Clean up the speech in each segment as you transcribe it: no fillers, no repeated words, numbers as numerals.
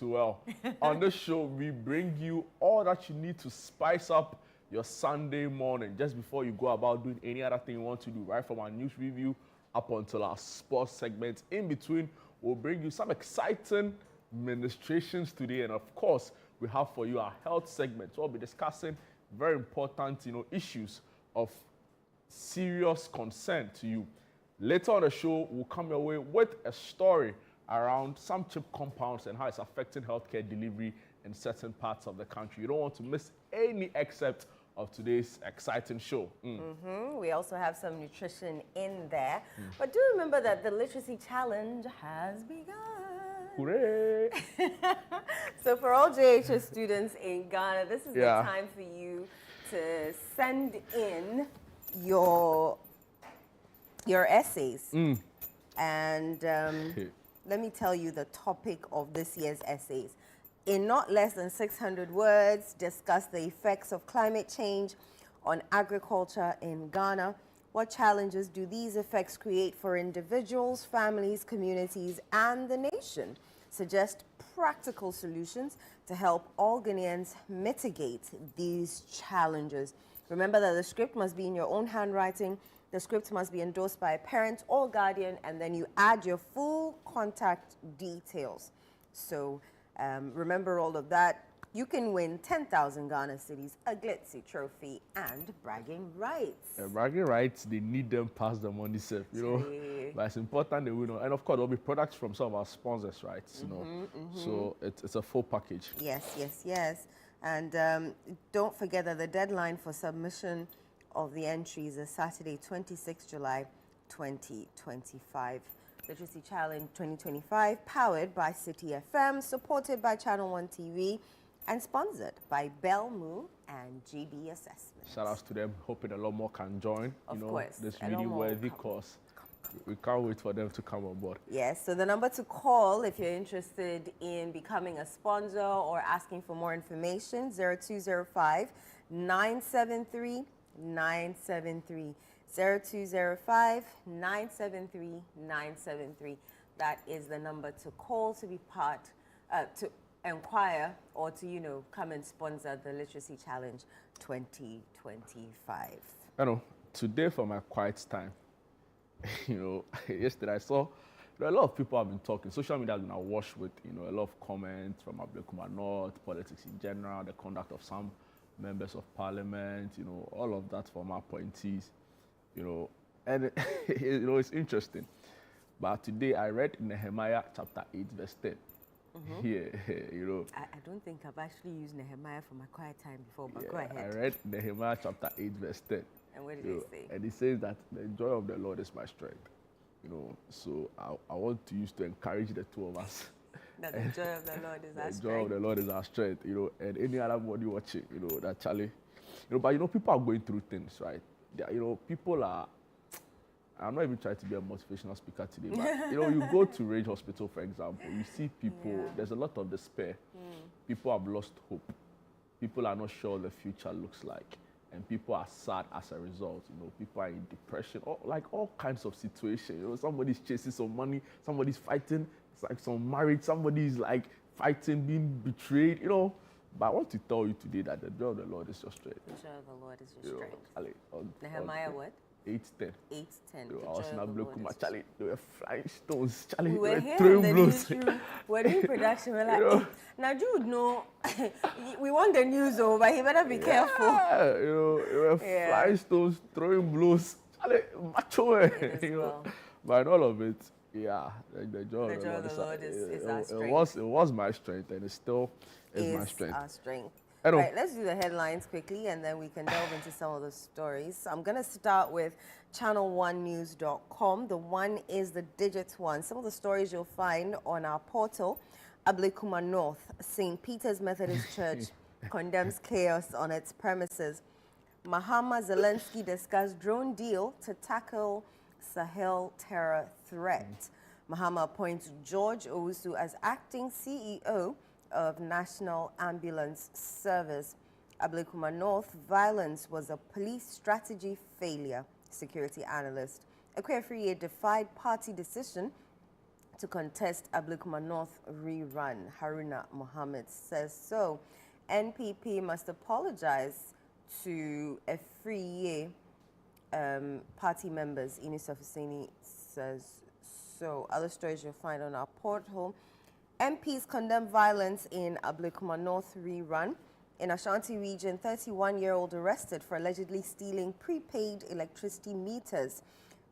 Well, on this show, we bring you all that you need to spice up your Sunday morning just before you go about doing any other thing you want to do, right from our news review up until our sports segment. In between, we'll bring you some exciting ministrations today. And of course, we have for you our health segment. So we'll be discussing very important, issues of serious concern to you. Later on the show, we'll come your way with a story around some chip compounds and how it's affecting healthcare delivery in certain parts of the country. You don't want to miss any excerpt of today's exciting show. We also have some nutrition in there. But do remember that the literacy challenge has begun. Hooray! So for all JHS students in Ghana, this is the time for you to send in your essays. And let me tell you the topic of this year's essays. In not less than 600 words, discuss the effects of climate change on agriculture in Ghana. What challenges do these effects create for individuals, families, communities, and the nation? Suggest practical solutions to help all Ghanaians mitigate these challenges. Remember that the script must be in your own handwriting. The script must be endorsed by a parent or guardian, and then you add your full contact details. So remember all of that. You can win 10,000 Ghana cedis, a glitzy trophy, and bragging rights. Bragging rights, they need them past the money self, But it's important they win. And of course, there'll be products from some of our sponsors, right? So it's a full package. Yes. And don't forget that the deadline for submission of the entries is Saturday, 26 July 2025. Literacy Challenge 2025, powered by City FM, supported by Channel 1 TV, and sponsored by Belmu and GB Assessment. Shout outs to them, hoping a lot more can join. Of course. This really worthy cause. We can't wait for them to come on board. Yes, so the number to call if you're interested in becoming a sponsor or asking for more information, 0205 973 973. 0205 973 973. That is the number to call to be part, to inquire or to, come and sponsor the Literacy Challenge 2025. Today for my quiet time, yesterday I saw a lot of people have been talking. Social media has been awash with, a lot of comments from Ablekuma North, politics in general, the conduct of some members of parliament, all of that from our appointees, and it's interesting. But today I read Nehemiah chapter 8, verse 10. I don't think I've actually used Nehemiah for my quiet time before, but go ahead. I read Nehemiah chapter 8, verse 10. And what did it say? And it says that the joy of the Lord is my strength. So I want to use to encourage the two of us. That the joy of the Lord is our strength. The joy of the Lord is our strength, and any other body watching, that Charlie. But people are going through things, right? People are, I'm not even trying to be a motivational speaker today, but you go to Rage Hospital, for example, you see people, there's a lot of despair. People have lost hope. People are not sure what the future looks like. And people are sad as a result. People are in depression, all kinds of situations. Somebody's chasing some money, somebody's fighting, it's like some marriage, somebody's like fighting, being betrayed, But I want to tell you today that the joy of the Lord is your strength. The joy of the Lord is your strength. Nehemiah what? 8:10. 8:10. I was in Ablekuma, Charlie. There were flying stones, Charlie. We were here throwing in the blows. newsroom. We're doing production. We're like, now Jude, no, we want the news, but he better be careful. There were flying stones, throwing blows, Charlie, macho. But in all of it, the joy of the Lord is our strength. It was my strength, and it still is my strength. Our strength. Right, let's do the headlines quickly, and then we can delve into some of the stories. I'm going to start with channel1news.com. The one is the digits one. Some of the stories you'll find on our portal. Ablekuma North, St. Peter's Methodist Church condemns chaos on its premises. Mahama Zelensky discussed drone deal to tackle Sahel terror threat. Mahama appoints George Owusu as acting CEO of National Ambulance Service. Ablekuma North, violence was a police strategy failure, security analyst. Ekwefriye defied party decision to contest Ablekuma North rerun. Haruna Mohammed says so. NPP must apologize to Efriye party members. Inus Afuseni says so. Other stories you'll find on our portal. MPs condemn violence in Ablekuma North rerun. In Ashanti region, 31-year-old arrested for allegedly stealing prepaid electricity meters.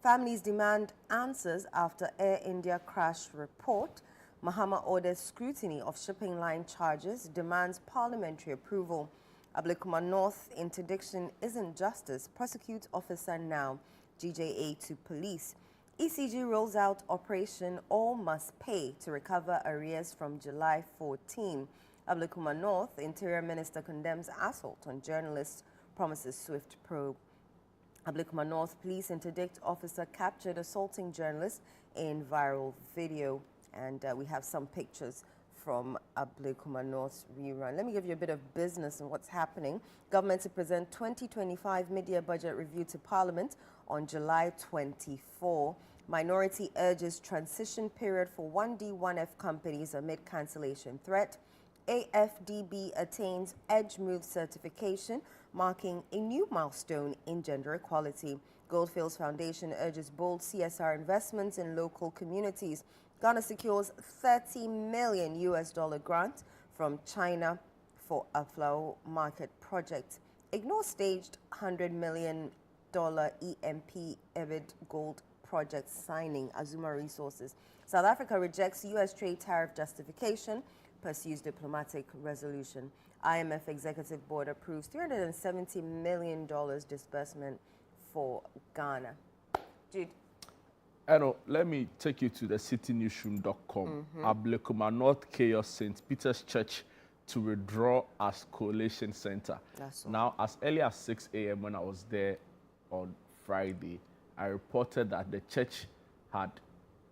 Families demand answers after Air India crash report. Mahama orders scrutiny of shipping line charges, demands parliamentary approval. Ablekuma North interdiction isn't justice. Prosecute officer now. GJA to police. ECG rolls out Operation All Must Pay to recover arrears from July 14. Ablekuma North, Interior Minister condemns assault on journalists, promises swift probe. Ablekuma North Police interdict officer captured assaulting journalist in viral video. And we have some pictures from Ablekuma North's rerun. Let me give you a bit of business and what's happening. Government to present 2025 mid-year budget review to Parliament on July 24. Minority urges transition period for 1D, 1F companies amid cancellation threat. AFDB attains Edge Move certification, marking a new milestone in gender equality. Goldfields Foundation urges bold CSR investments in local communities. Ghana secures $30 million grant from China for a flower market project. Ignore staged $100 million EMP Evid Gold project signing. Azuma Resources. South Africa rejects U.S. trade tariff justification, pursues diplomatic resolution. IMF Executive Board approves $370 million disbursement for Ghana. Jude. Eno, let me take you to the citynewsroom.com. Ablekuma North Chaos St. Peter's Church to withdraw as coalition center. Now, as early as 6 a.m. when I was there on Friday, I reported that the church had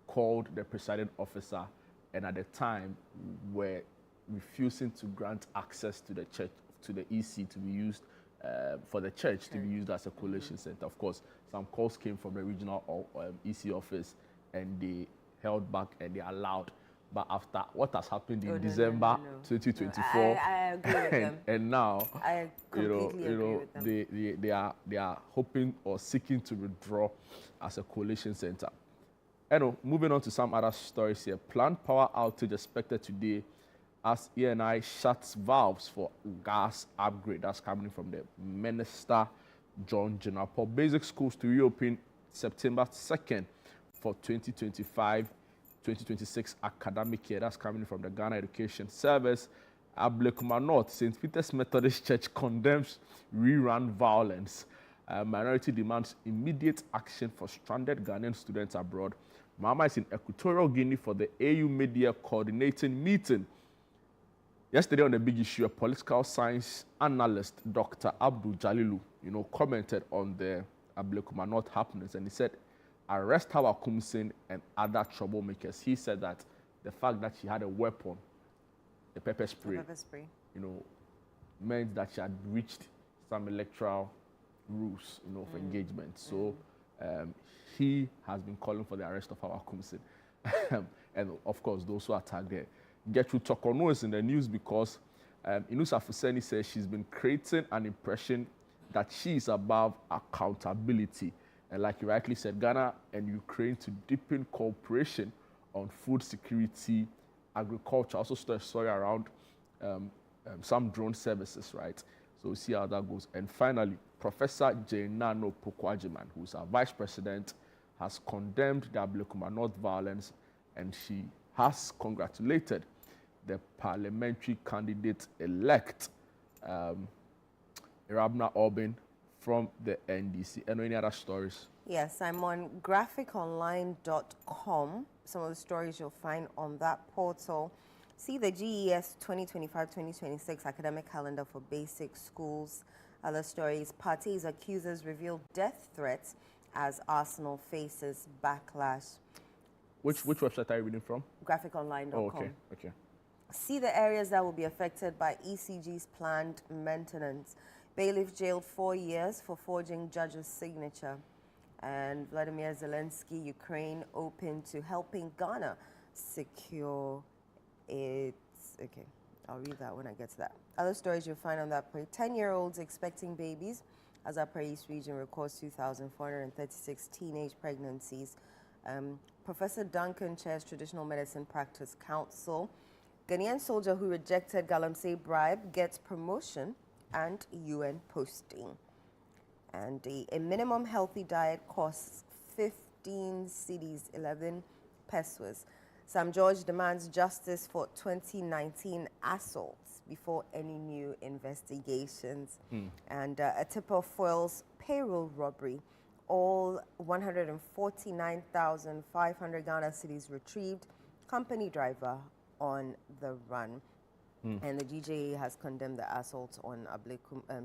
called the presiding officer and at the time were refusing to grant access to the church, to the EC to be used for the church to be used as a coalition center. Of course, some calls came from the regional EC office and they held back and they allowed. But after what has happened in December 2024, I agree with them. And now, I completely agree with them. they are hoping or seeking to withdraw as a coalition center. Moving on to some other stories here. Planned power outage expected today as ENI shuts valves for gas upgrade. That's coming from the Minister, John Jinapor. Basic schools to reopen September 2nd for 2025-2026 academic year. That's coming from the Ghana Education Service. Ablekuma North, St. Peter's Methodist Church condemns rerun violence. Minority demands immediate action for stranded Ghanaian students abroad. Mama is in Equatorial Guinea for the AU Media Coordinating Meeting. Yesterday on the big issue, a political science analyst, Dr. Abdul Jalilu, commented on the Ablekuma North happenings, and he said, arrest Hawa Kumsin and other troublemakers. He said that the fact that she had a weapon, the pepper spray, meant that she had reached some electoral rules, of engagement. So he has been calling for the arrest of Hawa Kumsin. And of course, those who attacked her. Gertrude Tokono is in the news because Inus Afuseni says she's been creating an impression that she is above accountability. And like you rightly said, Ghana and Ukraine to deepen cooperation on food security, agriculture. Also a story around some drone services, right? So we'll see how that goes. And finally, Professor Jainano Pokwajiman, who's our vice president, has condemned the Ablekuma North violence, and she has congratulated the parliamentary candidate-elect, Irabna Orbin, from the NDC. And any other stories? Yes, I'm on graphiconline.com. Some of the stories you'll find on that portal. See the GES 2025-2026 academic calendar for basic schools. Other stories, parties accusers reveal death threats as Arsenal faces backlash. Which website are you reading from? Graphiconline.com. Oh, okay. See the areas that will be affected by ECG's planned maintenance. Bailiff jailed 4 years for forging judge's signature. And Vladimir Zelensky, Ukraine, open to helping Ghana secure its. Okay, I'll read that when I get to that. Other stories you'll find on that page. 10-year-olds expecting babies as Upper East Region records 2,436 teenage pregnancies. Professor Duncan chairs Traditional Medicine Practice Council. Ghanaian soldier who rejected Galamsey bribe gets promotion and UN posting. And a minimum healthy diet costs 15 cedis, 11 pesos. Sam George demands justice for 2019 assaults before any new investigations. And a tipper foils payroll robbery. All 149,500 Ghana cedis retrieved. Company driver on the run. And the GJA has condemned the assault on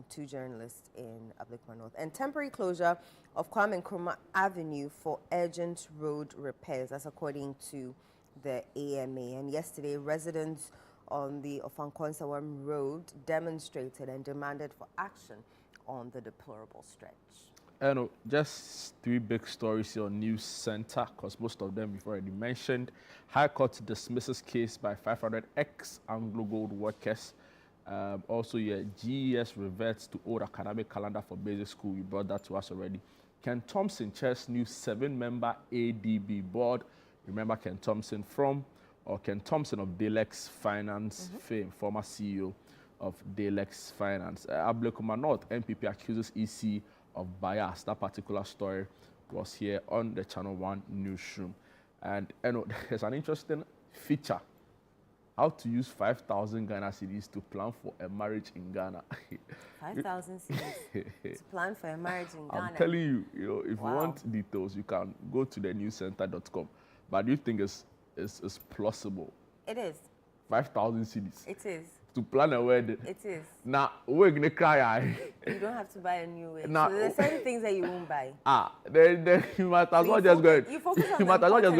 two journalists in Ablekuma North. And temporary closure of Kwame Nkrumah Avenue for urgent road repairs. That's according to the AMA. And yesterday, residents on the Ofankonsawam Road demonstrated and demanded for action on the deplorable stretch. Just 3 big stories here on News Center, because most of them you've already mentioned. High Court dismisses case by 500 ex-Anglo Gold workers. Also, GES reverts to old academic calendar for basic school. You brought that to us already. Ken Thompson chairs new 7-member ADB board. Remember Ken Thompson of Dalex Finance fame, former CEO of Dalex Finance. Ablekuma North MPP accuses EC of bias. That particular story was here on the Channel 1 newsroom. And there's an interesting feature. How to use 5,000 Ghana cedis to plan for a marriage in Ghana. 5,000 cedis to plan for a marriage in Ghana. I'm telling you, if you want details, you can go to thenewscenter.com. But do you think it's plausible? It is. 5,000 cedis. It is. To plan a wedding. It is. Now, we're going to cry. You don't have to buy a new wedding. Nah, so there's certain things that you won't buy. Then you might as well just go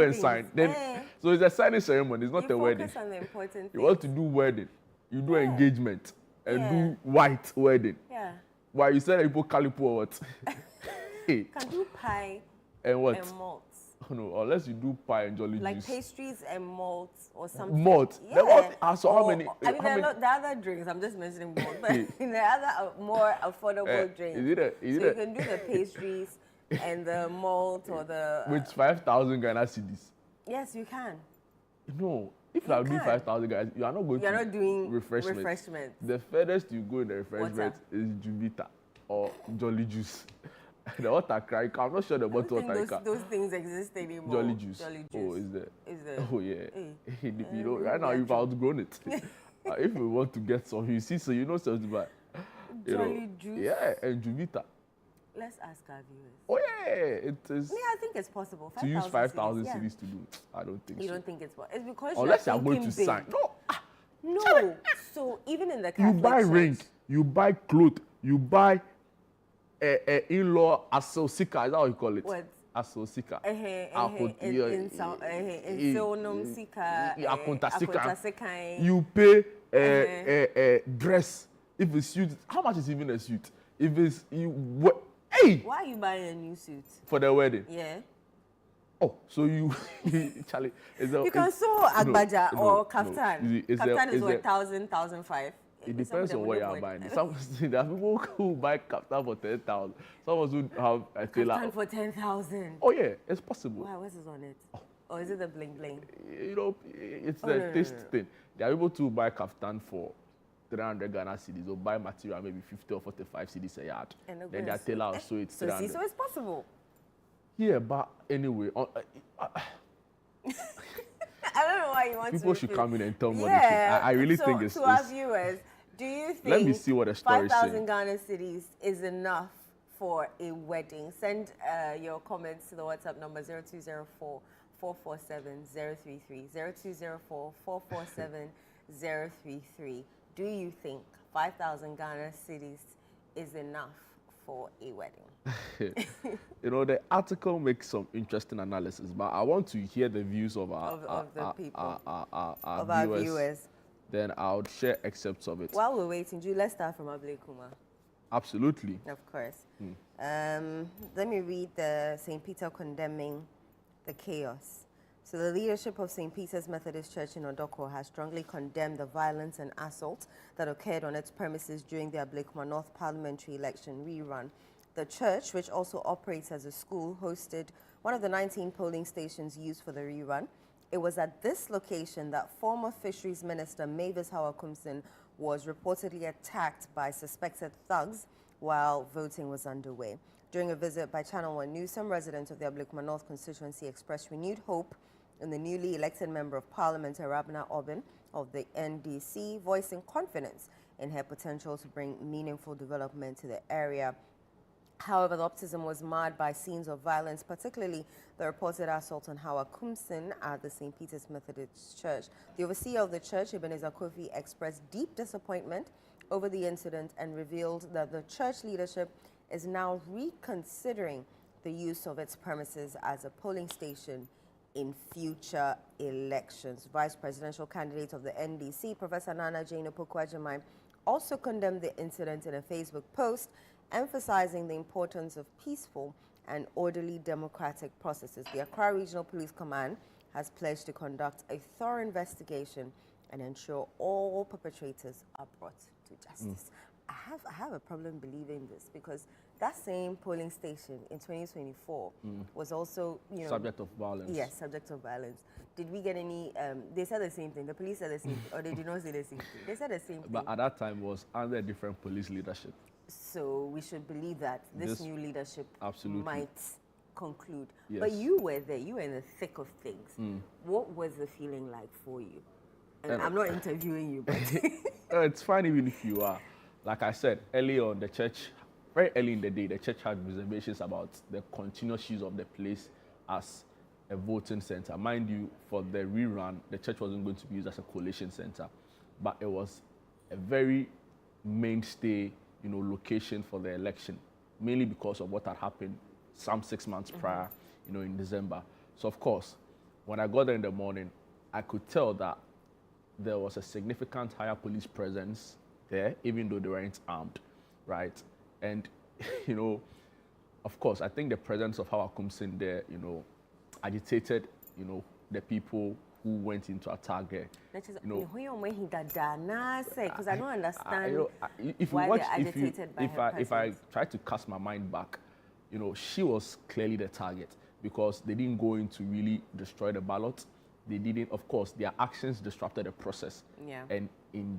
and sign. Then, so it's a signing ceremony, it's not a wedding. You focus on the important things. You want to do wedding, you do engagement, and do white wedding. Yeah. Why you said people calipo or what? Can do pie and what? And malts. No, unless you do pie and jolly like juice. Like pastries and malts or something. Malt? Yeah. So how many? I mean, there are the other drinks, I'm just mentioning malt, but there are other more affordable drinks. You can do the pastries and the malt or the... With 5,000 Ghana cedis. Yes, you can. No. If you are doing 5,000 guys, you are not going You're to not doing refreshments. The furthest you go in the refreshment is Juvita or Jolly Juice. The water cry, I'm not sure the bottle water. Those things exist anymore. Jolly Juice. Oh, is there? Oh, yeah. You know, right now you've outgrown it. If you want to get some, you see, so you know something about Jolly Juice. Yeah, and Juvita. Let's ask our viewers. Oh, yeah, it is. Yeah, I think it's possible. To use 5,000 cedis to do, I don't think so. You don't think it's possible? It's because unless you're going to sign. No. So even in the Catholic you buy Church, ring, you buy clothes, you buy in-law asosika. Is that what you call it? What? Asosika. You pay dress. If it's suit, how much is even a suit? If it's hey! Why are you buying a new suit? For the wedding? Yeah. Oh, so you, Charlie, you can sew agbaja or kaftan. Kaftan is what, 1,000, 1,500? It depends on what you are buying. There are people who buy kaftan for 10,000. Some who have a tailor. Kaftan for 10,000. Oh yeah, it's possible. Wow, what is on it? Oh. Or is it the bling bling? You know, it's the taste thing. They are able to buy kaftan for 300 Ghana cedis or buy material maybe 50 or 45 cedis a yard. Then their tailor also it's 300. So it's possible. Yeah, but anyway, I don't know why you want people should come in and tell me what they think. I really think it's... To our viewers, do you think let me see what the story is 5,000 Ghana cedis is enough for a wedding? Send your comments to the WhatsApp number 0204 447 033 0204 447 033. Do you think 5,000 Ghana cedis is enough for a wedding? You know, the article makes some interesting analysis, but I want to hear the views of our viewers. Then I'll share excerpts of it. While we're waiting, let's start from Ablekuma. Absolutely. Of course. Let me read the St. Peter condemning the chaos. So the leadership of St. Peter's Methodist Church in Odoko has strongly condemned the violence and assault that occurred on its premises during the Ablekuma North parliamentary election rerun. The church, which also operates as a school, hosted one of the 19 polling stations used for the rerun. It was at this location that former Fisheries Minister Mavis Hawakumsin was reportedly attacked by suspected thugs while voting was underway. During a visit by Channel 1 News, some residents of the Ablekuma North constituency expressed renewed hope in the newly elected Member of Parliament, Arabna Obin of the NDC, voicing confidence in her potential to bring meaningful development to the area. However, the optimism was marred by scenes of violence, particularly the reported assault on Hawa Kumsin at the St. Peter's Methodist Church. The overseer of the church, Ebenezer Kofi, expressed deep disappointment over the incident and revealed that the church leadership is now reconsidering the use of its premises as a polling station in future elections. Vice presidential candidate of the NDC, Professor Nana Jane Opoku-Agyeman, also condemned the incident in a Facebook post, emphasizing the importance of peaceful and orderly democratic processes. The Accra Regional Police Command has pledged to conduct a thorough investigation and ensure all perpetrators are brought to justice. I have a problem believing this because that same polling station in 2024 was also, Subject of violence. Yes, subject of violence. Did we get any, they said the same thing, the police said the same thing, or they did not say the same thing? They said the same thing. But at that time was under a different police leadership. So we should believe that this new leadership absolutely might conclude. Yes. But you were there, you were in the thick of things. What was the feeling like for you? And I'm not interviewing you, but... It's fine even if you are. Like I said, early on, the church, very early in the day, the church had reservations about the continuous use of the place as a voting center. Mind you, for the rerun, the church wasn't going to be used as a collation center, but it was a very mainstay, location for the election, mainly because of what had happened some 6 months prior, in December. So of course, when I got there in the morning, I could tell that there was a significant higher police presence there, even though they weren't armed, right? And, of course, I think the presence of Hawa Kumsin there, agitated, the people who went into attack there. Because I don't understand if why you watch, they're agitated by her presence. If I try to cast my mind back, she was clearly the target because they didn't go in to really destroy the ballot. They didn't, of course, their actions disrupted the process. Yeah. And in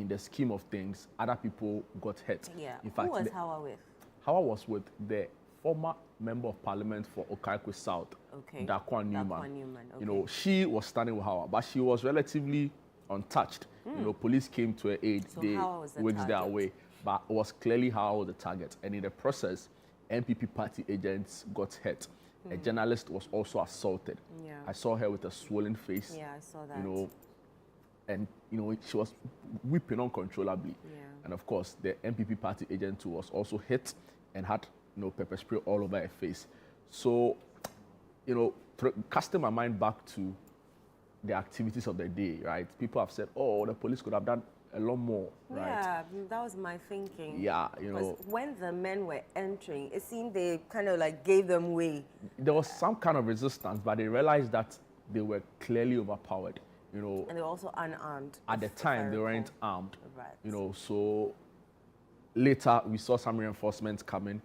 the scheme of things, other people got hurt. Yeah. In fact, who was Hawa with? Hawa was with the former Member of Parliament for Okaikwe South, okay. Dakwan Newman. Dakwan Newman. Okay. She was standing with Hawa, but she was relatively untouched. Police came to her aid. So they Hawa was the whisked their target. way, but it was clearly Hawa was the target. And in the process, MPP party agents got hurt. A journalist was also assaulted. Yeah. I saw her with a swollen face. Yeah, I saw that. And she was weeping uncontrollably. Yeah. And of course, the MPP party agent too was also hit and had pepper spray all over her face. So, casting my mind back to the activities of the day, right? People have said, oh, the police could have done a lot more, right? Yeah, that was my thinking. Yeah, Because when the men were entering, it seemed they kind of like gave them way. There was some kind of resistance, but they realized that they were clearly overpowered, And they were also unarmed. At the time, they weren't armed. Right. So later we saw some reinforcements coming.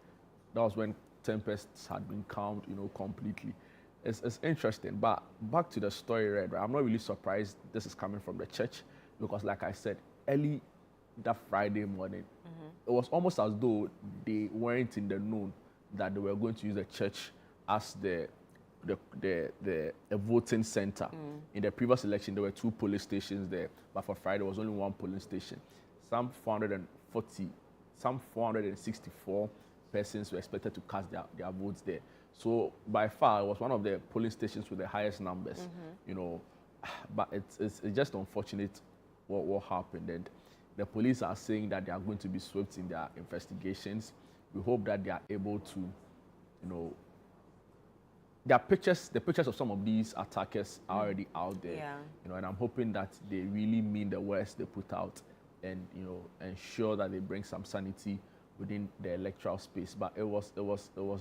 That was when tempests had been calmed, completely. It's interesting, but back to the story, right? I'm not really surprised this is coming from the church because, like I said, early that Friday morning, it was almost as though they weren't in the known that they were going to use the church as the voting center. In the previous election, there were 2 police stations there, but for Friday, there was only 1 polling station. Some 464 persons were expected to cast their votes there. So by far, it was one of the polling stations with the highest numbers, But it's just unfortunate what happened. And the police are saying that they are going to be swift in their investigations. We hope that they are able to, the pictures of some of these attackers are already out there. Yeah. And I'm hoping that they really mean the words they put out and, ensure that they bring some sanity within the electoral space. But it was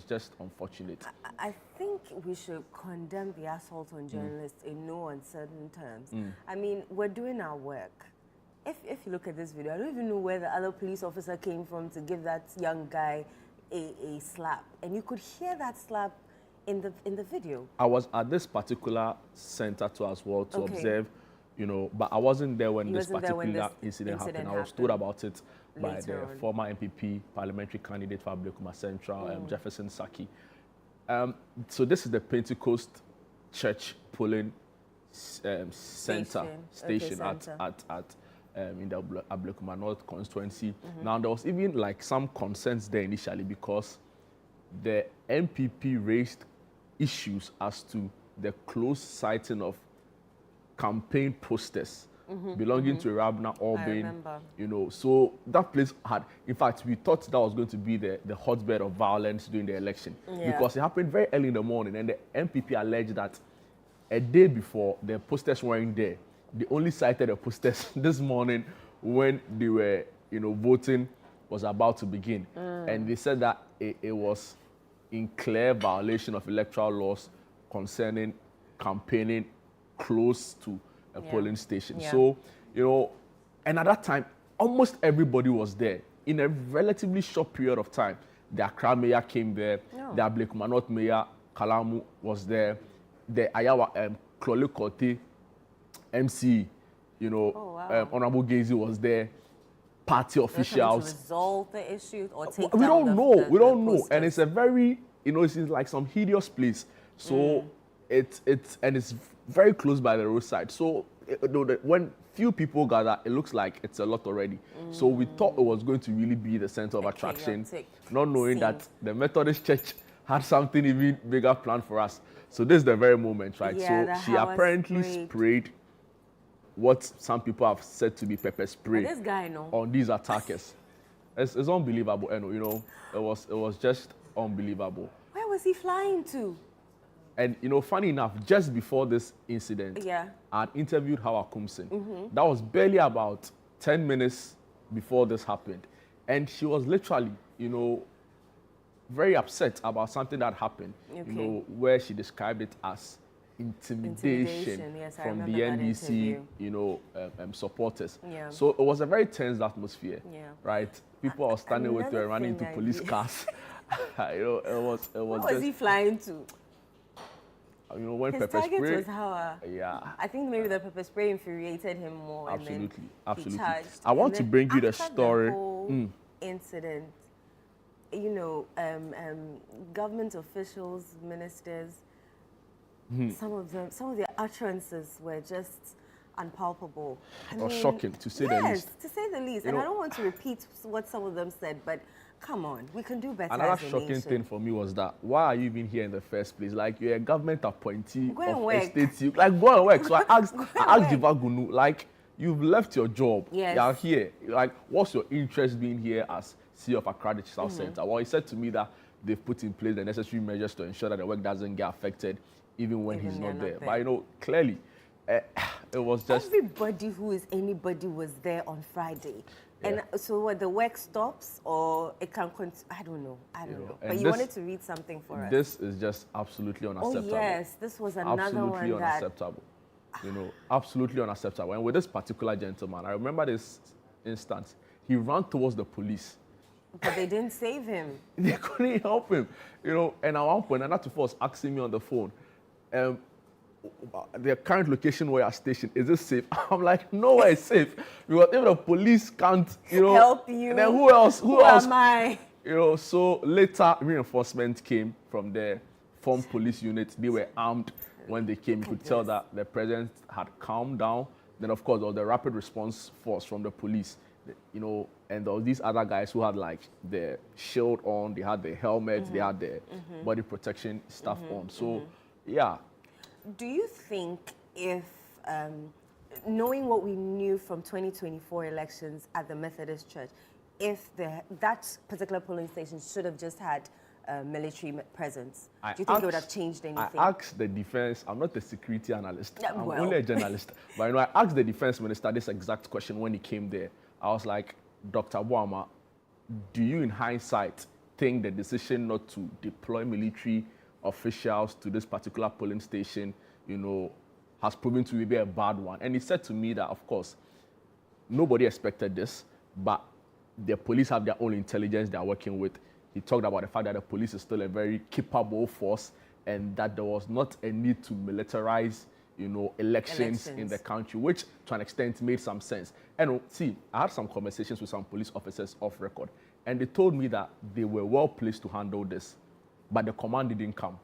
just unfortunate. I think we should condemn the assault on journalists in no uncertain terms. I mean, we're doing our work. If you look at this video, I don't even know where the other police officer came from to give that young guy a slap. And you could hear that slap in the video. I was at this particular center too as well to observe, but I wasn't there when this particular incident happened. I was told about it by the former MPP parliamentary candidate for Ablekuma Central, Jefferson Saki. So this is the Pentecost Church polling station at in the Ablekuma North constituency. Now there was even like some concerns there initially because the MPP raised issues as to the close sighting of campaign posters belonging to Rabna Orbin, so that place had, in fact, we thought that was going to be the hotbed of violence during the election because it happened very early in the morning, and the MPP alleged that a day before the posters weren't there. They only cited the posters this morning when they were, voting was about to begin, and they said that it was in clear violation of electoral laws concerning campaigning close to a polling station. So, and at that time, almost everybody was there. In a relatively short period of time, the Accra mayor came there, the Ablekuma North mayor, Kalamu, was there, the Ayawa, Klole Kote, MC, Honorable Gezi was there, party officials. To resolve the issue or take we down don't know. We don't know, and it's a very, it's like some hideous place. So it's very close by the roadside. So when few people gather, it looks like it's a lot already. So we thought it was going to really be the center of attraction, not knowing that the Methodist Church had something even bigger planned for us. So this is the very moment, right? So she apparently sprayed what some people have said to be pepper spray this guy, on these attackers. It's unbelievable, it was just unbelievable. Where was he flying to? And funny enough, just before this incident, I interviewed Hawa Kumsin. That was barely about 10 minutes before this happened, and she was literally, very upset about something that happened. Where she described it as intimidation yes, from the NDC, supporters. So it was a very tense atmosphere, right? People are standing with her, running into police cars. It was Where was he flying to? When his pepper target spray, was Hawa. I think maybe the pepper spray infuriated him more. Absolutely, and then absolutely. Charged. I want to bring you the story. The whole incident, government officials, ministers, some of their utterances were just unpalpable. Or shocking, to say the least. Yes, to say the least. And I don't want to repeat what some of them said, but come on, we can do better. Another shocking thing for me was that, why are you even here in the first place? Like, you're a government appointee of a state. Like, go and work. So I asked Jivagunu, like, you've left your job. Yes. You're here. Like, what's your interest being here as CEO of Accra Digital Center? Well, he said to me that they've put in place the necessary measures to ensure that the work doesn't get affected even when he's not there. But, clearly, it was just... Everybody who is anybody was there on Friday. And so what, the work stops or it can continue? I don't know. But you wanted to read something for us. This is just absolutely unacceptable. Oh, yes. This was another one absolutely unacceptable. Absolutely unacceptable. And with this particular gentleman, I remember this instance. He ran towards the police. But they didn't save him. They couldn't help him. And at one point, another was asking me on the phone, the current location where you're stationed, is it safe? I'm like, nowhere is safe. Because if the police can't, help you, then who else? Who am I? So later reinforcement came from the formed police unit. They were armed when they came. You could tell that the president had calmed down. Then of course there was the rapid response force from the police, and there was these other guys who had like the shield on, they had the helmets, they had the body protection stuff on. So yeah. Do you think if, knowing what we knew from 2024 elections at the Methodist Church, if that particular polling station should have just had military presence, do you think it would have changed anything? I asked the defense, I'm not a security analyst, I'm only a journalist, but I asked the defense minister this exact question when he came there. I was like, Dr. Boama, do you, in hindsight, think the decision not to deploy military officials to this particular polling station, has proven to be a bad one? And he said to me that, of course, nobody expected this, but the police have their own intelligence they are working with. He talked about the fact that the police is still a very capable force and that there was not a need to militarize, elections in the country, which to an extent made some sense. And see, I had some conversations with some police officers off record, and they told me that they were well placed to handle this, but the command didn't come.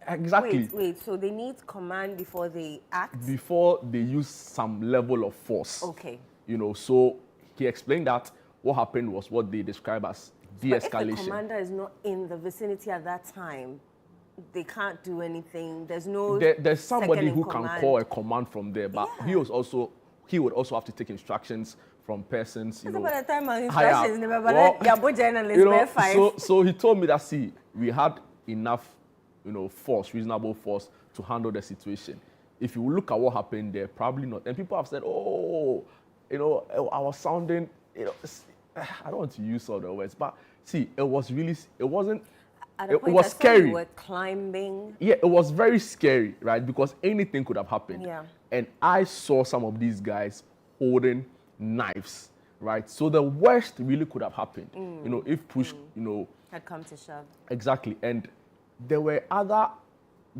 Exactly. Wait, so they need command before they act? Before they use some level of force. Okay. So he explained that what happened was what they describe as de-escalation. But if the commander is not in the vicinity at that time, they can't do anything. There's no there's somebody who command. can call a command from there, but he would also have to take instructions from persons. By the time my instructions never, but journalists, so he told me that we had enough, force, reasonable force to handle the situation. If you look at what happened there, probably not. And people have said, I was sounding, I don't want to use all the words, but see, it wasn't. It was scary. You were climbing. Yeah, it was very scary, right? Because anything could have happened. Yeah. And I saw some of these guys holding knives, right? So the worst really could have happened. If push, had come to shove. Exactly. And there were other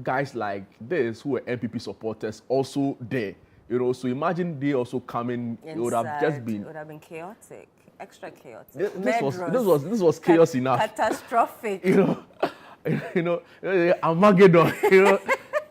guys like this who were MPP supporters also there. So imagine they also coming. It would have just been. It would have been chaotic. Extra chaotic. This was chaos enough. Catastrophic. Armageddon.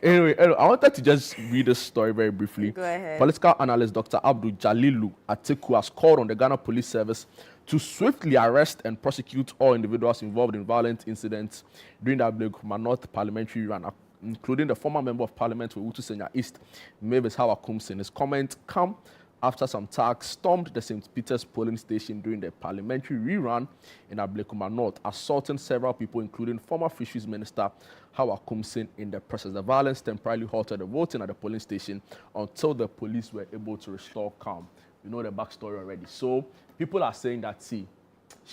Anyway, I wanted to just read this story very briefly. Go ahead. Political analyst Dr. Abdul Jalilu Atiku has called on the Ghana Police Service to swiftly arrest and prosecute all individuals involved in violent incidents during the Ablekuma North parliamentary run, including the former member of parliament for Utu Senya East, Mavis Hawakumsin. His comment come after some thugs stormed the St. Peter's polling station during the parliamentary rerun in Ablekuma North, assaulting several people, including former Fisheries Minister Hawakumsin in the process. The violence temporarily halted the voting at the polling station until the police were able to restore calm. You know the backstory already. So people are saying that, she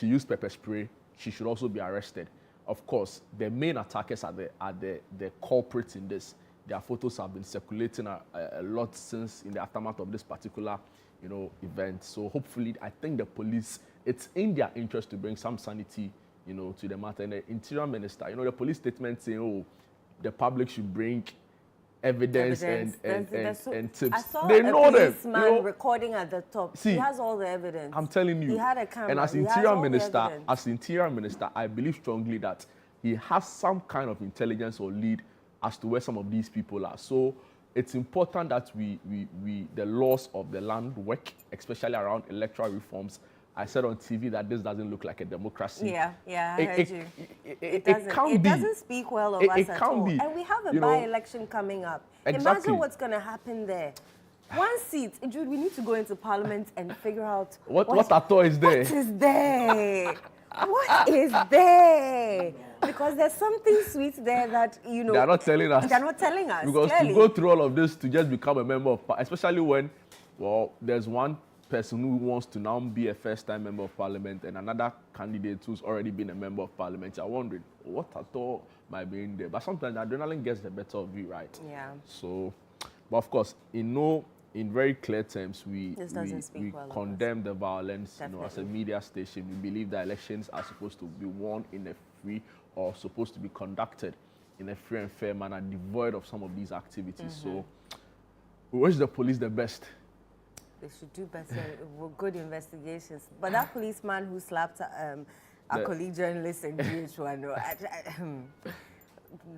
used pepper spray, she should also be arrested. Of course, the main attackers are the culprits in this. Their photos have been circulating a lot since in the aftermath of this particular, event. So hopefully, I think the police, it's in their interest to bring some sanity, to the matter. And the Interior Minister, the police statement saying, the public should bring evidence. And tips. I saw they a know them. policeman recording at the top. See, he has all the evidence. I'm telling you. He had a camera. And as Interior Minister, I believe strongly that he has some kind of intelligence or lead as to where some of these people are. So it's important that we the laws of the land work, especially around electoral reforms. I said on TV that this doesn't look like a democracy. Yeah, I heard you. It doesn't speak well of us at all. And we have a by-election coming up. Exactly. Imagine what's going to happen there. One seat. Jude, we need to go into Parliament and figure out what at all is there. What is there? What is there? Because there's something sweet there that, They're not telling us. They're not telling us, Because clearly. to go through all of this to just become a member of Parliament, especially when, there's one person who wants to now be a first-time member of Parliament and another candidate who's already been a member of Parliament, you're wondering, what at all might be in there? But sometimes the adrenaline gets the better of you, right? Yeah. So, but of course, in very clear terms, we condemn the violence. As a media station, we believe that elections are supposed to be won in a free or supposed to be conducted in a free and fair manner, devoid of some of these activities. So we wish the police the best. They should do better with good investigations. But that policeman who slapped a colleague journalist in GH1,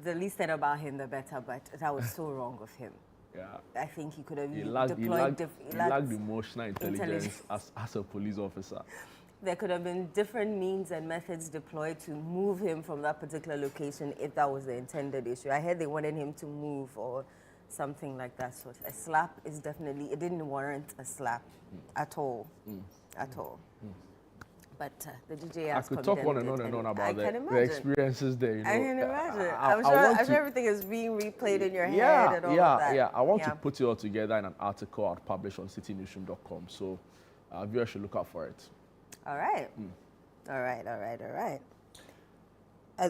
the least said about him, the better. But that was so wrong of him. Yeah. I think he could have He deployed... He lacked emotional intelligence as a police officer. There could have been different means and methods deployed to move him from that particular location if that was the intended issue. I heard they wanted him to move or something like that. So a slap is definitely... It didn't warrant a slap at all. At all. But the DJ has I could talk on and on about the experiences there. I can imagine. I'm sure everything is being replayed in your head and all of that. Yeah, I want to put it all together in an article I'll publish on citynewsroom.com. So viewers should look out for it. All right. All right, all right, all right.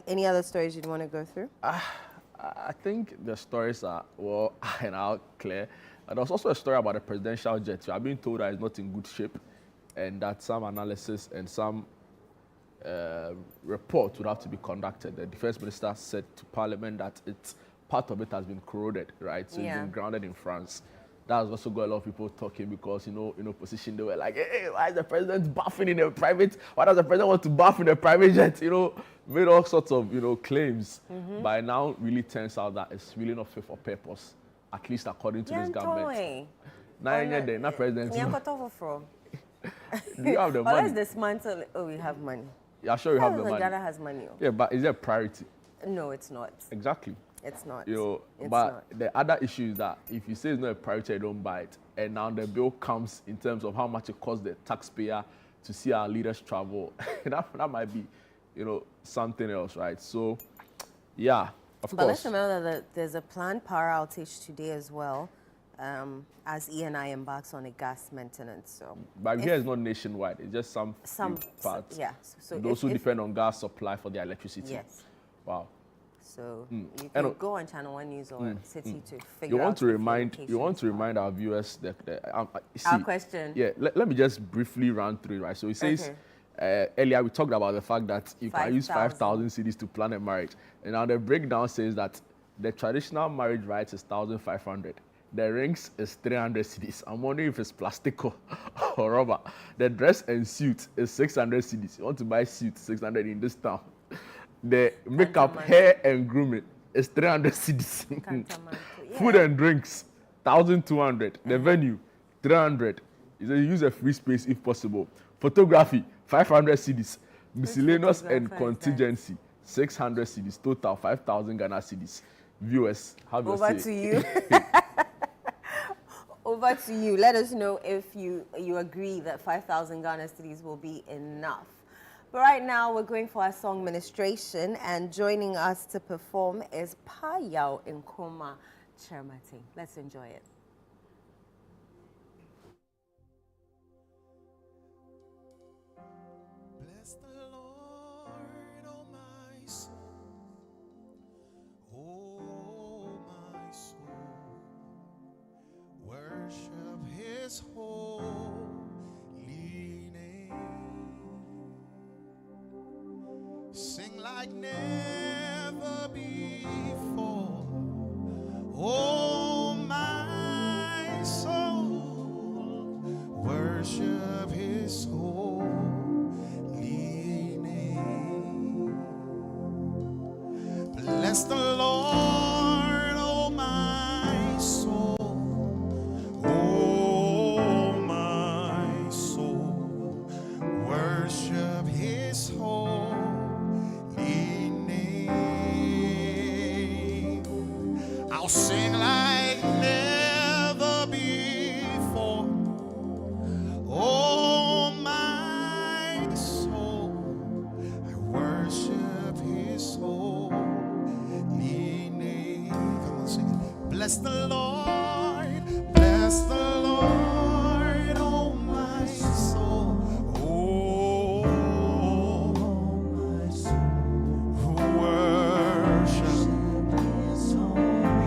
Any other stories you'd want to go through? I think the stories are well and out clear. And there's also a story about the presidential jet. I've been told that it's not in good shape, and that some analysis and some report would have to be conducted. The defense minister said to Parliament that part of it has been corroded, right? So it's been grounded in France. That has also got a lot of people talking because, in opposition, they were like, hey, why is the president buffing in a private? Why does the president want to buff in a private jet? Made all sorts of, claims. But now really turns out that it's really not fit for purpose, at least according to this government. Not president. Do you have the money? Let's dismantle it. Oh, we have money. Yeah, sure you have the money. Ghana has money. Yeah, but is it a priority? No, it's not. Exactly. It's not. But not. The other issue is that if you say it's not a priority, you don't buy it. And now the bill comes in terms of how much it costs the taxpayer to see our leaders travel. that might be, something else, right? So, yeah, of course. But let's remember that there's a planned power outage today as well, as ENI embarks on a gas maintenance. So, but here it's not nationwide. It's just some parts. Yeah. So those who depend on gas supply for their electricity. Yes. Wow. So you can go on Channel 1 News or City to figure out. You want to remind our viewers our question. Yeah. Let me just briefly run through it, right? So it says. Earlier we talked about the fact that you can use 5,000 cedis to plan a marriage, and now the breakdown says that the traditional marriage rights is 1,500. The rings is 300 cedis. I'm wondering if it's plastic or rubber. The dress and suit is 600 cedis. You want to buy suit 600 in this town. The makeup, hair and grooming is 300 cedis. Food and drinks 1,200. The venue 300. You use a free space if possible. Photography 500 cedis. Miscellaneous and contingency 600 cedis. Total 5,000 Ghana cedis. Viewers, have your say. Over to you. Over to you. Let us know if you agree that 5,000 Ghana cedis will be enough. But right now, we're going for our song ministration, and joining us to perform is Payao Nkoma Chermati. Let's enjoy it. Bless the Lord, oh my soul, oh my soul, worship His holy name, sing like never before, oh my soul, worship His holy name. Bless the Lord, oh my soul, oh my soul, worship His holy name. I'll sing like never before, oh my soul, I worship His holy name. Come on, sing it. Bless the Lord, oh my soul, oh my soul, worship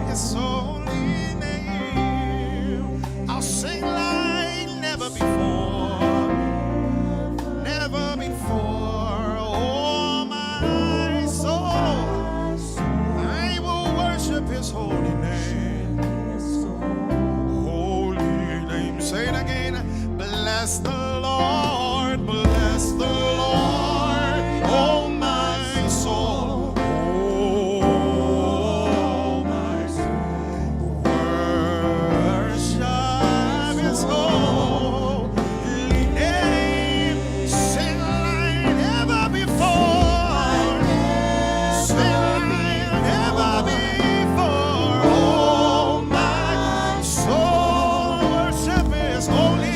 His holy name. I'll sing like never before, never before, oh my soul, I will worship His holy name. Holy name. Say it again. Bless the Lord, oh my soul, oh my soul, worship His holy name. Sing like never before, sing like never before, oh my soul, worship His holy name.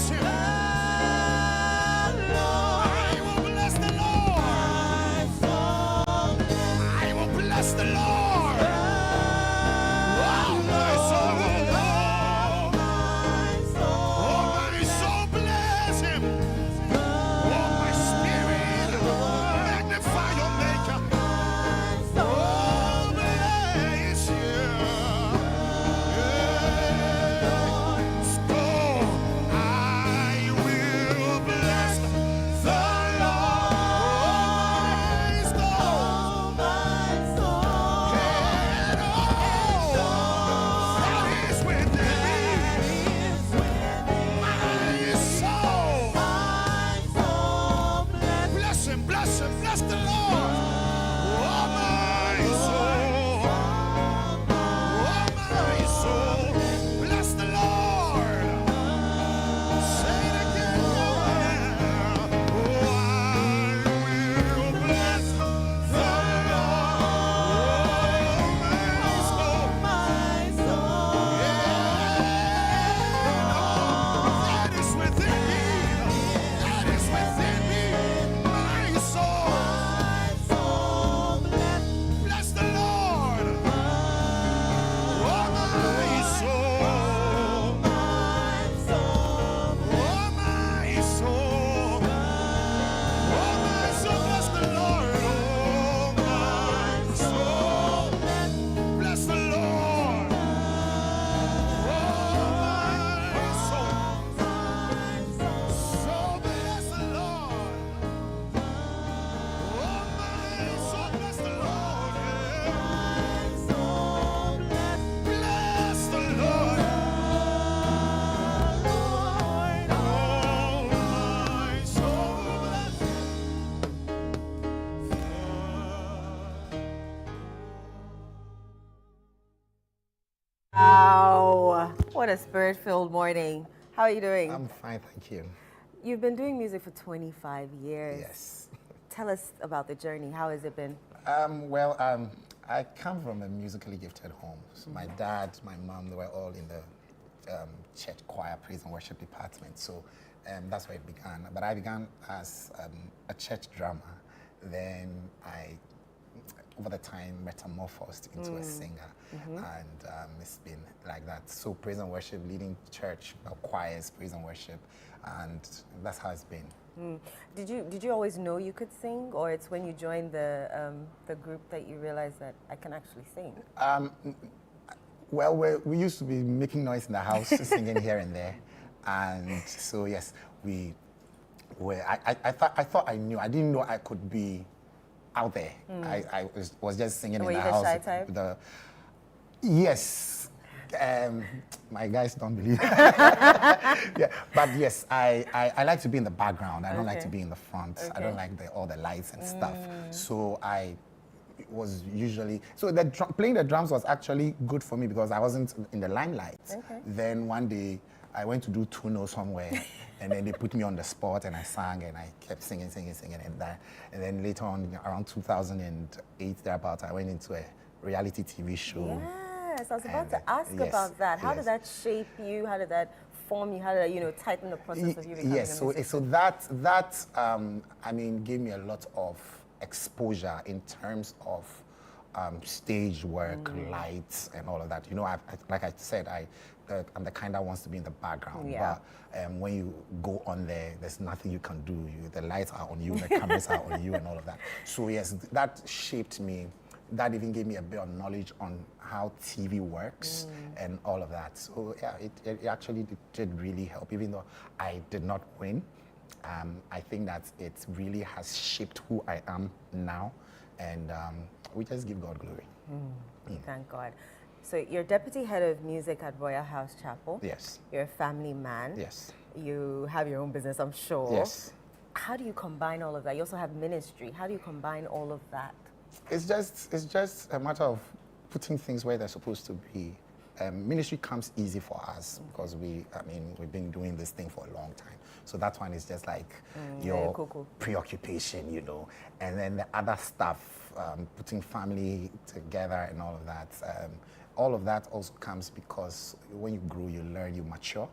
bless him. I will bless the Lord. I will bless the Lord. Oh, my soul. Oh, my soul, bless him. Oh, my spirit, magnify your maker. Oh, bless you. So I will bless the Lord. My soul. And all that is within me. My soul. Bless him, bless him, bless the Lord. Oh, my soul. Oh, my soul. Bless the Lord. Say it again, yeah. Oh, I will bless the Lord. Oh, my soul. Yeah. That is within me. That is within me. My soul. Bless the Lord. Oh, my soul. Oh, my soul. Oh, my soul. Bless the Lord. Oh, my soul. Bless the Lord. Oh, my soul. So bless the Lord. Oh, my soul. Bless the Lord. Yeah. Bless the Lord. Oh, my soul. Bless Wow. What a spirit-filled morning. How are you doing? I'm fine, thank you. You've been doing music for 25 years. Yes. Tell us about the journey. How has it been? I come from a musically gifted home. So my dad, my mom, they were all in the church choir, praise and worship department. So that's where it began. But I began as a church drummer. Then I, over the time, metamorphosed into a singer. And it's been like that. So praise and worship, leading church choirs, praise and worship. And that's how it's been. Did you always know you could sing, or it's when you joined the group that you realized that I can actually sing? Well, we used to be making noise in the house, singing here and there. And so, yes, we were. I thought I knew. I didn't know I could be out there. I was just singing Were in the you the house. shy type? Yes. My guys don't believe it. Yeah, but yes, I like to be in the background. I don't like to be in the front. I don't like all the lights and stuff. So I was usually, so playing the drums was actually good for me because I wasn't in the limelight. Then one day I went to do tuno somewhere and then they put me on the spot and I sang and I kept singing and then later on around 2008 thereabouts I went into a reality TV show. Yes, I was about to ask about that. How did that shape you? How did that form you? How did that, tighten the process of you becoming a musician? So that I mean, gave me a lot of exposure in terms of stage work, lights, and all of that. Like I said, I'm the kind that wants to be in the background. Yeah. But when you go on there, there's nothing you can do. The lights are on you, the cameras are on you, and all of that. So yes, that shaped me. That even gave me a bit of knowledge on how TV works and all of that. So yeah, it actually did really help. Even though I did not win, I think that it really has shaped who I am now. And we just give God glory. Thank God. So you're deputy head of music at Royal House Chapel. Yes. You're a family man. Yes. You have your own business, I'm sure. Yes. How do you combine all of that? You also have ministry. How do you combine all of that? It's just a matter of putting things where they're supposed to be. Ministry comes easy for us because we've been doing this thing for a long time. So that one is just like your preoccupation, And then the other stuff, putting family together and all of that, all of that also comes because when you grow, you learn, you mature,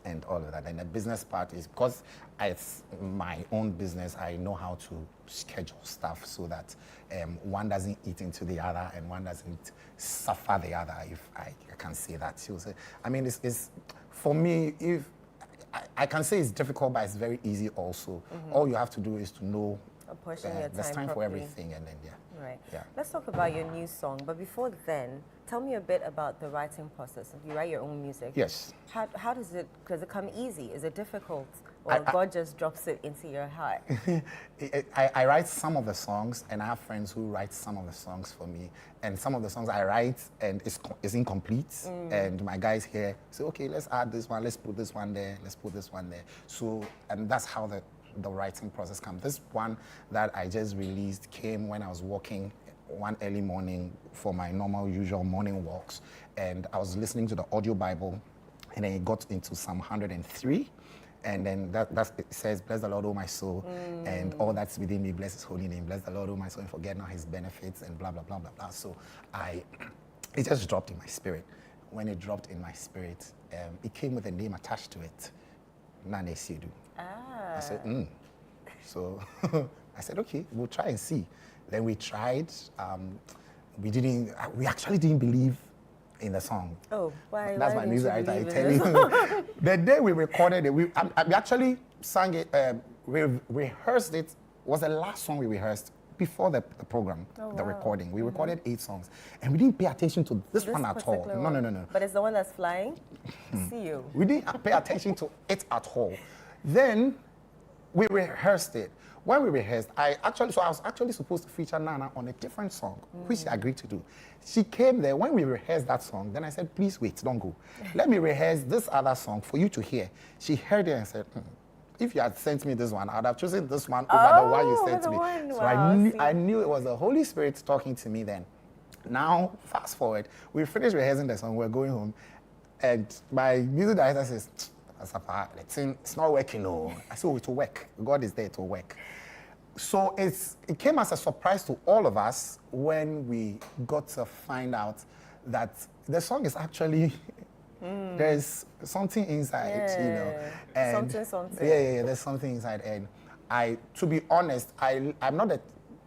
and all of that. And the business part is because it's my own business, I know how to schedule stuff so that one doesn't eat into the other and one doesn't suffer the other, if I can say that. So, I mean, it's for me, if I can say it's difficult, but it's very easy also. All you have to do is to know Apportion your there's time properly. for everything, and then, Right. Yeah. Let's talk about your new song. But before then, tell me a bit about the writing process. You write your own music. Yes. How does it come easy? Is it difficult? Or God just drops it into your heart? I write some of the songs, and I have friends who write some of the songs for me. And some of the songs I write, and it's incomplete. And my guys here say, okay, let's add this one, let's put this one there, let's put this one there. So, and that's how the writing process comes. This one that I just released came when I was walking one early morning for my normal, usual morning walks. And I was listening to the audio Bible, and then it got into Psalm 103. And then it says, bless the Lord, O my soul, and all that's within me, bless his holy name. Bless the Lord, O my soul, and forget not his benefits, and blah, blah, blah, blah, blah. So it just dropped in my spirit. When it dropped in my spirit, it came with a name attached to it, Nane Sedu. I said, So I said, okay, we'll try and see. Then we tried. We actually didn't believe in the song. Oh, why? That's why my didn't music. you I believe tell in you. The day we recorded it, we actually sang it. We rehearsed it. Was the last song we rehearsed before the program, the recording. We recorded 8 songs, and we didn't pay attention to this one at all. particular one? No. But it's the one that's flying? See you. We didn't pay attention to it at all. Then we rehearsed it. When we rehearsed, I was actually supposed to feature Nana on a different song, which she agreed to do. She came there. When we rehearsed that song, then I said, please wait, don't go. Let me rehearse this other song for you to hear. She heard it and said, if you had sent me this one, I'd have chosen this one over the one you sent me. So Wow, I knew it was the Holy Spirit talking to me then. Now, fast forward, we finished rehearsing the song, we're going home, and my music director says, it's not working, no. I said, oh, it will work. God is there to work. So it came as a surprise to all of us when we got to find out that the song is actually, there's something inside, you know. And something. Yeah, there's something inside. And to be honest, I'm not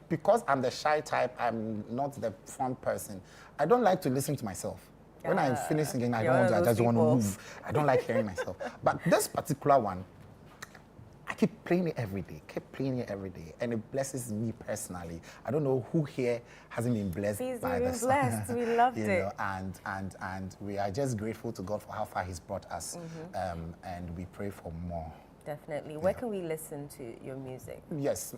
because I'm the shy type, I'm not the fun person. I don't like to listen to myself. When I finish singing, I just want to move. I don't like hearing myself. But this particular one, I keep playing it every day, and it blesses me personally. I don't know who here hasn't been blessed by this. Blessed. We loved it. Know, and we are just grateful to God for how far He's brought us, and we pray for more. Definitely. Where can we listen to your music? Yes,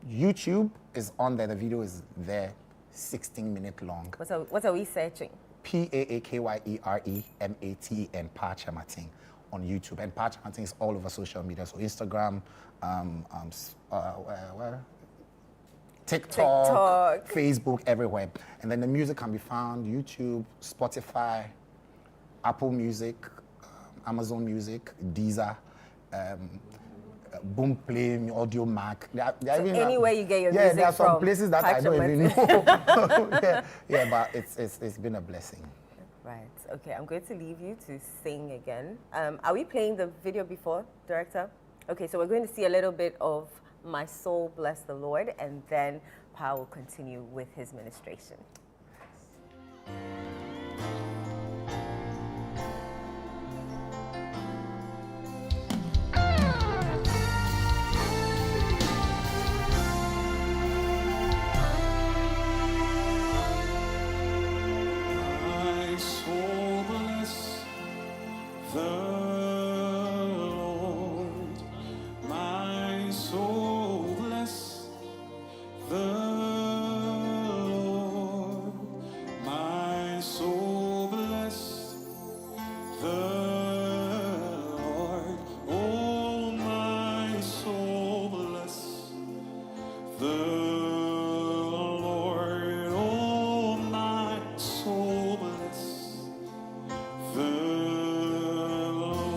YouTube is on there. The video is there, 16-minute long. What are we searching? PAAKYEREMATE and Pachamating on YouTube. And Pachamating is all over social media. So Instagram, TikTok, Facebook, everywhere. And then the music can be found YouTube, Spotify, Apple Music, Amazon Music, Deezer, Boomplay, Audio Mac. Anywhere you get your music music there are some from, places that I don't even know. But it's been a blessing. Right. Okay, I'm going to leave you to sing again. Are we playing the video before, director? Okay, so we're going to see a little bit of My Soul Bless the Lord, and then Pa will continue with his ministration. My soul bless the Lord. My soul bless the Lord. My soul bless the Lord. Oh, my soul bless the Lord. Oh, my soul bless the Lord.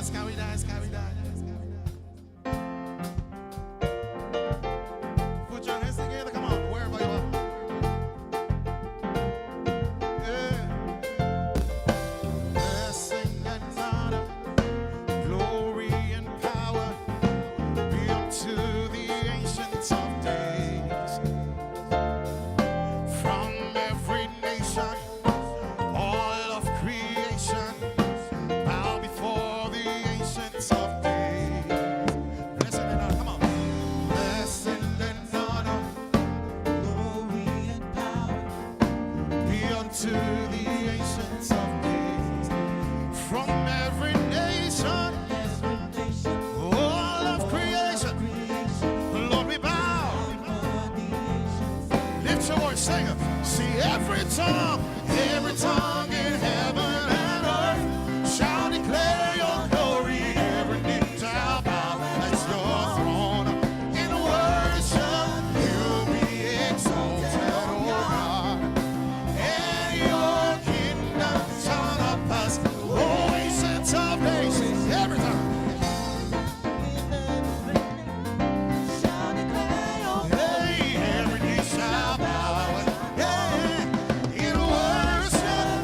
dance, can we dance, can we dance? Put your hands together, come on, wherever you are. Yeah. Blessing and honor, glory and power be unto the ancients of days. From every nation, all of creation, bow before the ancients of days. Blessing and honor, come on. Blessing and honor, glory and power be unto the ancients of days. From every nation, all of creation, Lord, we bow. Lift your voice, sing it. See every tongue in heaven and earth shall declare your glory. Every knee shall bow at your throne. In worship, you'll be exalted, O God. And your kingdom shall not pass. O ancients of nations, every tongue. Hey, every knee shall bow. Yeah, in worship,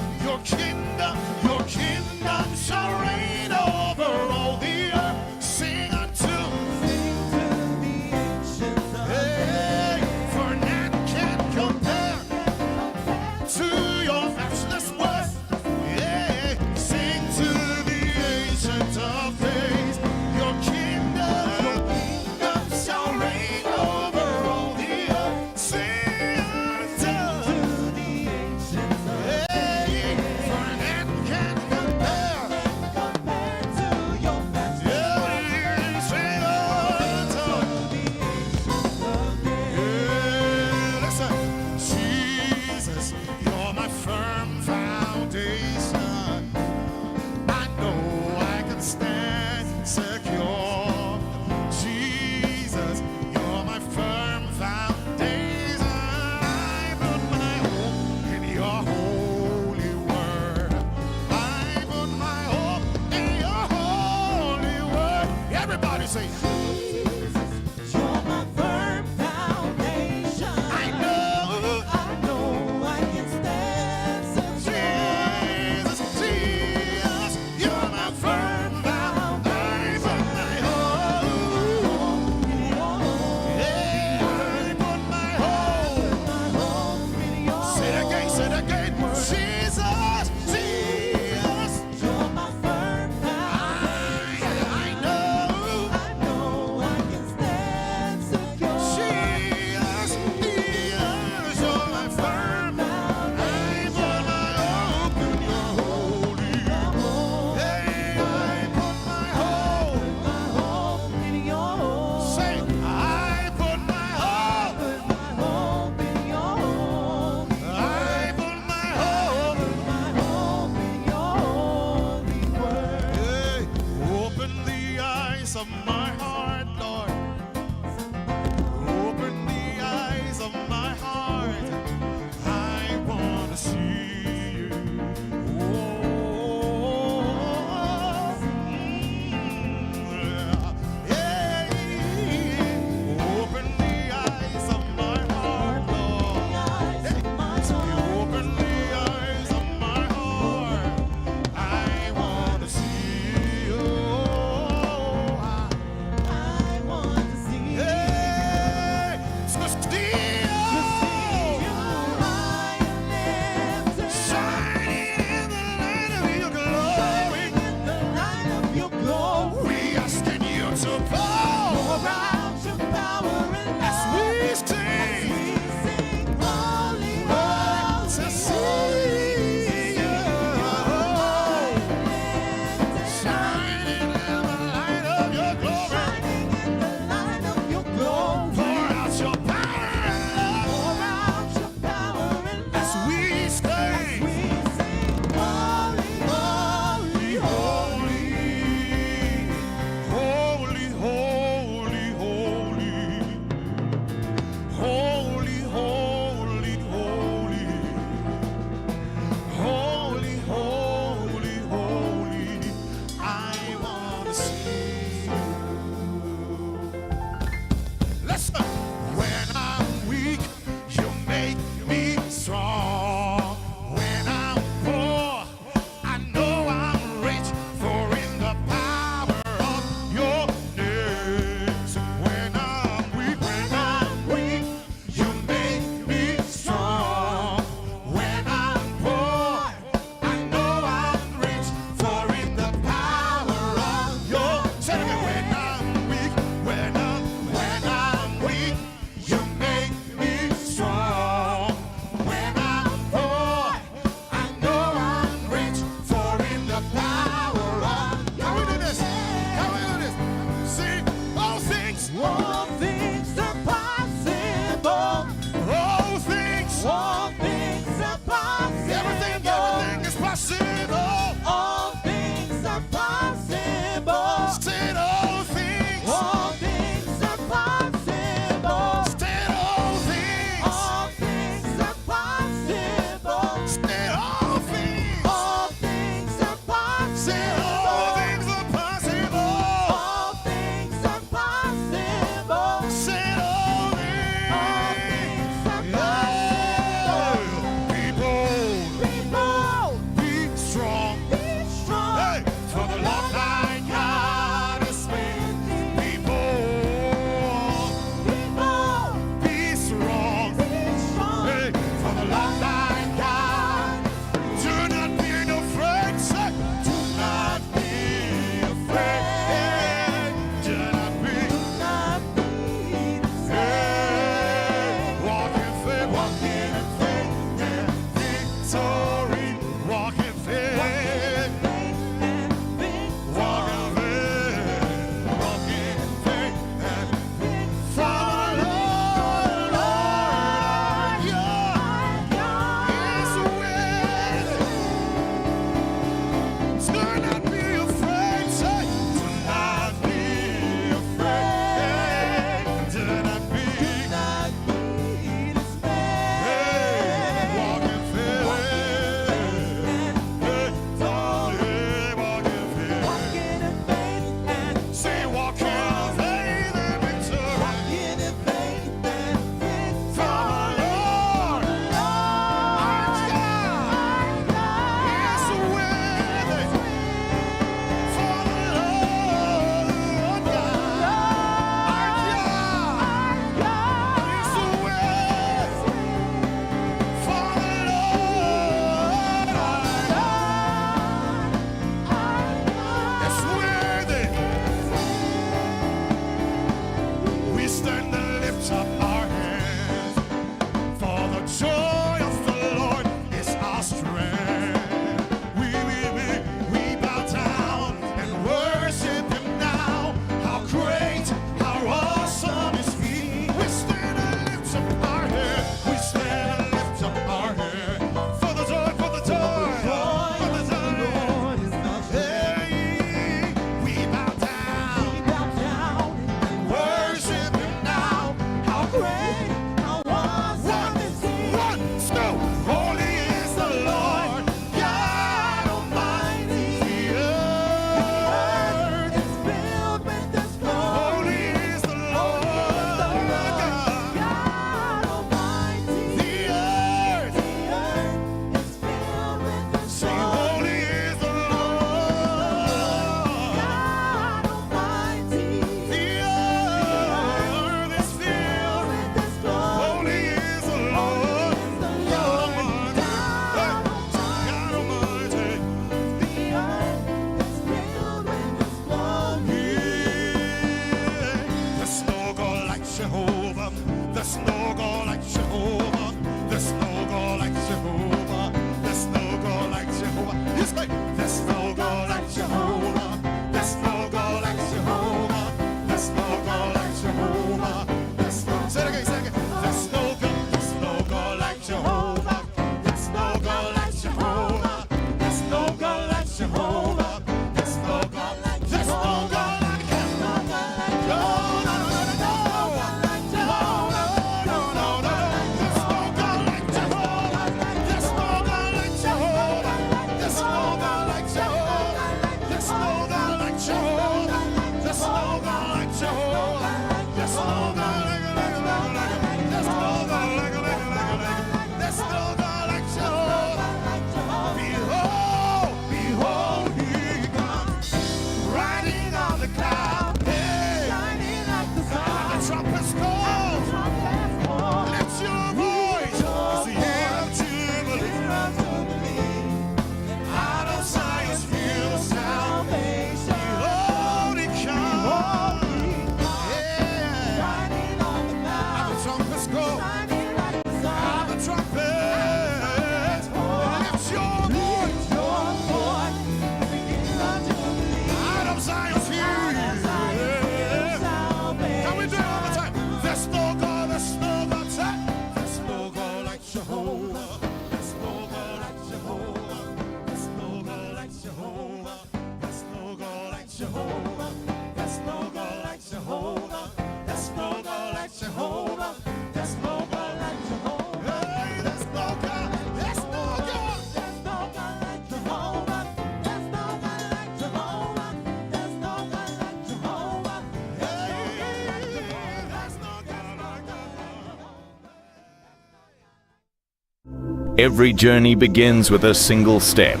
Every journey begins with a single step.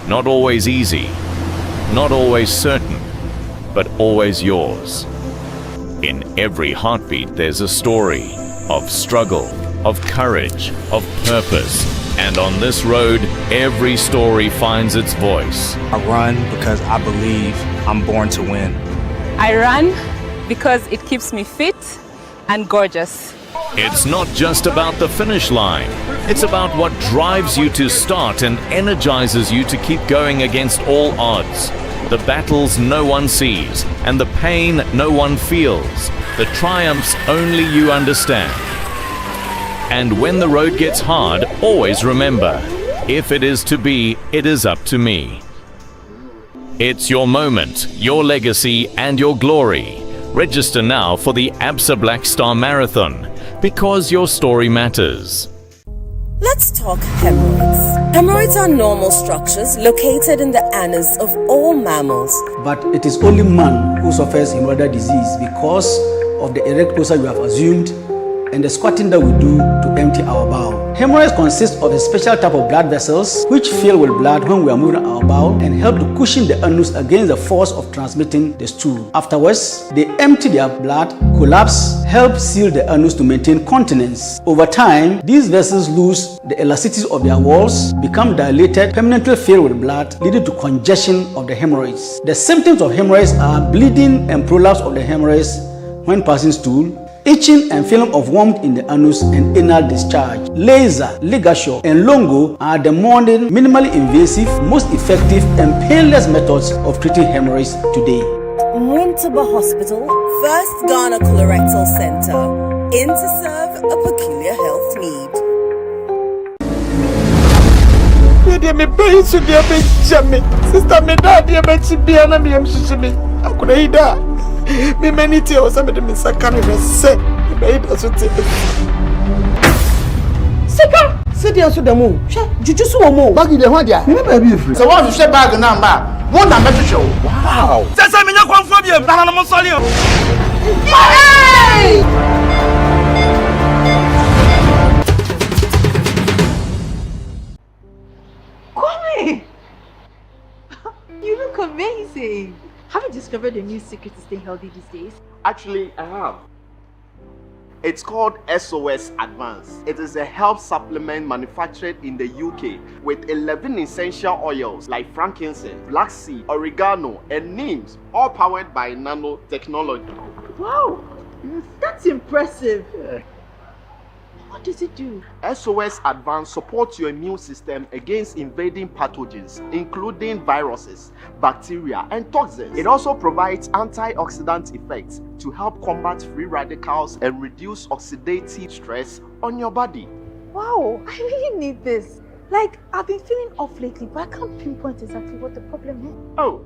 Not always easy, not always certain, but always yours. In every heartbeat there's a story of struggle, of courage, of purpose. And on this road, every story finds its voice. I run because I believe I'm born to win. I run because it keeps me fit and gorgeous. It's not just about the finish line. It's about what drives you to start and energizes you to keep going against all odds. The battles no one sees and the pain no one feels. The triumphs only you understand. And when the road gets hard, always remember, if it is to be, it is up to me. It's your moment, your legacy, and your glory. Register now for the ABSA Black Star Marathon, because your story matters. Let's talk hemorrhoids. Hemorrhoids are normal structures located in the anus of all mammals. But it is only man who suffers hemorrhoidal disease because of the erect posture you have assumed and the squatting that we do to empty our bowel. Hemorrhoids consist of a special type of blood vessels which fill with blood when we are moving our bowel and help to cushion the anus against the force of transmitting the stool. Afterwards, they empty their blood, collapse, help seal the anus to maintain continence. Over time, these vessels lose the elasticity of their walls, become dilated, permanently filled with blood, leading to congestion of the hemorrhoids. The symptoms of hemorrhoids are bleeding and prolapse of the hemorrhoids when passing stool, itching and feeling of warmth in the anus and anal discharge. Laser, ligature, and longo are the modern, minimally invasive, most effective and painless methods of treating hemorrhoids today. Mwintuba Hospital, first Ghana Colorectal Center, in to serve a peculiar health need. Sister, me dad, you bet you be an ambition. I could eat that. Me many tears, some of them is a kind of set. Baby, that's what it is. Sika, sit down to the moon. Juju so more. Baggy the one there. You baby free. So what you say bag number? One number to show. Wow. That's a minute one for you. Nana Monsolio. Hey! You look amazing. Have you discovered a new secret to stay healthy these days? Actually, I have. It's called SOS Advance. It is a health supplement manufactured in the UK with 11 essential oils like frankincense, black seed, oregano, and neems, all powered by nanotechnology. Wow, that's impressive. What does it do? SOS Advance supports your immune system against invading pathogens, including viruses, bacteria, and toxins. It also provides antioxidant effects to help combat free radicals and reduce oxidative stress on your body. Wow, I really need this. Like, I've been feeling off lately, but I can't pinpoint exactly what the problem is. Oh,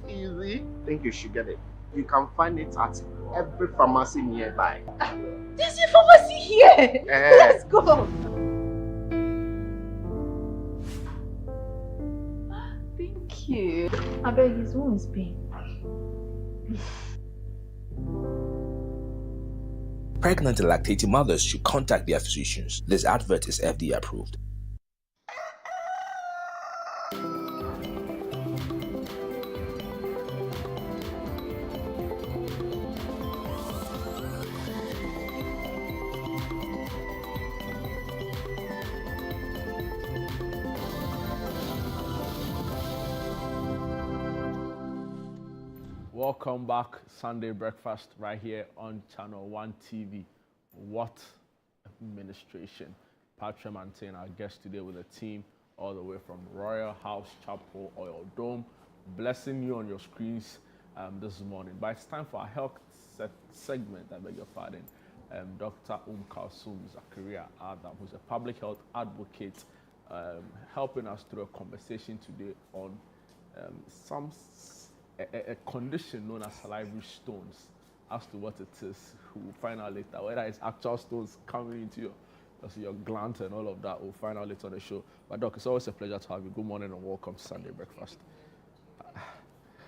easy. I think you should get it. You can find it at every pharmacy nearby. There's a pharmacy here! Let's go! Thank you. I beg his womb is pain. Pregnant and lactating mothers should contact their physicians. This advert is FDA approved. Welcome back, Sunday Breakfast, right here on Channel 1 TV. What administration. Patrick Mantain, our guest today with a team all the way from Royal House Chapel, Oil Dome, blessing you on your screens this morning. But it's time for our health segment, I beg your pardon. Dr. Kalsum Zakaria Adam, who's a public health advocate, helping us through a conversation today on a condition known as salivary stones. As to what it is, we'll find out later. Whether it's actual stones coming into your gland and all of that, we'll find out later on the show. But Doc, it's always a pleasure to have you. Good morning and welcome to Sunday Breakfast.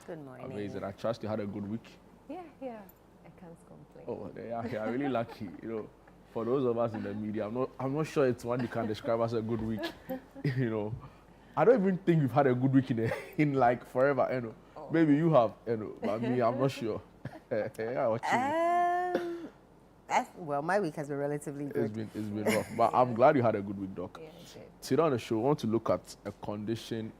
Good morning. Amazing. I trust you had a good week. Yeah, I can't complain. Oh, they are here. I'm really lucky. for those of us in the media, I'm not sure it's one you can describe as a good week. You know, I don't even think we've had a good week in like forever. You know, maybe you have. You know, but me, I'm not sure. Yeah, what you well, my week has been relatively good. it's been rough, but I'm glad you had a good week, Doc. Yeah, I did. Today on the show, we want to look at a condition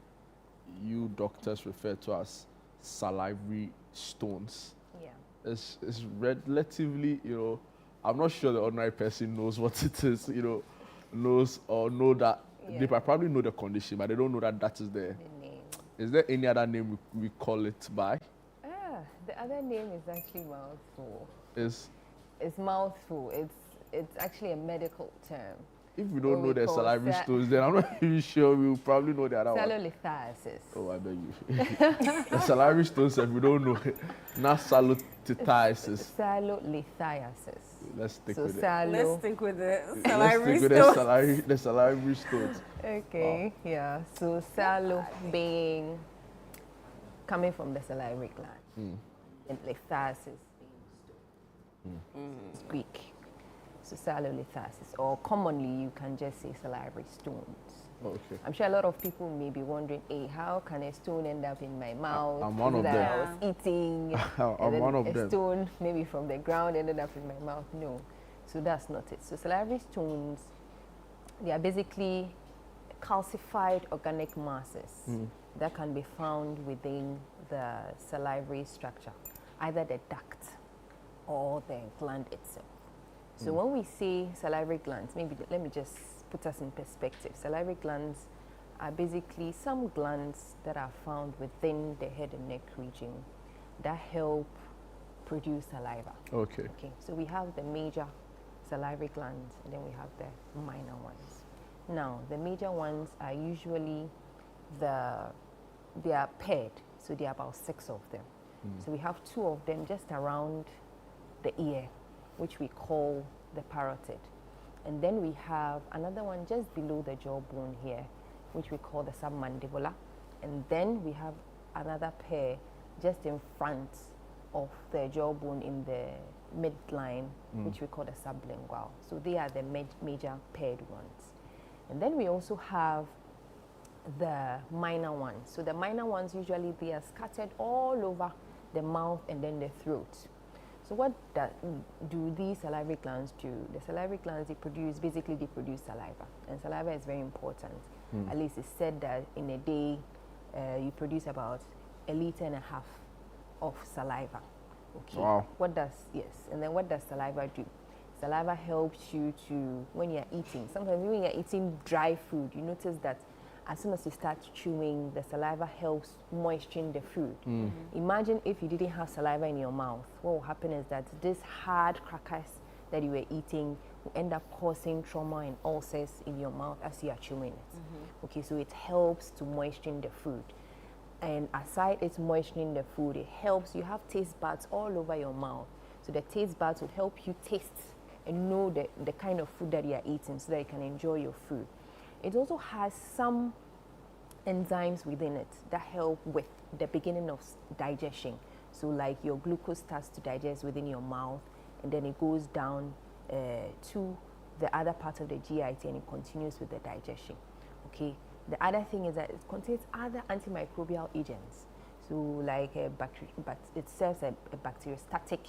you doctors refer to as salivary stones. Yeah. It's relatively, you know, I'm not sure the ordinary person knows what it is, you know, know that. Yeah. They probably know the condition, but they don't know that is there. The name. Is there any other name we call it by? The other name is actually mouthful. It's mouthful. It's actually a medical term. If we don't know the salivary stones, then I'm not even sure we'll probably know the other one. Salolithiasis. Oh, I beg you. The salivary stones, if we don't know it, not salolithiasis. Salolithiasis. Let's stick with it. Let's stick with the salivary stones. The salivary stones. Okay, wow. Yeah. So salo being coming from the salivary gland. And lithiasis being It's Greek. So salolithiasis, or commonly you can just say salivary stones. Okay. I'm sure a lot of people may be wondering, hey, how can a stone end up in my mouth? I'm one of them. I was eating. I'm one of them. A stone maybe from the ground ended up in my mouth. No. So that's not it. So salivary stones, they are basically calcified organic masses that can be found within the salivary structure, either the duct or the gland itself. So when we say salivary glands, maybe let me just put us in perspective. Salivary glands are basically some glands that are found within the head and neck region that help produce saliva. Okay. So we have the major salivary glands, and then we have the minor ones. Now, the major ones are usually they are paired, so there are about 6 of them. So we have 2 of them just around the ear, which we call the parotid. And then we have another one just below the jawbone here, which we call the submandibular. And then we have another pair just in front of the jawbone in the midline, which we call the sublingual. So they are the major paired ones. And then we also have the minor ones. So the minor ones, usually they are scattered all over the mouth and then the throat. So what do these salivary glands do? The salivary glands, they produce saliva. And saliva is very important. At least it's said that in a day, you produce about 1.5 liters of saliva. Okay. Wow. And then what does saliva do? Saliva helps you to, when you're eating, sometimes when you're eating dry food, you notice that as soon as you start chewing, the saliva helps moisten the food. Imagine if you didn't have saliva in your mouth. What will happen is that these hard crackers that you were eating will end up causing trauma and ulcers in your mouth as you are chewing it. Okay, so it helps to moisten the food. And aside it's moistening the food, it helps, you have taste buds all over your mouth. So the taste buds will help you taste and know the kind of food that you are eating so that you can enjoy your food. It also has some enzymes within it that help with the beginning of digestion. So like your glucose starts to digest within your mouth, and then it goes down to the other part of the GIT and it continues with the digestion. Okay. The other thing is that it contains other antimicrobial agents. So like but it serves a bacteriostatic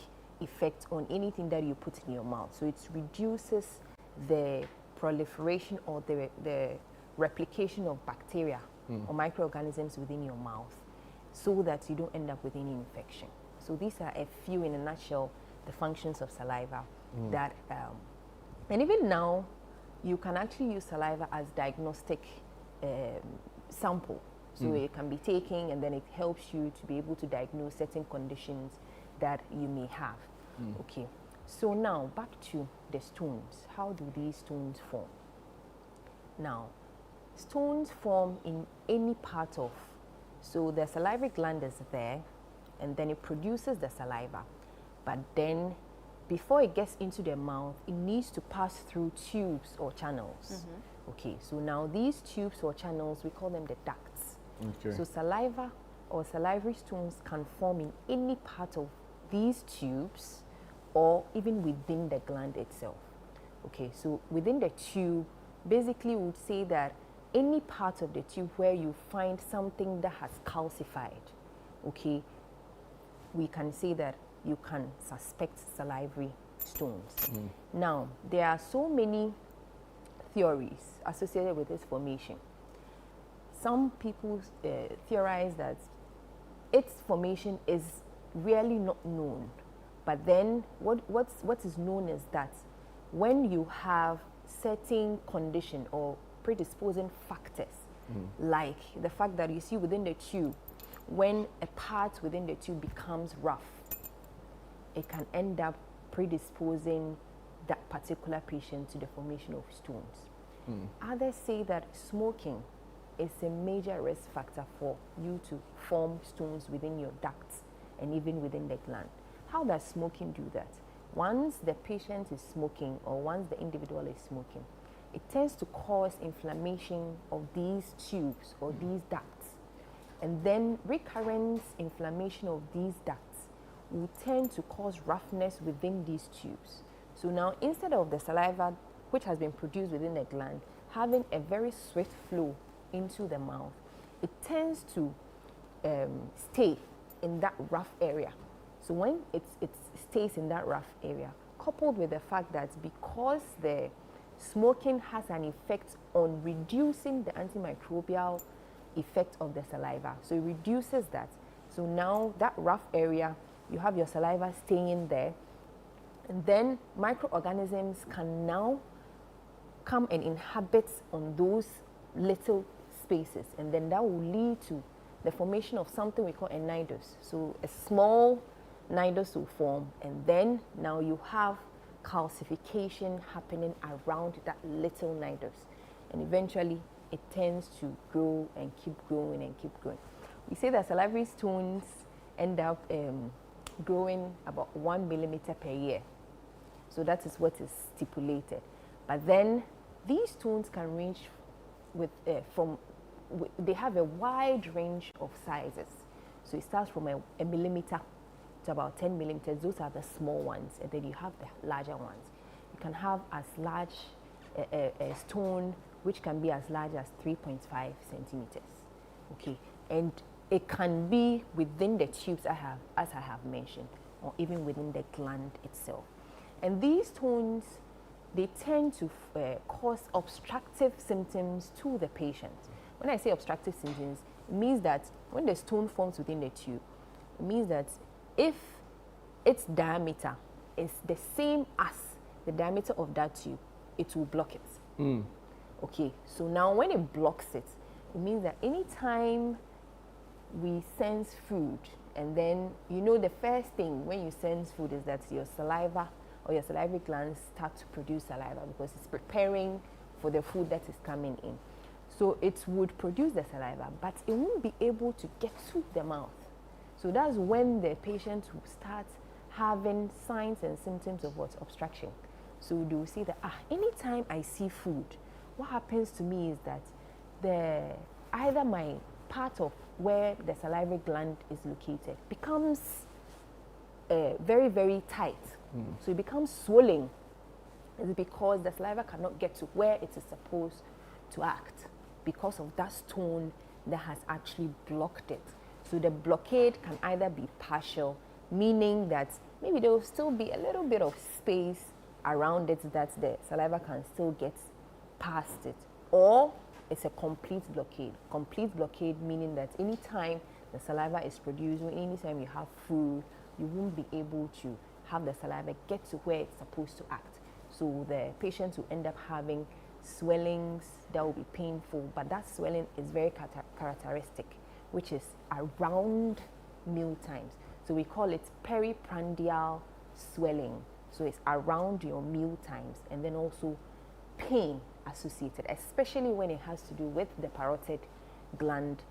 effect on anything that you put in your mouth. So it reduces the proliferation or the replication of bacteria or microorganisms within your mouth, so that you don't end up with any infection. So these are a few, in a nutshell, the functions of saliva that, and even now, you can actually use saliva as diagnostic sample. So it can be taken and then it helps you to be able to diagnose certain conditions that you may have. Okay. So now back to the stones. How do these stones form? Now, stones form in any part of, so the salivary gland is there and then it produces the saliva. But then before it gets into the mouth, it needs to pass through tubes or channels. Okay, so now these tubes or channels, we call them the ducts. Okay. So saliva or salivary stones can form in any part of these tubes or even within the gland itself. Okay, so within the tube, basically we would say that any part of the tube where you find something that has calcified, okay, we can say that you can suspect salivary stones. Now, there are so many theories associated with this formation. Some people theorize that its formation is really not known. But then what is known is that when you have certain condition or predisposing factors, like the fact that you see within the tube, when a part within the tube becomes rough, it can end up predisposing that particular patient to the formation of stones. Others say that smoking is a major risk factor for you to form stones within your ducts and even within the gland. How does smoking do that? Once the patient is smoking or once the individual is smoking, it tends to cause inflammation of these tubes or these ducts. And then recurrent inflammation of these ducts will tend to cause roughness within these tubes. So now instead of the saliva which has been produced within the gland having a very swift flow into the mouth, it tends to stay in that rough area. So when it stays in that rough area, coupled with the fact that because the smoking has an effect on reducing the antimicrobial effect of the saliva, so it reduces that. So now that rough area, you have your saliva staying there, and then microorganisms can now come and inhabit on those little spaces, and then that will lead to the formation of something we call a nidus. So a small nidus will form, and then now you have calcification happening around that little nidus, and eventually it tends to grow and keep growing and keep growing. We say that salivary stones end up growing about 1 millimeter per year. So that is what is stipulated. But then these stones can range they have a wide range of sizes. So it starts from a millimeter to about 10 millimeters. Those are the small ones, and then you have the larger ones. You can have as large a stone which can be as large as 3.5 centimeters. Okay, and it can be within the tubes as I have mentioned, or even within the gland itself. And these stones, they tend to cause obstructive symptoms to the patient. When I say obstructive symptoms, it means that when the stone forms within the tube, it means that if its diameter is the same as the diameter of that tube, it will block it. Okay, so now when it blocks it, it means that anytime we sense food, and then you know the first thing when you sense food is that your saliva or your salivary glands start to produce saliva because it's preparing for the food that is coming in. So it would produce the saliva, but it won't be able to get to the mouth. So that's when the patient will start having signs and symptoms of what? Obstruction. So they will see that anytime I see food, what happens to me is that either my part of where the salivary gland is located becomes very, very tight. So it becomes swollen. It's because the saliva cannot get to where it is supposed to act because of that stone that has actually blocked it. So the blockade can either be partial, meaning that maybe there will still be a little bit of space around it that the saliva can still get past it, or it's a complete blockade. Complete blockade meaning that anytime the saliva is produced, or anytime you have food, you won't be able to have the saliva get to where it's supposed to act. So the patient will end up having swellings that will be painful, but that swelling is very characteristic, which is around meal times. So we call it periprandial swelling. So it's around your meal times, and then also pain associated, especially when it has to do with the parotid gland,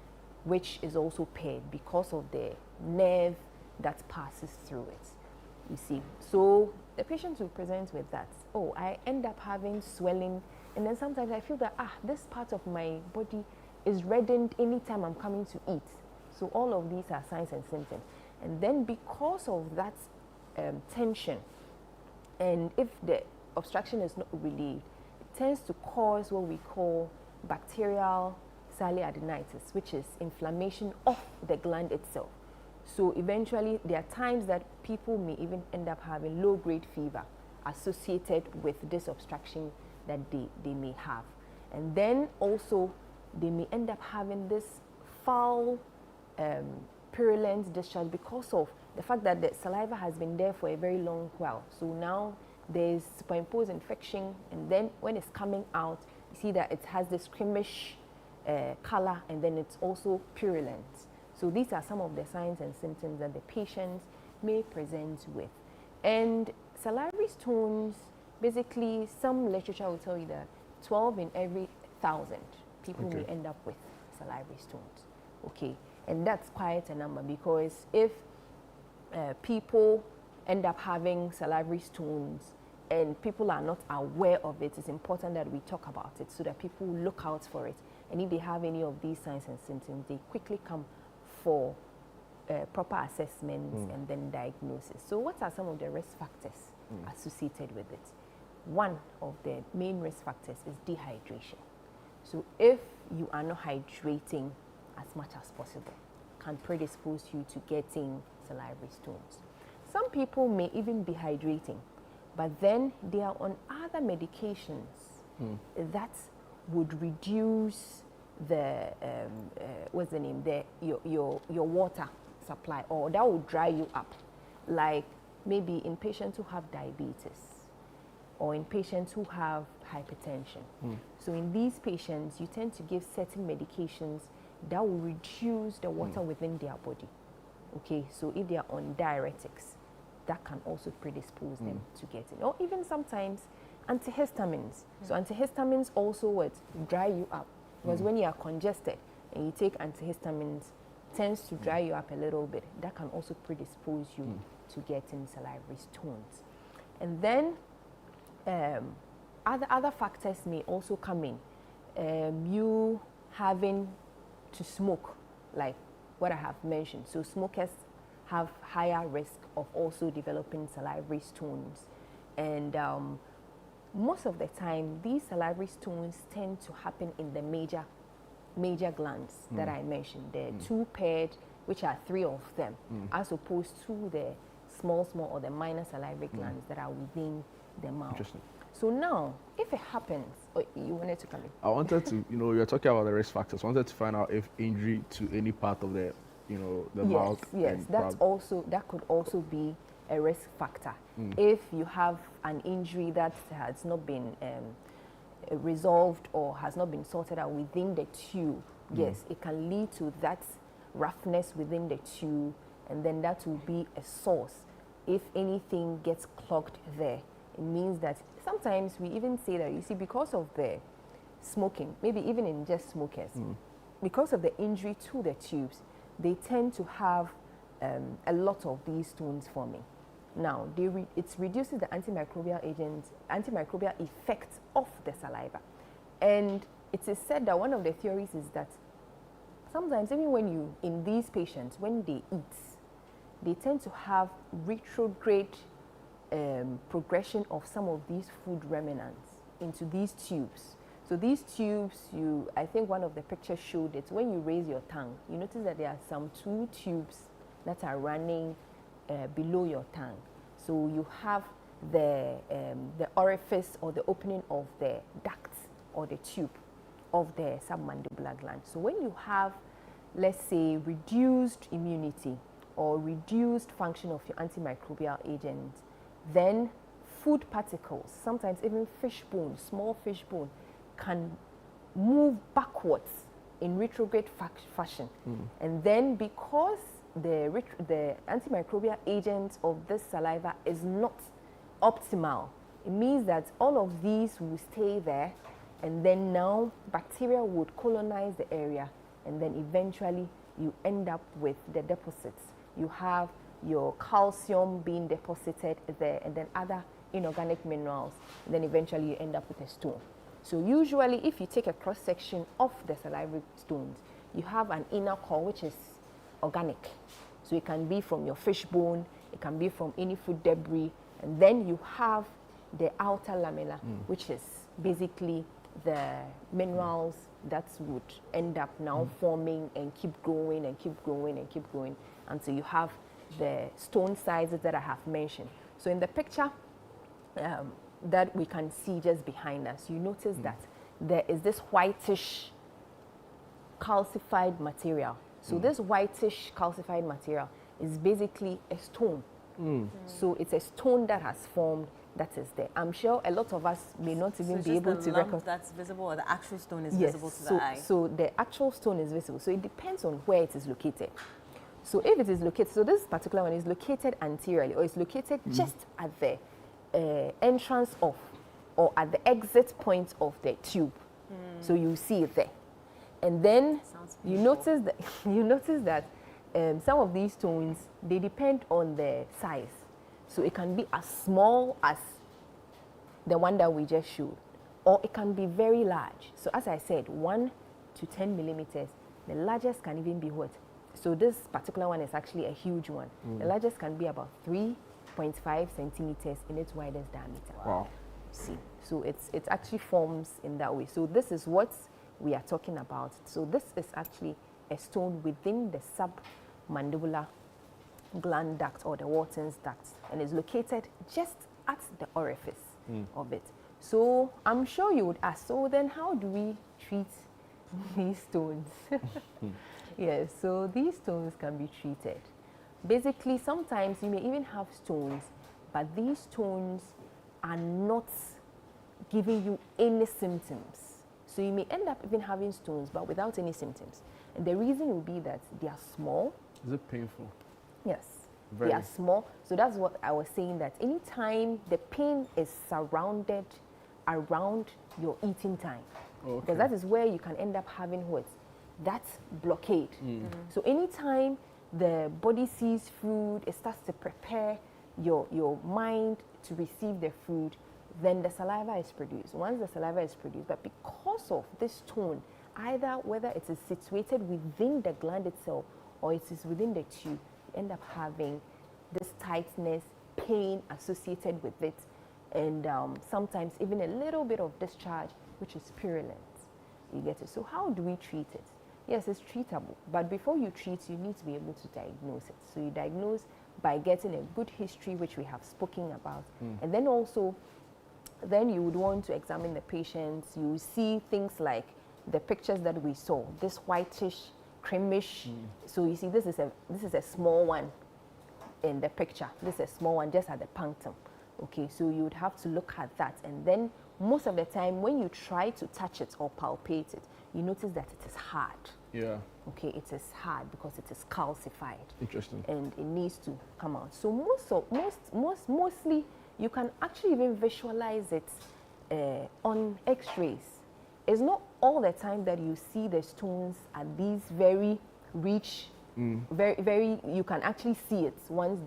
which is also paired because of the nerve that passes through it. You see, so the patient will present with that. Oh, I end up having swelling, and then sometimes I feel that this part of my body is reddened anytime I'm coming to eat. So all of these are signs and symptoms. And then because of that tension, and if the obstruction is not relieved, it tends to cause what we call bacterial sialadenitis, which is inflammation of the gland itself. So eventually, there are times that people may even end up having low-grade fever associated with this obstruction that they may have. And then also, they may end up having this foul, purulent discharge because of the fact that the saliva has been there for a very long while. So now there's superimposed infection, and then when it's coming out, you see that it has this creamish color, and then it's also purulent. So these are some of the signs and symptoms that the patients may present with. And salivary stones, basically, some literature will tell you that 12 in every 1,000 people may end up with salivary stones. Okay, and that's quite a number, because if people end up having salivary stones and people are not aware of it, it's important that we talk about it so that people look out for it. And if they have any of these signs and symptoms, they quickly come for proper assessments and then diagnosis. So what are some of the risk factors associated with it? One of the main risk factors is dehydration. So if you are not hydrating as much as possible, can predispose you to getting salivary stones. Some people may even be hydrating, but then they are on other medications that would reduce the what's the name, your water supply, or that will dry you up, like maybe in patients who have diabetes or in patients who have hypertension. So in these patients, you tend to give certain medications that will reduce the water within their body. Okay, so if they are on diuretics, that can also predispose them to getting, or even sometimes antihistamines. So antihistamines also would dry you up, because when you are congested and you take antihistamines, tends to dry you up a little bit. That can also predispose you to getting salivary stones. And then other factors may also come in. You having to smoke, like what I have mentioned. So smokers have higher risk of also developing salivary stones. And most of the time, these salivary stones tend to happen in the major glands that I mentioned. The two paired, which are 3 of them, as opposed to the small or the minor salivary glands that are within the mouth. Interesting. So now, if it happens, you wanted to come in? I wanted to, you're talking about the risk factors. I wanted to find out if injury to any part of the, the mouth. Yes, that could also be a risk factor. If you have an injury that has not been resolved or has not been sorted out within the tube, yes, it can lead to that roughness within the tube, and then that will be a source. If anything gets clogged there, it means that sometimes we even say that, you see, because of the smoking, maybe even in just smokers, because of the injury to the tubes, they tend to have a lot of these stones forming. Now, it reduces the antimicrobial effect of the saliva. And it is said that one of the theories is that sometimes even in these patients, when they eat, they tend to have retrograde progression of some of these food remnants into these tubes. So these tubes, I think one of the pictures showed it, when you raise your tongue, you notice that there are some 2 tubes that are running below your tongue. So you have the orifice or the opening of the duct or the tube of the submandibular gland. So when you have, let's say, reduced immunity or reduced function of your antimicrobial agent, then food particles, sometimes even fish bone, small fish bone, can move backwards in retrograde fashion. And then because the antimicrobial agent of this saliva is not optimal, it means that all of these will stay there, and then now bacteria would colonize the area, and then eventually you end up with the deposits. You have your calcium being deposited there, and then other inorganic minerals, and then eventually you end up with a stone. So usually if you take a cross section of the salivary stones, you have an inner core which is organic. So it can be from your fish bone, it can be from any food debris, and then you have the outer lamella, which is basically the minerals that would end up now forming and keep growing and keep growing and keep growing until you have the stone sizes that I have mentioned. So in the picture that we can see just behind us, you notice that there is this whitish calcified material. So this whitish calcified material is basically a stone. So it's a stone that has formed that is there. I'm sure a lot of us may not even be able to recognize. That's visible, or the actual stone is Yes, visible to the eye. so the actual stone is visible. So it depends on where it is located. So if it is located, so this particular one is located anteriorly, or it's located just at the entrance of, or at the exit point of the tube. So you see it there. And then you notice that some of these stones, they depend on the size. So it can be as small as the one that we just showed, or it can be very large. So as I said, 1 to 10 millimeters, the largest can even be what? So this particular one is actually a huge one. The largest can be about 3.5 centimeters in its widest diameter. Wow. See, so it actually forms in that way. So this is what we are talking about. So this is actually a stone within the submandibular gland duct, or the Wharton's duct, and is located just at the orifice of it. So I'm sure you would ask, so then how do we treat these stones? Yes, so these stones can be treated. Basically, sometimes you may even have stones, but these stones are not giving you any symptoms. So you may end up even having stones, but without any symptoms. And the reason will be that they are small. Is it painful? Yes, Very. they are small. So that's what I was saying, that anytime the pain is surrounded around your eating time, because that is where you can end up having what? That blockade. So anytime the body sees food, it starts to prepare your mind to receive the food, then the saliva is produced. Once the saliva is produced, but because of this stone, either whether it is situated within the gland itself or it is within the tube, you end up having this tightness, pain associated with it, and sometimes even a little bit of discharge, which is purulent. You get it? So how do we treat it? Yes, it's treatable, but before you treat, you need to be able to diagnose it. So you diagnose by getting a good history, which we have spoken about, and then also, then you would want to examine the patients. You see things like the pictures that we saw, this whitish, creamish. So you see, this is a small one in the picture. This is a small one just at the punctum. Okay, so you would have to look at that, and then most of the time when you try to touch it or palpate it, you notice that it is hard. Yeah. Okay, it is hard because it is calcified. Interesting. And it needs to come out. So mostly you can actually even visualize it on X-rays. It's not all the time that you see the stones at these very rich, very, you can actually see it once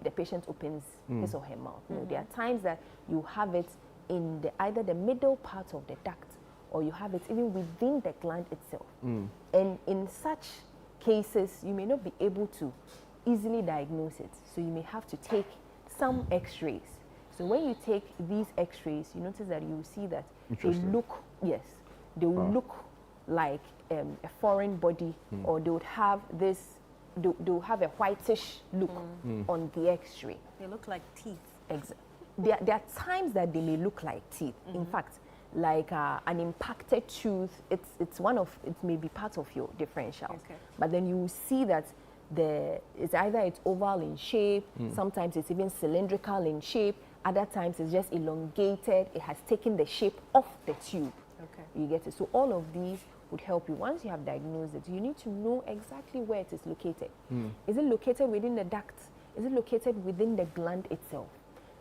the patient opens his or her mouth. No, there are times that you have it in either the middle part of the duct, or you have it even within the gland itself. And in such cases, you may not be able to easily diagnose it. So you may have to take some X-rays. So when you take these X-rays, you notice that you will see that they look, they will look like a foreign body, or they would have this, they will have a whitish look on the X-ray. They look like teeth. Exactly. There are times that they may look like teeth. In fact, like an impacted tooth, it may be part of your differentials. But then you will see that it's either oval in shape, sometimes it's even cylindrical in shape, other times it's just elongated, it has taken the shape of the tube. You get it? So all of these would help you. Once you have diagnosed it, you need to know exactly where it is located. Is it located within the duct? Is it located within the gland itself?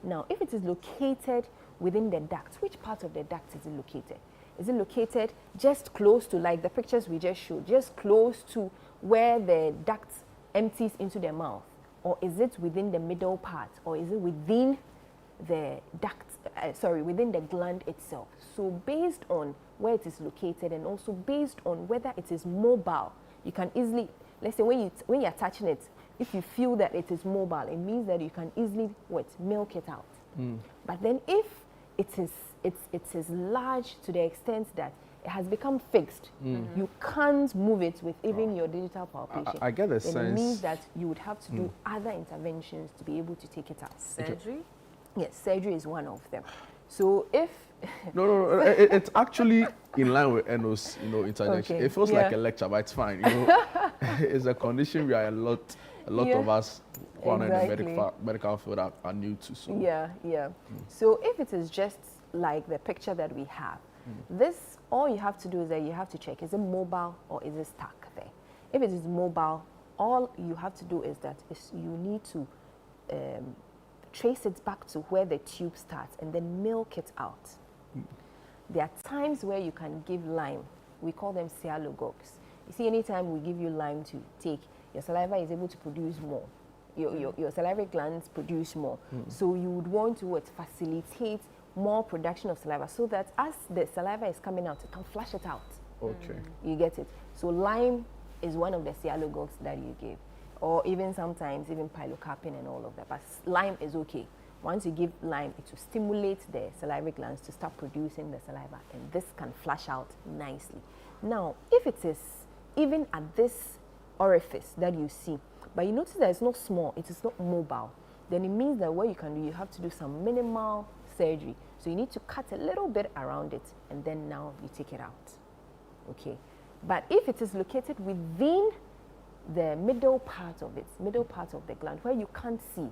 Now, if it is located within the duct, which part of the duct is it located? Is it located just close to, like the pictures we just showed, just close to where the duct empties into the mouth? Or is it within the middle part? Or is it within the duct, within the gland itself? So based on where it is located, and also based on whether it is mobile, you can easily, let's say when you're touching it, if you feel that it is mobile, it means that you can easily milk it out. But then if it is large to the extent that it has become fixed. You can't move it with even your digital palpation. I get the sense. It means that you would have to do other interventions to be able to take it out. Surgery? Yes, surgery is one of them. So if No, it's actually in line with Eno's, interjection. Okay, It feels like a lecture, but it's fine. It's a condition we are a lot of us who are in the medical field are new to. So. Yeah. So if it is just like the picture that we have, this, all you have to do is that you have to check, is it mobile or is it stuck there? If it is mobile, all you have to do is that you need to trace it back to where the tube starts and then milk it out. There are times where you can give lime. We call them sialogogues. You see, anytime we give you lime to take, your saliva is able to produce more. Your salivary glands produce more. So you would want to facilitate more production of saliva so that as the saliva is coming out, it can flush it out. Okay. You get it? So lime is one of the sialogogues that you give. Or even sometimes, even pilocarpine and all of that. But lime is okay. Once you give lime, it will stimulate the salivary glands to start producing the saliva, and this can flush out nicely. Now, if it is even at this orifice that you see, but you notice that it's not small, it is not mobile, then it means that what you can do, you have to do some minimal surgery. So you need to cut a little bit around it, and then now you take it out. Okay. But if it is located within the middle part of the gland, where you can't see,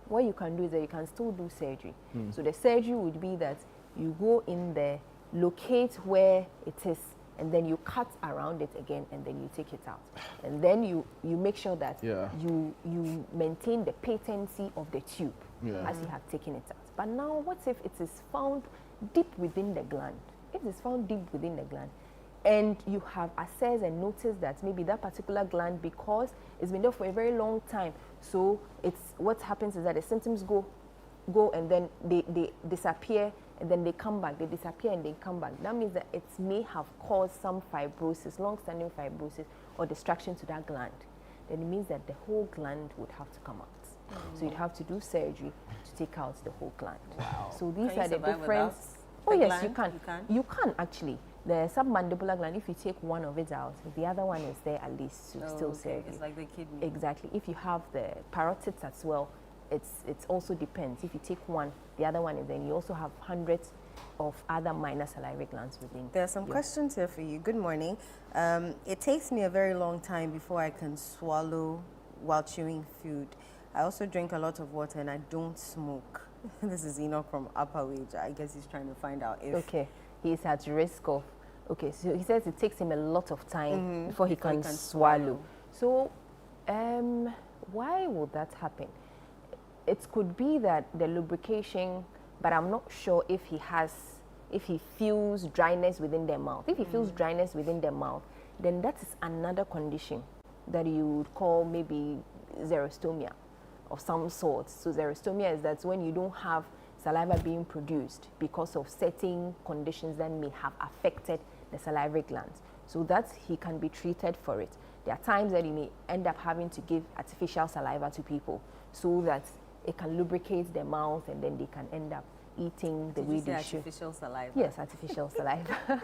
what you can do is that you can still do surgery. So the surgery would be that you go in there, locate where it is, and then you cut around it again, and then you take it out. And then you make sure that you maintain the patency of the tube as you have taken it out. But now, what if it is found deep within the gland? If it is found deep within the gland, and you have assessed and noticed that maybe that particular gland, because it's been there for a very long time, so what happens is that the symptoms go and then they disappear, and then they come back, they disappear and they come back. That means that it may have caused some fibrosis, long-standing fibrosis or destruction to that gland. Then it means that the whole gland would have to come out. So you'd have to do surgery to take out the whole gland. Wow. So these Can are you the survive different. without Oh the yes, gland? you can. You can actually. The submandibular gland, if you take one of it out, the other one is there at least to still serve you. It's like the kidney. Exactly. If you have the parotids as well, it also depends. If you take one, the other one is there. You also have hundreds of other minor salivary glands within. There are some questions here for you. Good morning. It takes me a very long time before I can swallow while chewing food. I also drink a lot of water and I don't smoke. This is Enoch from Upper Wage. I guess he's trying to find out if... Okay. He's at risk of... Okay, so he says it takes him a lot of time before he can swallow. So, why would that happen? It could be that the lubrication, but I'm not sure if he feels dryness within the mouth. If he feels dryness within the mouth, then that is another condition that you would call maybe xerostomia of some sort. So xerostomia is that when you don't have saliva being produced because of certain conditions that may have affected the salivary glands. So that he can be treated for it. There are times that he may end up having to give artificial saliva to people so that it can lubricate their mouth and then they can end up eating the way they should. Artificial saliva? Yes, artificial saliva.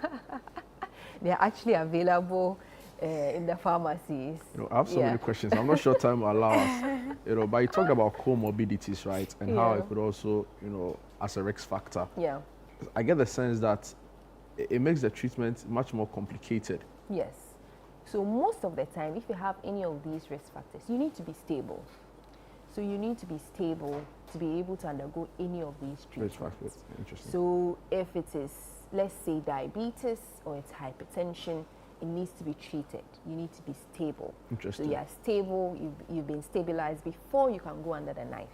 They are actually available in the pharmacies. I have so many questions. I'm not sure time will allow us. But you talked about comorbidities, right? And how it could also, as a risk factor. Yeah. I get the sense that it makes the treatment much more complicated. Yes. So most of the time, if you have any of these risk factors, you need to be stable. So you need to be stable to be able to undergo any of these treatments. Risk factors. Interesting. So if it is, let's say, diabetes or it's hypertension, it needs to be treated. You need to be stable. Interesting. So you are stable, you've been stabilized before you can go under the knife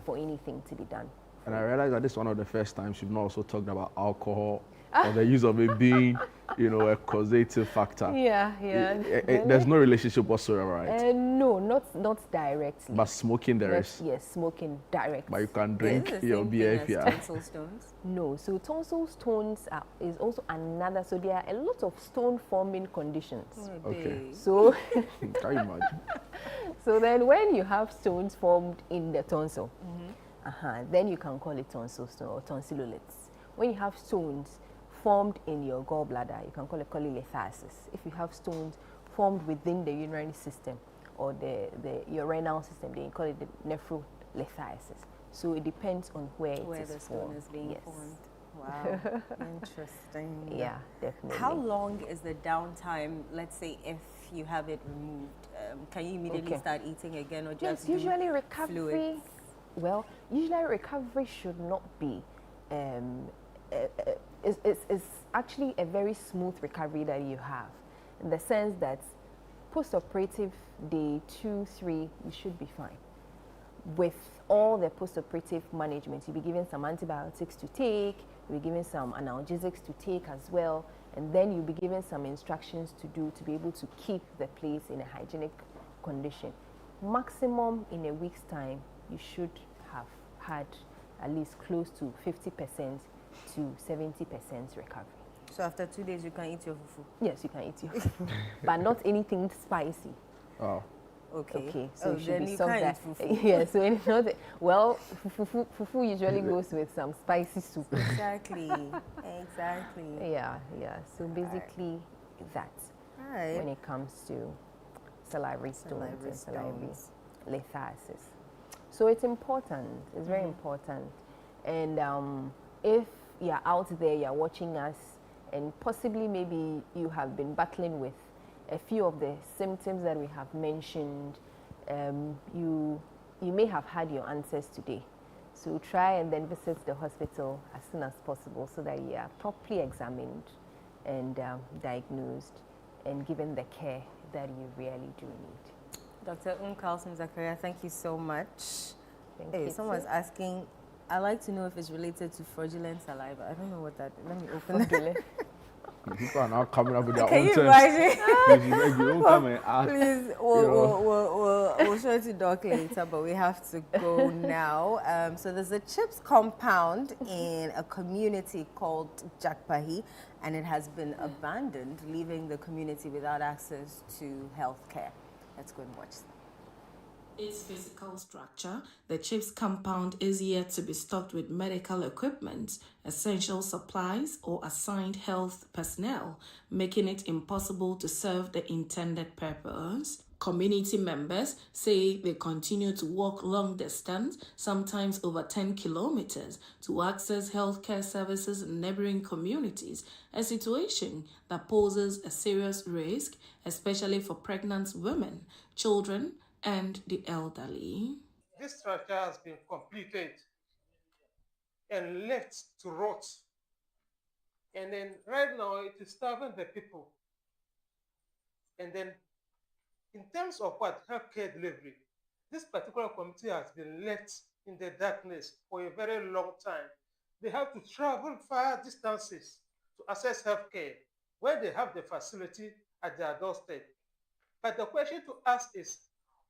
for anything to be done. And I realized that this is one of the first times you've not also talked about alcohol or the use of it being, a causative factor. Yeah. There's no relationship whatsoever, right? No, not directly. But smoking there is? Yes, smoking directly. But you can drink your beer if you are. Tonsil stones? No, so tonsil stones is also another. So there are a lot of stone-forming conditions. Okay. So, can you imagine? So then when you have stones formed in the tonsil, Then you can call it tonsil stone or tonsilloles. When you have stones formed in your gallbladder, you can call it cholelithiasis. If you have stones formed within the urinary system or your renal system, then you call it the nephrolithiasis. So it depends on where the stone formed. is being Yes. formed. Wow, interesting. Yeah, definitely. How long is the downtime, let's say, if you have it removed? Can you immediately start eating again, or do you have to usually do recovery. fluids? Well, usually recovery should not be. It's actually a very smooth recovery that you have, in the sense that post-operative day 2, 3, you should be fine. With all the post-operative management, you'll be given some antibiotics to take, you'll be given some analgesics to take as well, and then you'll be given some instructions to do to be able to keep the place in a hygienic condition. Maximum in a week's time, you should have had at least close to 50% to 70% recovery. So after 2 days, you can eat your fufu? Yes, you can eat your fufu, but not anything spicy. Oh. Okay. So you should be then soft can't that. eat fufu. Yeah. So well, fufu usually goes with some spicy soup. Exactly. Exactly. Yeah. So basically, that. All right. When it comes to salivary stones and salivary lithiasis. So it's important. It's very important. And if you're out there, you're watching us, and possibly maybe you have been battling with a few of the symptoms that we have mentioned, you may have had your answers today. So try and then visit the hospital as soon as possible so that you are properly examined and diagnosed and given the care that you really do need. Dr. Kalsum Zakaria, thank you so much. Thank you. Someone's asking, I'd like to know if it's related to fraudulent saliva. I don't know what that is. Let me open it. People are now coming up with their Can own you terms. imagine? You don't come and ask. Please, we'll show it to Doc later, but we have to go now. So there's a chips compound in a community called Jakpahi, and it has been abandoned, leaving the community without access to health care. Let's go and watch. Its physical structure, the CHIPS compound is yet to be stocked with medical equipment, essential supplies, or assigned health personnel, making it impossible to serve the intended purpose. Community members say they continue to walk long distance, sometimes over 10 kilometers, to access healthcare services in neighboring communities, a situation that poses a serious risk, especially for pregnant women, children, and the elderly. This structure has been completed and left to rot. And then right now it is starving the people. And then in terms of healthcare delivery, this particular community has been left in the darkness for a very long time. They have to travel far distances to access healthcare where they have the facility at their doorstep. But the question to ask is,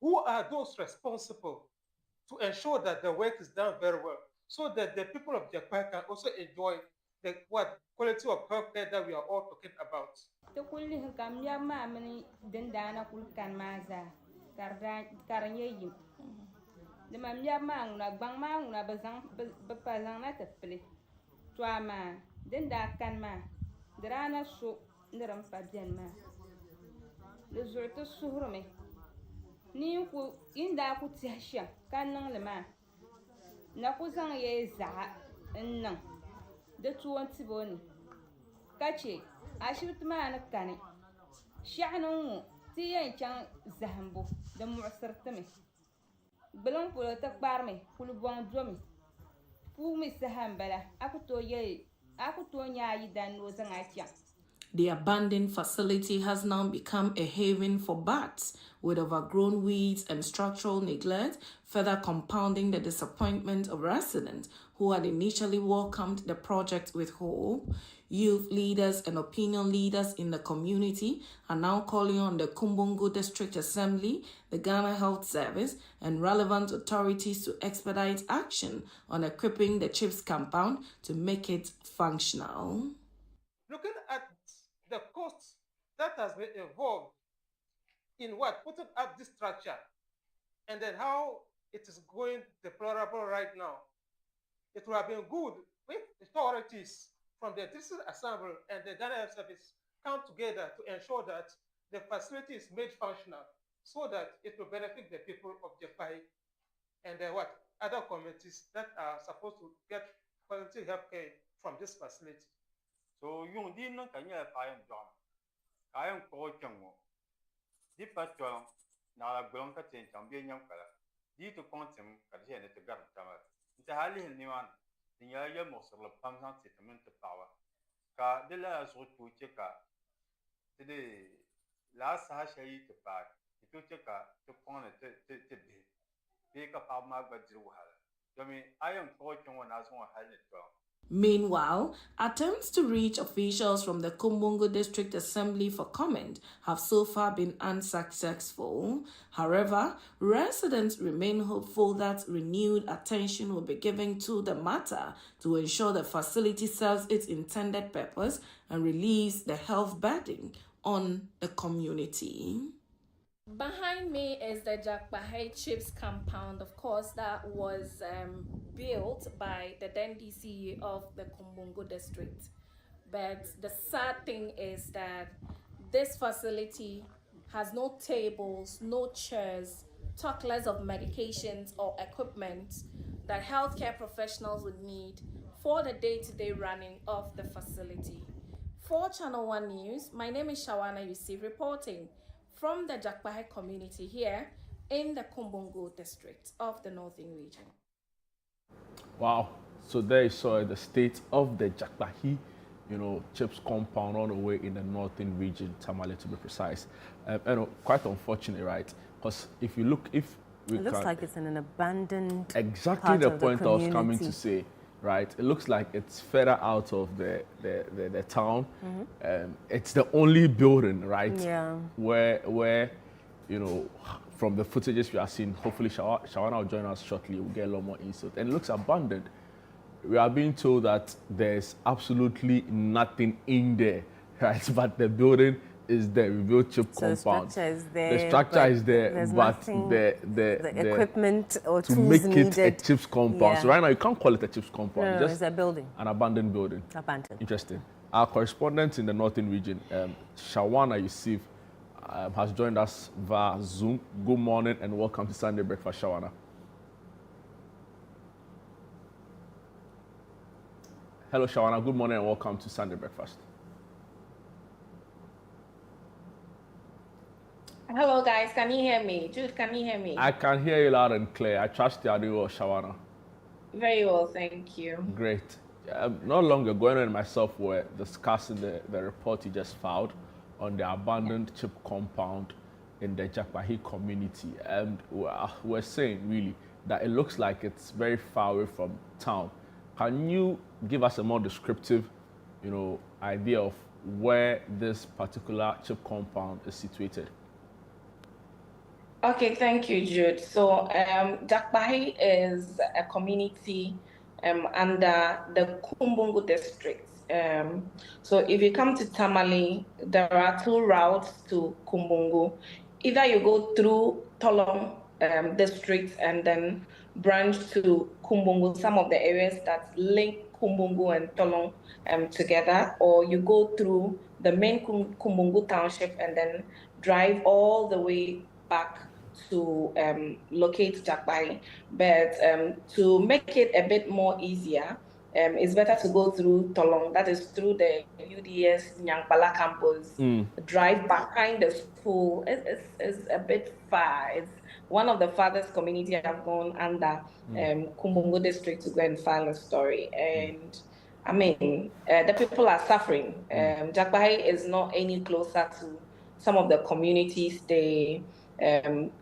who are those responsible to ensure that the work is done very well, so that the people of Japan can also enjoy the quality of healthcare that we are all talking about? Ni ku inda ku tsihsha kan nan lima na ku zang ye za nan da tuwon tiboni kace ashibiti ma na kane sha'anin ti yankan zahambo da mu'sirtami bilin pulo ta kparme kulubon domi pu mi sahambala akuto nyayi dan no zang acha. The abandoned facility has now become a haven for bats, with overgrown weeds and structural neglect, further compounding the disappointment of residents who had initially welcomed the project with hope. Youth leaders and opinion leaders in the community are now calling on the Kumbungu District Assembly, the Ghana Health Service, and relevant authorities to expedite action on equipping the CHIPS compound to make it functional. Looking at the cost that has been involved in putting up this structure, and then how it is going deplorable right now. It would have been good if authorities from the district assembly and the Ghana Health Service come together to ensure that the facility is made functional so that it will benefit the people of Japai and other communities that are supposed to get quality health care from this facility. So yung di nang kanya kayang John. Kayang ko mo. Di pa John na la gulong ka chen chang bien yang kala. Di to kontim ka di ne te gar tama. Nta hali ni wan. Ni ya ya mo sur le pam san ti tamen te pawa. Ka de la so tu che ka. Te de la sa sha yi te pa. Tu che ka te pon te be. Be ka pa ma ba jiru hala. Yo mi ayang ko chong na so hali to. Meanwhile, attempts to reach officials from the Kumbungu District Assembly for comment have so far been unsuccessful. However, residents remain hopeful that renewed attention will be given to the matter to ensure the facility serves its intended purpose and relieves the health burden on the community. Behind me is the Jakpahe Chips compound, of course, that was built by the then DCE of the Kumbungu district. But the sad thing is that this facility has no tables, no chairs, talk less of medications or equipment that healthcare professionals would need for the day-to-day running of the facility. For Channel 1 News, my name is Shawana Yusuf reporting from the Jakpahe community here in the Kumbungu district of the Northern region. Wow. So there you saw the state of the Jakpahe, chips compound all the way in the Northern region, Tamale to be precise. Quite unfortunate, right? Because if you look, it looks like it's in an abandoned exactly part the of point the I was coming to say. Right, it looks like it's further out of the town. Mm-hmm. It's the only building, right? Yeah. Where from the footages we are seeing, hopefully Shawana will join us shortly. We'll get a lot more insight. And it looks abandoned. We are being told that there's absolutely nothing in there, right? But the building is there. We built chip compound. The structure is there, but the equipment or to tools make needed. it a chips compound. Yeah. So right now you can't call it a chips compound. No, Just it's a building. An abandoned building. Abandoned. Interesting. Our correspondent in the Northern region, Shawana Yusuf, has joined us via Zoom. Good morning and welcome to Sunday Breakfast, Shawana. Hello, Shawana. Good morning and welcome to Sunday Breakfast. Hello, guys. Can you hear me? Jude, can you hear me? I can hear you loud and clear. I trust you are doing well, Shawana. Very well, thank you. Great. Not long ago, and myself were discussing the report you just filed on the abandoned chip compound in the Jakpahe community. And we're saying, really, that it looks like it's very far away from town. Can you give us a more descriptive, idea of where this particular chip compound is situated? Okay, thank you, Jude. So, Jakpahe is a community under the Kumbungu district. So, if you come to Tamale, there are two routes to Kumbungu. Either you go through Tolong district and then branch to Kumbungu, some of the areas that link Kumbungu and Tolong together, or you go through the main Kumbungu township and then drive all the way back to locate Jakpahe. But to make it a bit more easier, it's better to go through Tolong, that is through the UDS Nyangpala campus, drive behind the school. It's a bit far. It's one of the farthest community I've gone under Kumbungu district to go and file a story. And I mean, the people are suffering. Jakpahe is not any closer to some of the communities they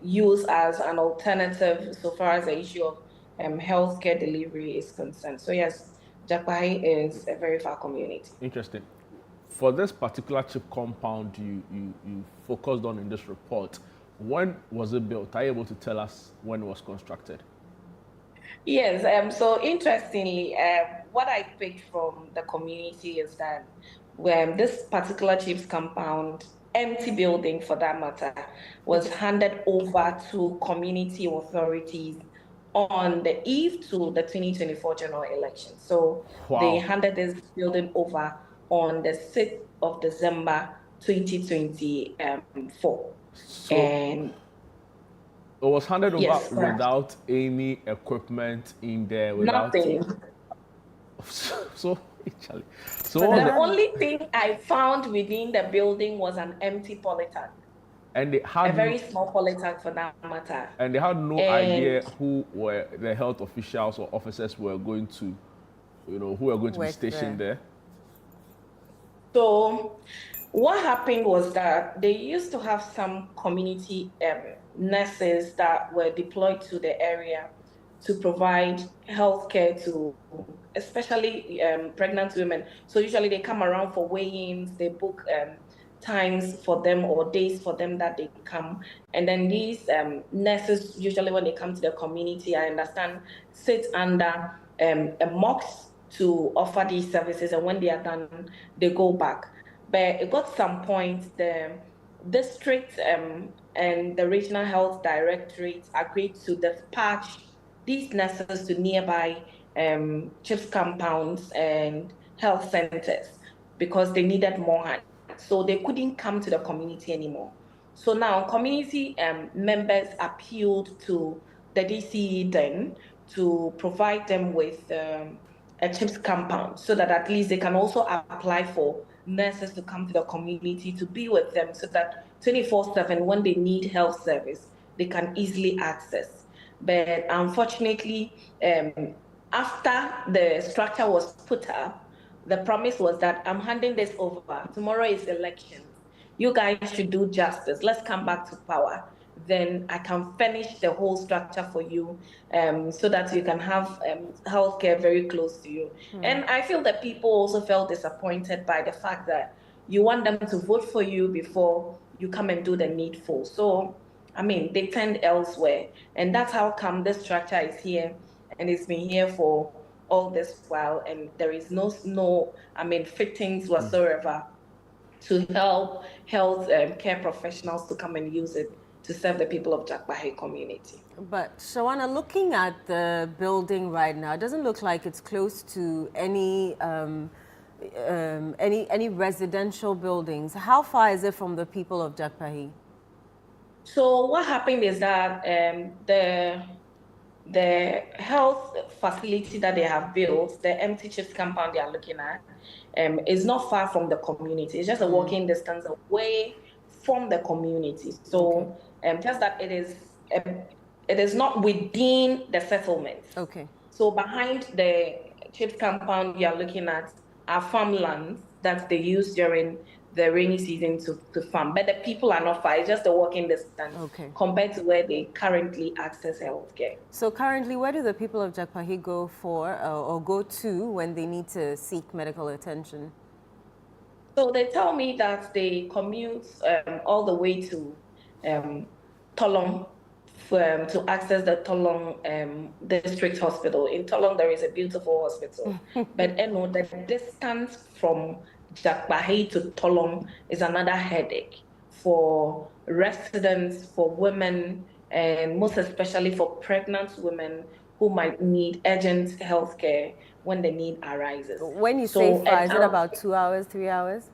use as an alternative so far as the issue of healthcare delivery is concerned. So yes, Jakpahe is a very far community. Interesting. For this particular chip compound you focused on in this report, when was it built? Are you able to tell us when it was constructed? Yes, so interestingly, what I picked from the community is that when this particular chips compound, empty building for that matter, was handed over to community authorities on the eve to the 2024 general election. So they Wow. handed this building over on the 6th of December 2024. So And it was handed over yes, without any equipment in there, without. nothing. So, Charlie. So But what the only thing I found within the building was an empty polytank. And they had a very small polytank for that matter. And they had no idea who were the health officials or officers were going to, who were going to be stationed there. So what happened was that they used to have some community nurses that were deployed to the area to provide healthcare to especially pregnant women. So usually they come around for weigh-ins, they book times for them or days for them that they come. And then these nurses, usually when they come to the community, I understand, sit under a mosque to offer these services. And when they are done, they go back. But it got some point, the district and the regional health directorate agreed to dispatch these nurses to nearby CHIPS compounds and health centers because they needed more hands. So they couldn't come to the community anymore. So now community members appealed to the DCE then to provide them with a CHIPS compound so that at least they can also apply for nurses to come to the community to be with them so that 24/7 when they need health service, they can easily access. But unfortunately, after the structure was put up, the promise was that I'm handing this over. Tomorrow is elections. You guys should do justice. Let's come back to power. Then I can finish the whole structure for you so that you can have healthcare very close to you. And I feel that people also felt disappointed by the fact that you want them to vote for you before you come and do the needful. So, I mean, they turned elsewhere. And that's how come this structure is here. And it's been here for all this while. And there is no fittings whatsoever to help health care professionals to come and use it to serve the people of Jakbahe community. But Shawana, looking at the building right now, it doesn't look like it's close to any residential buildings. How far is it from the people of Jakbahe? So what happened is that the health facility that they have built, the empty CHIPS compound they are looking at, is not far from the community. It's just a walking distance away from the community. So just that it is not within the settlement. Okay. So behind the CHIPS compound you are looking at are farmlands that they use during the rainy season to farm. But the people are not far, it's just a walking distance compared to where they currently access healthcare. So currently, where do the people of Jakbahe go for or go to when they need to seek medical attention? So they tell me that they commute all the way to Tolong to access the Tolong district hospital. In Tolong, there is a beautiful hospital. But the distance from Jakbahe to Tolong is another headache for residents, for women, and most especially for pregnant women who might need urgent health care when the need arises. When you say far, is it about 2 hours, 3 hours?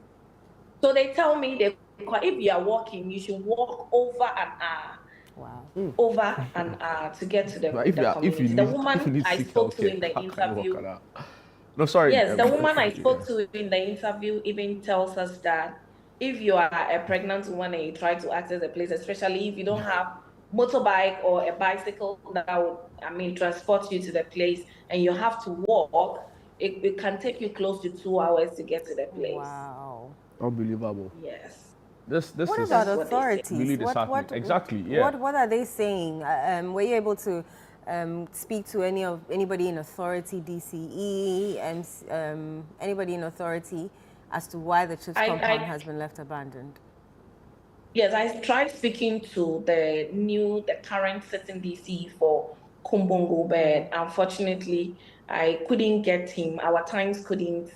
So they tell me if you are walking, you should walk over an hour. Wow. Over an hour to get to the community. The woman I spoke to in the interview. No, sorry. Yes, the woman I spoke to in the interview even tells us that if you are a pregnant woman and you try to access a place, especially if you don't have motorbike or a bicycle that would, transport you to the place and you have to walk, it can take you close to 2 hours to get to the place. Wow. Unbelievable. Yes. This what is about authorities? Really disheartening. Exactly. Yeah. What are they saying? Were you able to speak to anybody in authority, DCE, and anybody in authority as to why the CHIPS compound has been left abandoned? Yes, I tried speaking to the current sitting DC for Kumbongo, but unfortunately, I couldn't get him. Our times couldn't,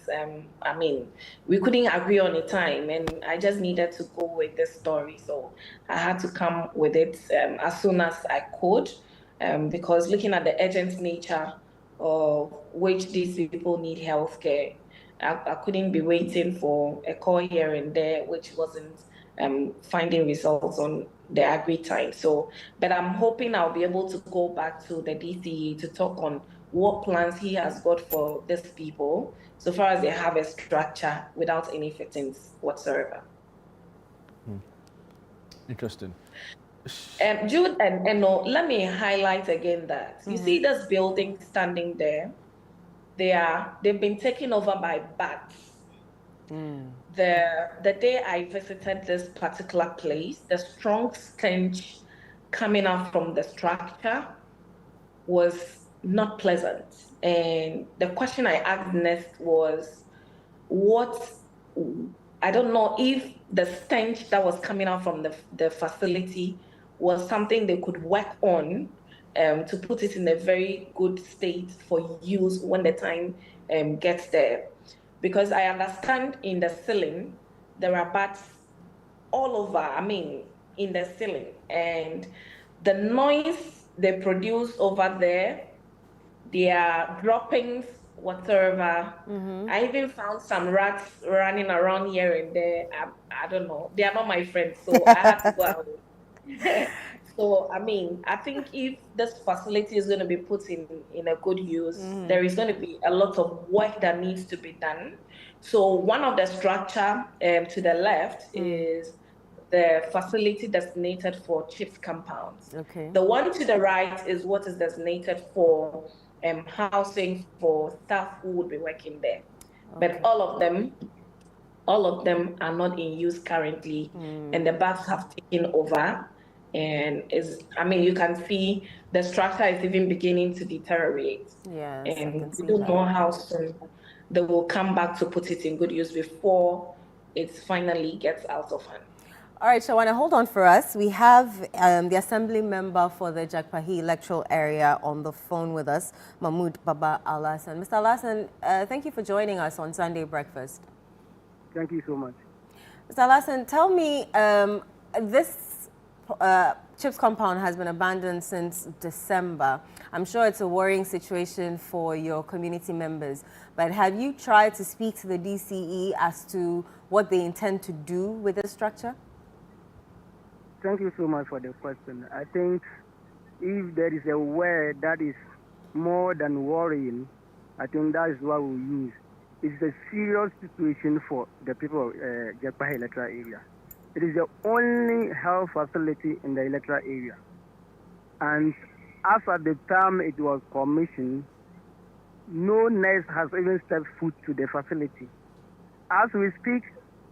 we couldn't agree on a time, and I just needed to go with this story. So I had to come with it as soon as I could. because looking at the urgent nature of which these people need healthcare, I couldn't be waiting for a call here and there, which wasn't finding results on the agreed time. So, but I'm hoping I'll be able to go back to the DCE to talk on what plans he has got for these people, so far as they have a structure without any fittings whatsoever. Interesting. Jude and Eno, let me highlight again that you see this building standing there. They've been taken over by bats. The day I visited this particular place, the strong stench coming out from the structure was not pleasant. And the question I asked next was, I don't know if the stench that was coming out from the facility was something they could work on to put it in a very good state for use when the time gets there. Because I understand in the ceiling, there are bats all over, in the ceiling. And the noise they produce over there, their droppings, whatever. I even found some rats running around here and there. I don't know. They are not my friends, so I had to go away. So, I think if this facility is going to be put in a good use, there is going to be a lot of work that needs to be done. So one of the structure to the left is the facility designated for chiefs compounds. Okay. The one to the right is what is designated for housing for staff who would be working there. But all of them are not in use currently, and the bats have taken over. And you can see the structure is even beginning to deteriorate. Yes, And we don't know how soon they will come back to put it in good use before it finally gets out of hand. All right, Shawana, hold on for us. We have the assembly member for the Jakpahi electoral area on the phone with us, Mahmoud Baba Alasan. Mr. Alasan, thank you for joining us on Sunday Breakfast. Thank you so much. Mr. Alasan, tell me, this chips compound has been abandoned since December. I'm sure it's a worrying situation for your community members, but have you tried to speak to the DCE as to what they intend to do with this structure? Thank you so much for the question. I think if there is a word that is more than worrying, I think that is what we'll use. It's a serious situation for the people of Jakpahi electoral area. It is the only health facility in the electoral area. And as at the time it was commissioned, no nurse has even stepped foot to the facility. As we speak,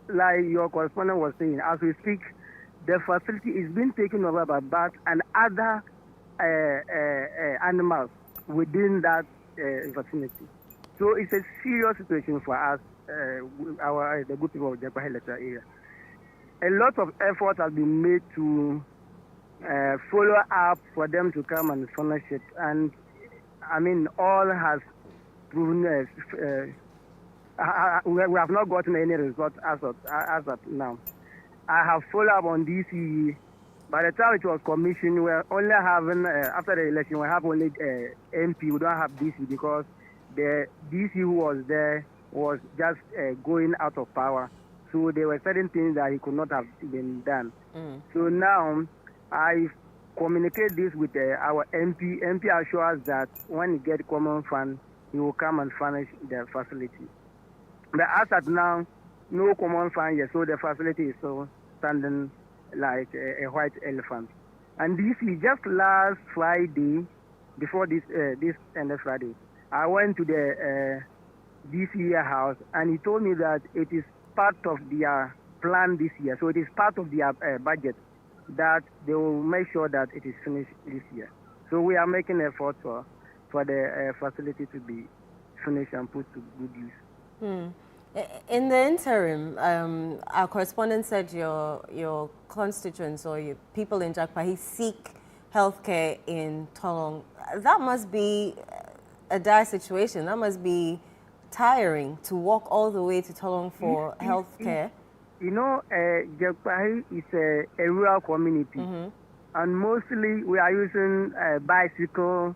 like your correspondent was saying, as we speak, the facility is being taken over by bats and other animals within that vicinity. So it's a serious situation for us, the good people of the Jakpahi electoral area. A lot of effort has been made to follow up for them to come and furnish it. And all has proven, we have not gotten any result as of now. I have followed up on DCE. By the time it was commissioned, we are only having, after the election, we have only MP. We don't have DC because the DC who was there was just going out of power. So there were certain things that he could not have been done. So now I communicate this with our MP. MP assures that when he gets common fund, he will come and furnish the facility. But as at now, no common fund yet, so the facility is still standing like a white elephant. And this is just last Friday, before this ended Friday, I went to the DCE house, and he told me that it is part of their plan this year. So it is part of their budget that they will make sure that it is finished this year. So we are making efforts for the facility to be finished and put to good use. In the interim, our correspondent said your constituents or your people in Jakpahi seek healthcare in Tolong. That must be a dire situation. That must be tiring to walk all the way to Tolong for healthcare. Jakpahi is a rural community. and mostly we are using bicycle,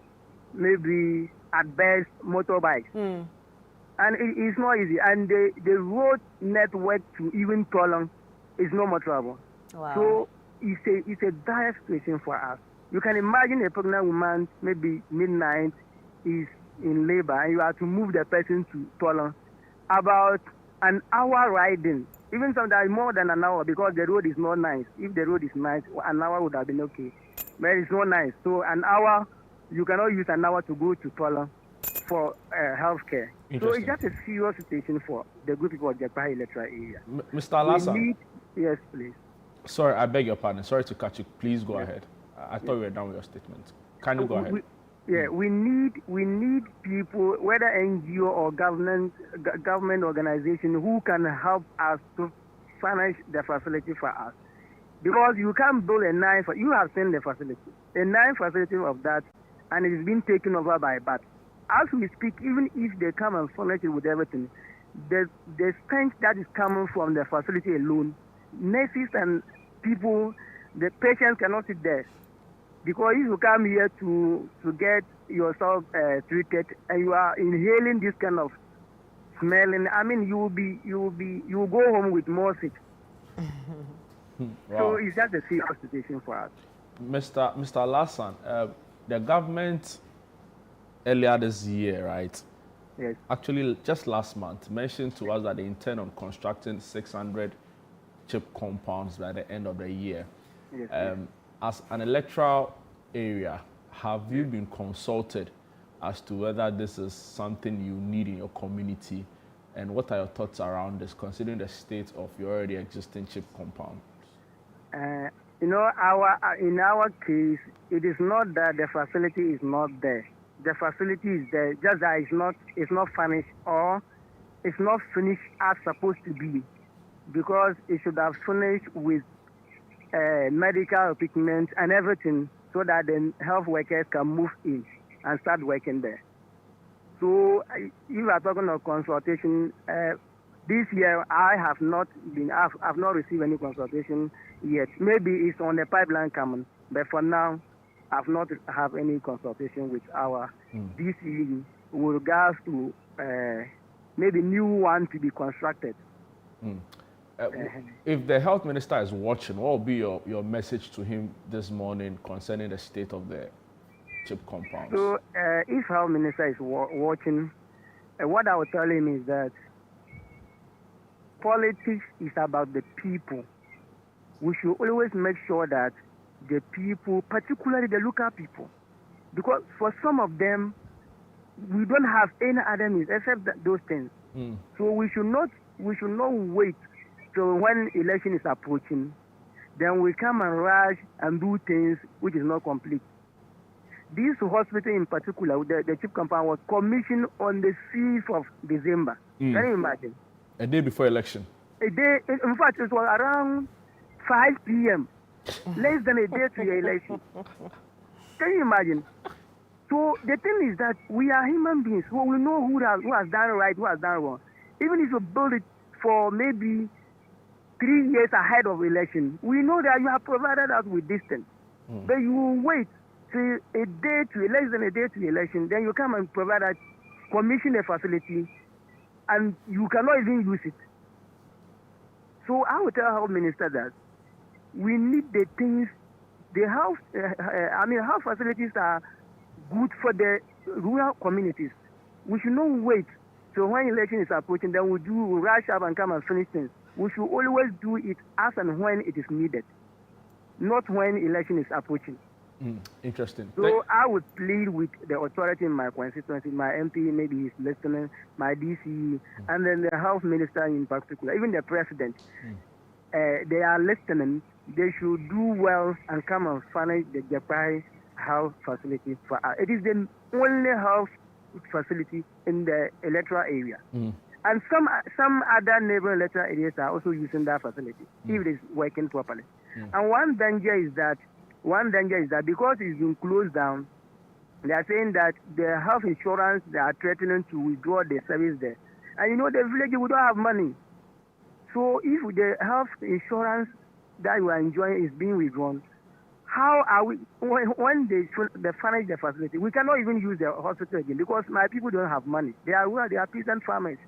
maybe at best motorbikes. And it's not easy. And the road network to even Tolang is no more trouble. Wow. So it's a dire situation for us. You can imagine a pregnant woman, maybe midnight, is in labor, and you have to move the person to Tolang. About an hour riding, even sometimes more than an hour, because the road is not nice. If the road is nice, an hour would have been okay. But it's not nice. So an hour, you cannot use an hour to go to Tolang for health care. So it's just a serious situation for the good people of the Jakpahe electoral area. Mr. Alasan. Yes, please. Sorry, I beg your pardon. Sorry to cut you. Please go ahead. I thought we were done with your statement. Can you go ahead? We need people, whether NGO or government organization, who can help us to furnish the facility for us. Because you can't build a nice, you have seen the facility, a nice facility of that, and it's been taken over by bats. As we speak, even if they come and furnish it with everything, the stench that is coming from the facility alone, nurses and people, the patients cannot sit there. Because if you come here to get yourself treated and you are inhaling this kind of smelling, I mean, you will go home with more sick. Wow. So it's just a serious situation for us. Mr. Lassan, the government earlier this year, right? Yes. Actually, just last month, mentioned to us that they intend on constructing 600 chip compounds by the end of the year. Yes, as an electoral area, have you been consulted as to whether this is something you need in your community? And what are your thoughts around this, considering the state of your already existing chip compound? In our case, it is not that the facility is not there. The facility is there, just that it's not finished, or it's not finished as supposed to be, because it should have finished with medical equipment and everything, so that the health workers can move in and start working there. So if you are talking of consultation, this year I have not received any consultation yet. Maybe it's on the pipeline coming, but for now, I've not have any consultation with our DCE with regards to maybe new one to be constructed. If the health minister is watching, what will be your message to him this morning concerning the state of the chip compounds? So if health minister is watching, what I will tell him is that politics is about the people. We should always make sure that the people, particularly the local people, because for some of them, we don't have any other means except those things. So we should not wait till when election is approaching, then we come and rush and do things which is not complete. This hospital in particular, the chip compound, was commissioned on the 6th of December. Can you imagine? A day before election. A day, in fact, it was around 5 p.m. Less than a day to the election. Can you imagine? So the thing is that we are human beings, so we know who has done right, who has done wrong. Even if you build it for maybe 3 years ahead of election, we know that you have provided us with distance. But you will wait till less than a day to election, then you come and provide us, commission a facility, and you cannot even use it. So I will tell health minister that we need the things, health facilities are good for the rural communities. We should not wait till when election is approaching, then we'll rush up and come and finish things. We should always do it as and when it is needed, not when election is approaching. Interesting. So I would plead with the authority in my constituency, my MP, maybe he's listening, my DCE, and then the health minister in particular, even the president. They are listening. They should do well and come and furnish the Jakpahe health facility for us. It is the only health facility in the electoral area. And some other neighboring electoral areas are also using that facility if it is working properly. And one danger is that because it's been closed down, they are saying that the health insurance, they are threatening to withdraw the service there. And the village, we don't have money. So if the health insurance that you are enjoying is being withdrawn, how are we, when they furnish the facility, we cannot even use the hospital again because my people don't have money. They are peasant farmers.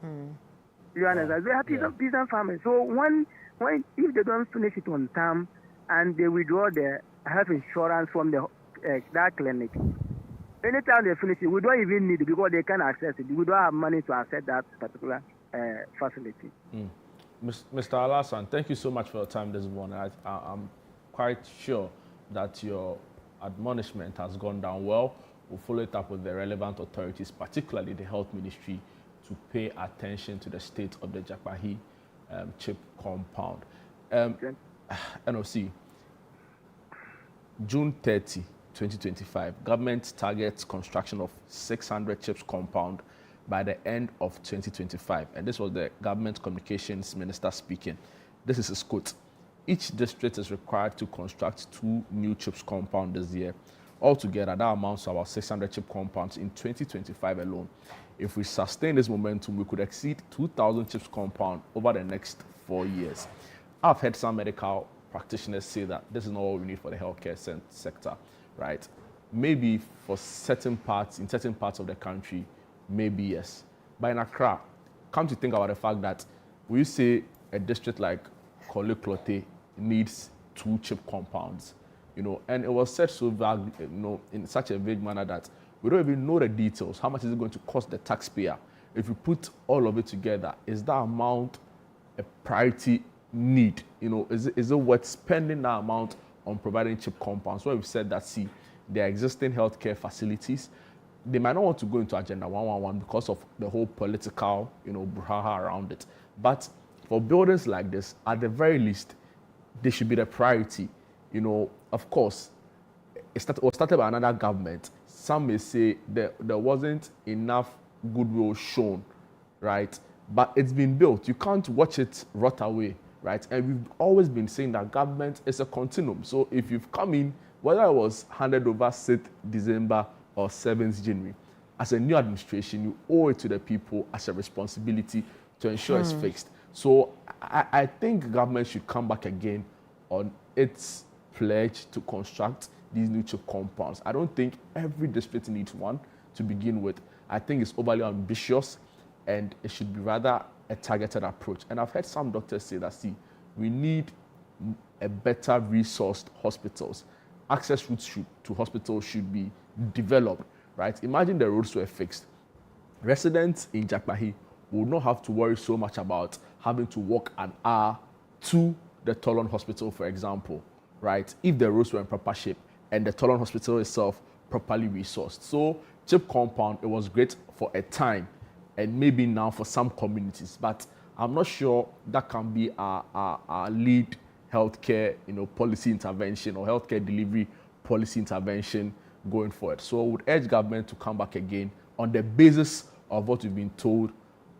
You understand? They are peasant farmers. So if they don't finish it on time and they withdraw the health insurance from that clinic, anytime they finish it, we don't even need it because they can access it. We don't have money to access that particular facility. Mr. Alasan, thank you so much for your time this morning. I'm quite sure that your admonishment has gone down well. We'll follow it up with the relevant authorities, particularly the health ministry, to pay attention to the state of the Jakpahi chip compound. NOC, June 30, 2025, government targets construction of 600 chips compound by the end of 2025. And this was the government communications minister speaking. This is his quote. Each district is required to construct 2 new chips compound this year. Altogether, that amounts to about 600 chip compounds in 2025 alone. If we sustain this momentum, we could exceed 2,000 chips compound over the next 4 years. I've heard some medical practitioners say that this is not what we need for the healthcare sector, right? Maybe for certain parts, in certain parts of the country, maybe yes. But in Accra, come to think about the fact that we say a district like Korle-Klottey needs 2 chip compounds, and it was said so vague, in such a vague manner that we don't even know the details. How much is it going to cost the taxpayer? If you put all of it together, is that amount a priority need? Is it worth spending that amount on providing chip compounds? So we've said that, see, there are existing healthcare facilities. They might not want to go into Agenda 111 because of the whole political, brouhaha around it. But for buildings like this, at the very least, they should be the priority. Of course, it was started by another government. Some may say there wasn't enough goodwill shown, right? But it's been built. You can't watch it rot away, right? And we've always been saying that government is a continuum. So if you've come in, whether it was handed over 6th December or 7th January, as a new administration, you owe it to the people as a responsibility to ensure it's fixed. So I think government should come back again on its pledge to construct these new chip compounds. I don't think every district needs one to begin with. I think it's overly ambitious and it should be rather a targeted approach. And I've heard some doctors say that, see, we need a better resourced hospitals. Access routes to hospitals should be developed, right? Imagine the roads were fixed. Residents in Jakpahi would not have to worry so much about having to walk an hour to the Tolon Hospital, for example, right? If the roads were in proper shape and the Tolon Hospital itself properly resourced. So chip compound, it was great for a time and maybe now for some communities, but I'm not sure that can be our lead healthcare, policy intervention or healthcare delivery policy intervention going forward. So I would urge government to come back again on the basis of what we've been told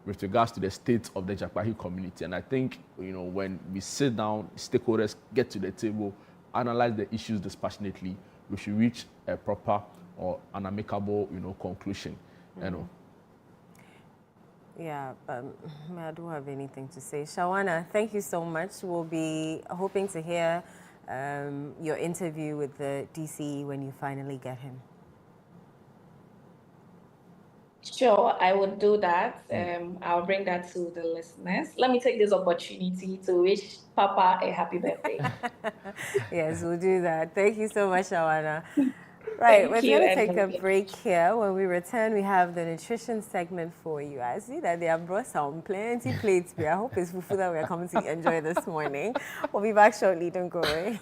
with regards to the state of the Jakpahi community. And I think, when we sit down, stakeholders get to the table, analyze the issues dispassionately, we should reach a proper or an amicable, conclusion. Yeah, I don't have anything to say. Shawana, thank you so much. We'll be hoping to hear your interview with the DCE when you finally get him. Sure, I would do that. I'll bring that to the listeners. Let me take this opportunity to wish Papa a happy birthday. Yes, we'll do that. Thank you so much, Shawana. Right, we're going to take a break here. When we return, we have the nutrition segment for you. I see that they have brought some plenty plates here. I hope it's food that we're coming to enjoy this morning. We'll be back shortly. Don't go away.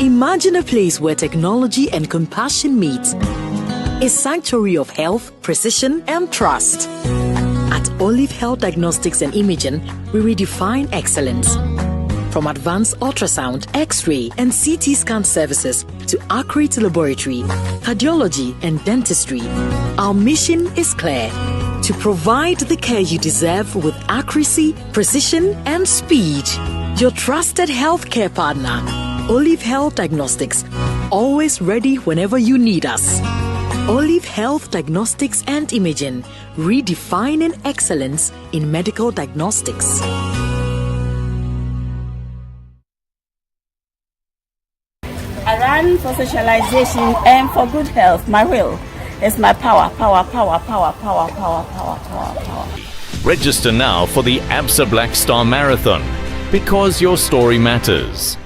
Imagine a place where technology and compassion meet. A sanctuary of health, precision, and trust. At Olive Health Diagnostics and Imaging, we redefine excellence. From advanced ultrasound, X-ray, and CT scan services to accurate laboratory, cardiology, and dentistry, our mission is clear: to provide the care you deserve with accuracy, precision, and speed. Your trusted healthcare partner, Olive Health Diagnostics, always ready whenever you need us. Olive Health Diagnostics and Imaging, redefining excellence in medical diagnostics. I run for socialization and for good health. My will is my power. Register now for the ABSA Black Star Marathon, because your story matters.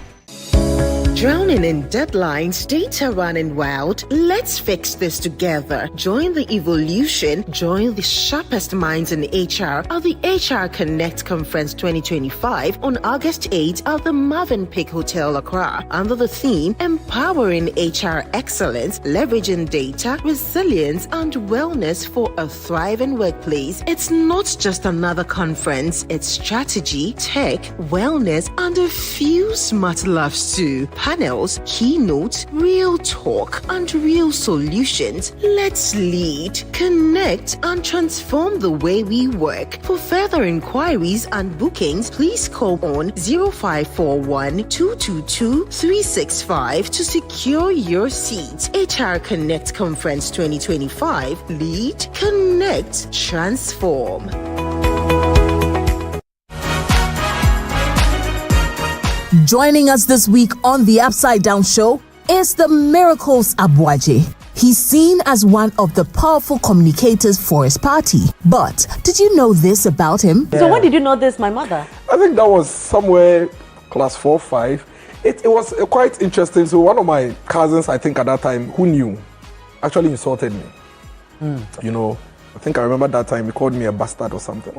Drowning in deadlines, data running wild. Let's fix this together. Join the evolution. Join the sharpest minds in HR at the HR Connect Conference 2025 on August 8 at the Marvin Peak Hotel, Accra, under the theme Empowering HR Excellence, Leveraging Data, Resilience, and Wellness for a Thriving Workplace. It's not just another conference. It's strategy, tech, wellness, and a few smart laughs too. Panels, keynotes, real talk, and real solutions. Let's lead, connect, and transform the way we work. For further inquiries and bookings, please call on 0541 222 365 to secure your seat. HR Connect Conference 2025. Lead, connect, transform. Joining us this week on the Upside Down Show is the Miracles Abuaje. He's seen as one of the powerful communicators for his party. But did you know this about him? So when did you know this, my mother? I think that was somewhere class 4, 5. It was quite interesting. So one of my cousins, I think at that time, who knew, actually insulted me. You know, I think I remember that time he called me a bastard or something.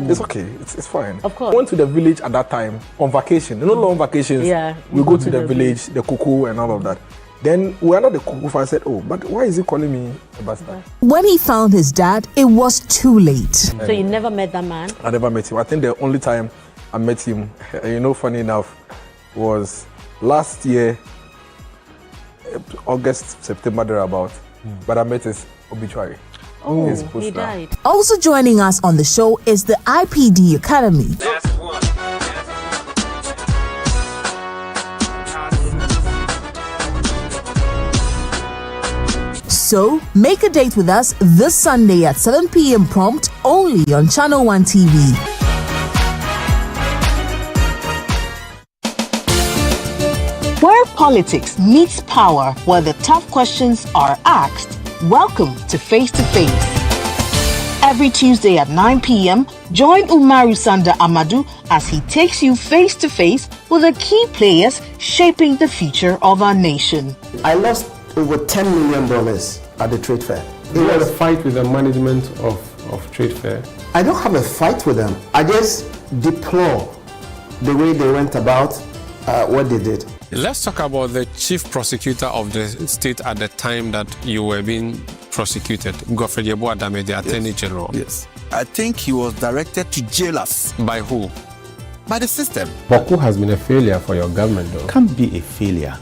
It's okay, it's fine. Of course. I went to the village at that time on vacation. You know, long vacations. Yeah. We go to the village, the cuckoo and all of that. Then we are not the cuckoo. I said, oh, but why is he calling me a bastard? When he found his dad, it was too late. So you never met that man? I never met him. I think the only time I met him, you know, funny enough, was last year, August, September, thereabout. But I met his obituary. Oh, his he poster. died. Also joining us on the show is the IPD Academy. So, make a date with us this Sunday at 7 p.m. prompt, only on Channel 1 TV. Where politics meets power, where the tough questions are asked. Welcome to Face to Face. Every Tuesday at 9 p.m., join Umaru Sanda Amadou as he takes you face to face with the key players shaping the future of our nation. I lost over $10 million at the trade fair. You had a fight with the management of trade fair? I don't have a fight with them. I just deplore the way they went about what they did. Let's talk about the chief prosecutor of the state at the time that you were being prosecuted, Godfrey Yeboah Dame, the Attorney General. Yes. I think he was directed to jail us. By who? By the system. Baku has been a failure for your government, though. Can't be a failure.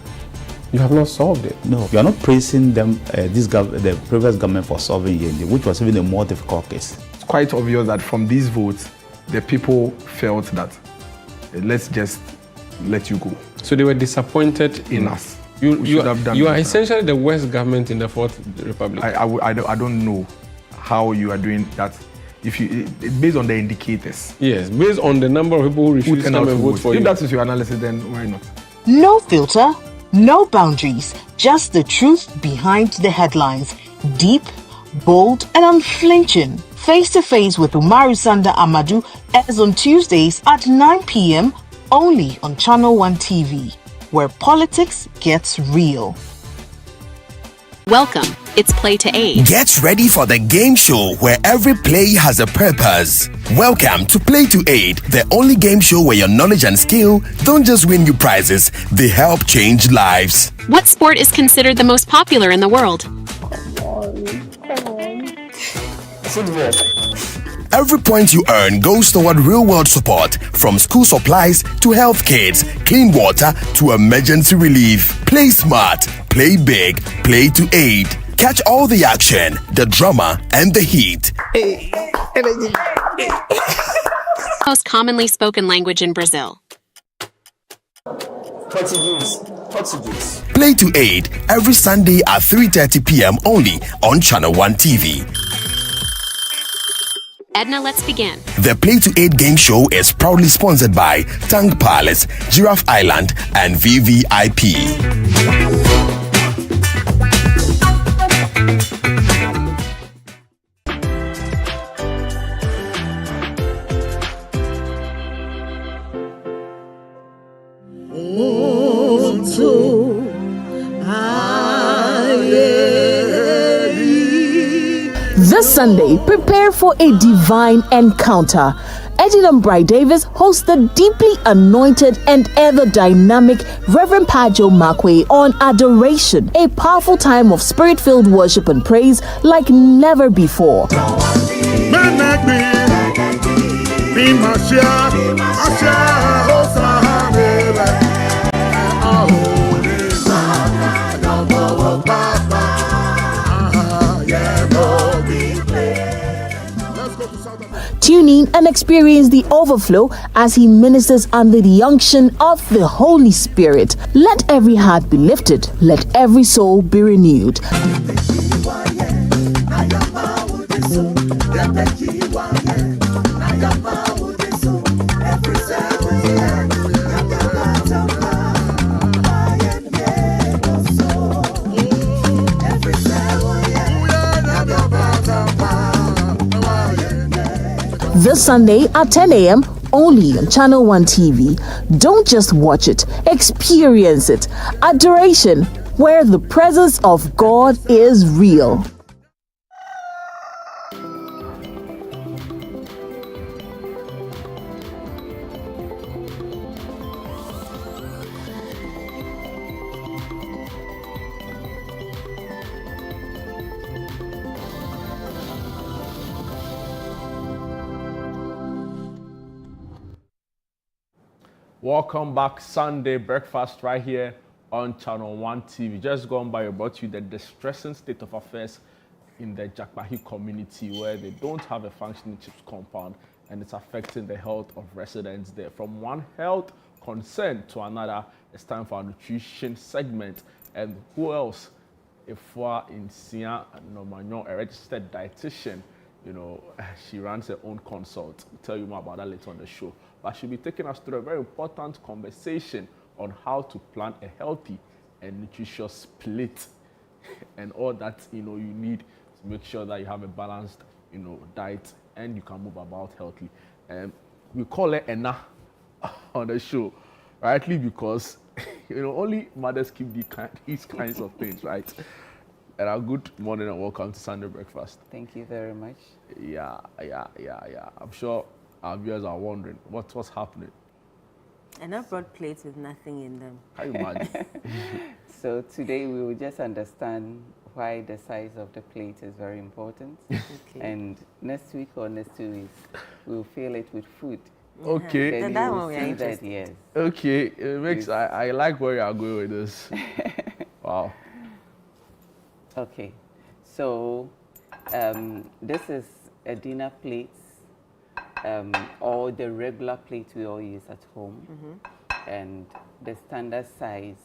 You have not solved it. No, you are not praising them, the previous government for solving Yendi, which was even a more difficult case. It's quite obvious that from these votes, the people felt that let's just let you go. So they were disappointed in us. You are essentially the worst government in the Fourth Republic. I don't know how you are doing that. If you based on the indicators. Yes, based on the number of people who refuse to come and vote for you. If that is your analysis, then why not? No filter, no boundaries, just the truth behind the headlines. Deep, bold, and unflinching. Face to Face with Umaru Sanda Amadou airs on Tuesdays at 9 p.m. only on Channel 1 TV, where politics gets real. Welcome. It's Play to Aid. Get ready for the game show where every play has a purpose. Welcome to Play to Aid, the only game show where your knowledge and skill don't just win you prizes, they help change lives. What sport is considered the most popular in the world? Football. Every point you earn goes toward real-world support, from school supplies to health kits, clean water to emergency relief. Play smart, play big, play to aid. Catch all the action, the drama, and the heat. Most commonly spoken language in Brazil. Portuguese. Play to 8 every Sunday at 3:30 p.m. only on Channel 1 TV. Edna, let's begin. The Play to 8 game show is proudly sponsored by Tang Palace, Giraffe Island, and VVIP. This Sunday, prepare for a divine encounter. Edinam Bright Davis hosts the deeply anointed and ever dynamic Reverend Pajo Makwe on Adoration, a powerful time of spirit-filled worship and praise like never before. Tune in and experience the overflow as he ministers under the unction of the Holy Spirit. Let every heart be lifted. Let every soul be renewed. This Sunday at 10 a.m. only on Channel 1 TV. Don't just watch it, experience it. Adoration, where the presence of God is real. Welcome back, Sunday breakfast right here on Channel 1 TV. Just gone by about you the distressing state of affairs in the Jakpahi community, where they don't have a functioning chips compound and it's affecting the health of residents there. From one health concern to another, it's time for our nutrition segment. And who else? If we're in Sia Nomanyo, a registered dietitian, you know, she runs her own consult. We'll tell you more about that later on the show. But she'll be taking us through a very important conversation on how to plan a healthy and nutritious plate and all that, you know, you need to make sure that you have a balanced, you know, diet and you can move about healthily. We call her Enna on the show, rightly because, you know, only mothers keep these kinds of things, right? And good morning and welcome to Sunday Breakfast. Thank you very much. Yeah. I'm sure our viewers are wondering what's happening. And I brought plates with nothing in them. Can you imagine? So today we will just understand why the size of the plate is very important. Okay. And next week or next 2 weeks, we'll fill it with food. Okay. Then that you one will we see are that, yes. Okay. It makes I like where you are going with this. Wow. Okay. So this is a dinner plate. Or the regular plate we all use at home. And the standard size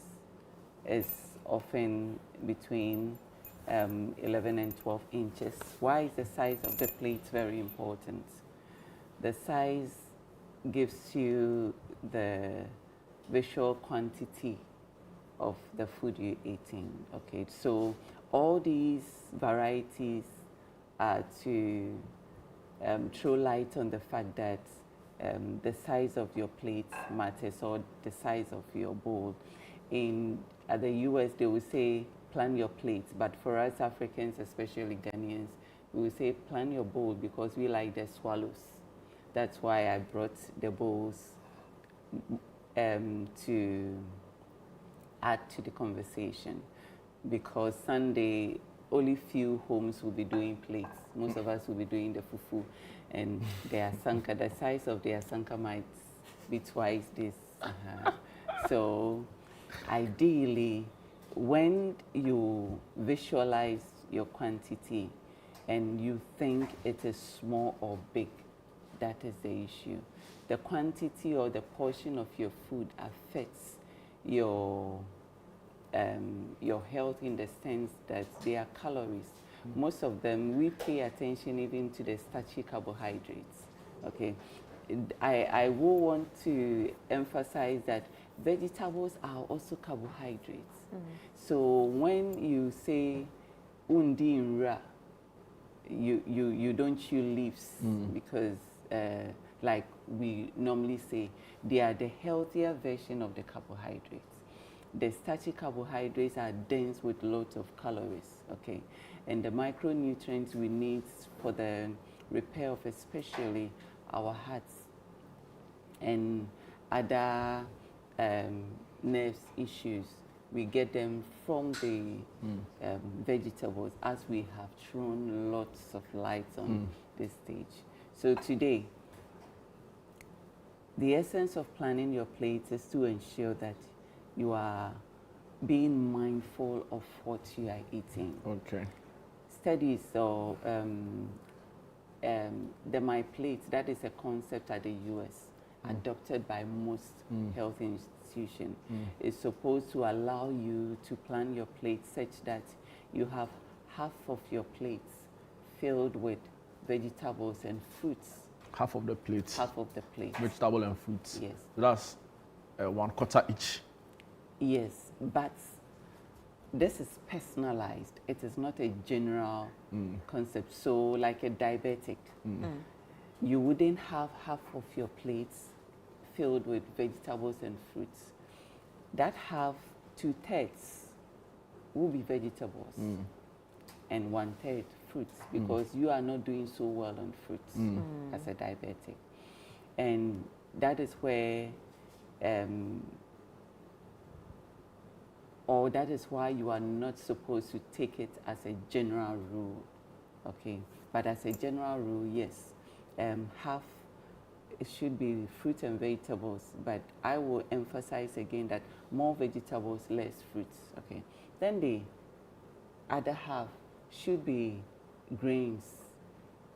is often between 11 and 12 inches. Why is the size of the plate very important? The size gives you the visual quantity of the food you're eating. Okay, so all these varieties are to throw light on the fact that the size of your plate matters, or the size of your bowl. At the US, they will say plan your plate, but for us Africans, especially Ghanaians, we will say plan your bowl because we like the swallows. That's why I brought the bowls to add to the conversation, because Sunday only few homes will be doing plates. Most of us will be doing the fufu, and the asanka, the size of the asanka might be twice this. So ideally, when you visualize your quantity and you think it is small or big, that is the issue. The quantity or the portion of your food affects your health in the sense that they are calories. Most of them, we pay attention even to the starchy carbohydrates. Okay, I will want to emphasize that vegetables are also carbohydrates. So when you say undi inra, you don't chew leaves because like we normally say, they are the healthier version of the carbohydrates. The starchy carbohydrates are dense with lots of calories, okay? And the micronutrients we need for the repair of especially our hearts and other nerves issues, we get them from the vegetables, as we have thrown lots of light on this stage. So today, the essence of planning your plates is to ensure that you are being mindful of what you are eating. Okay. Studies or the My Plate, that is a concept at the US, adopted by most health institutions, is supposed to allow you to plan your plate such that you have half of your plates filled with vegetables and fruits. Half of the plate. Half of the plate. Vegetable and fruits. Yes. That's 1/4 each. Yes, but this is personalized. It is not a general concept. So like a diabetic, you wouldn't have half of your plates filled with vegetables and fruits. That half, 2/3 will be vegetables and 1/3 fruits, because you are not doing so well on fruits as a diabetic. And that is where or that is why you are not supposed to take it as a general rule, okay? But as a general rule, yes, half it should be fruit and vegetables, but I will emphasize again that more vegetables, less fruits, okay? Then the other half should be grains,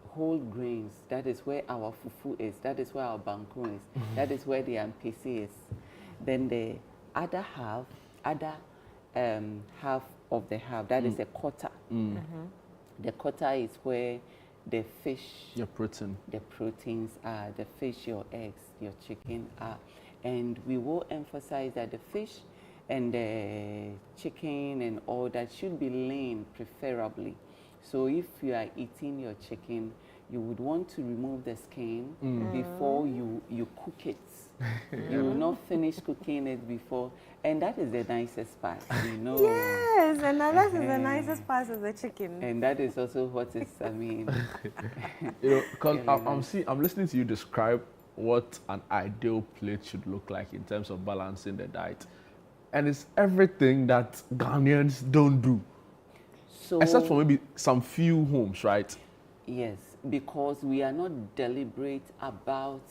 whole grains. That is where our fufu is, that is where our banku is, that is where the ampesi is. Then the other half, half of the half, that is a quarter. The quarter is where the fish, your protein, the proteins are, the fish, your eggs, your chicken are. And we will emphasize that the fish and the chicken and all that should be lean preferably. So if you are eating your chicken, you would want to remove the skin before you cook it. You will not finish cooking it before, and that is the nicest part, you know. Yes, and that is the nicest part of the chicken. And that is also what is, I mean. You know, because I'm listening to you describe what an ideal plate should look like in terms of balancing the diet, and it's everything that Ghanaians don't do, so, except for maybe some few homes, right? Yes, because we are not deliberate about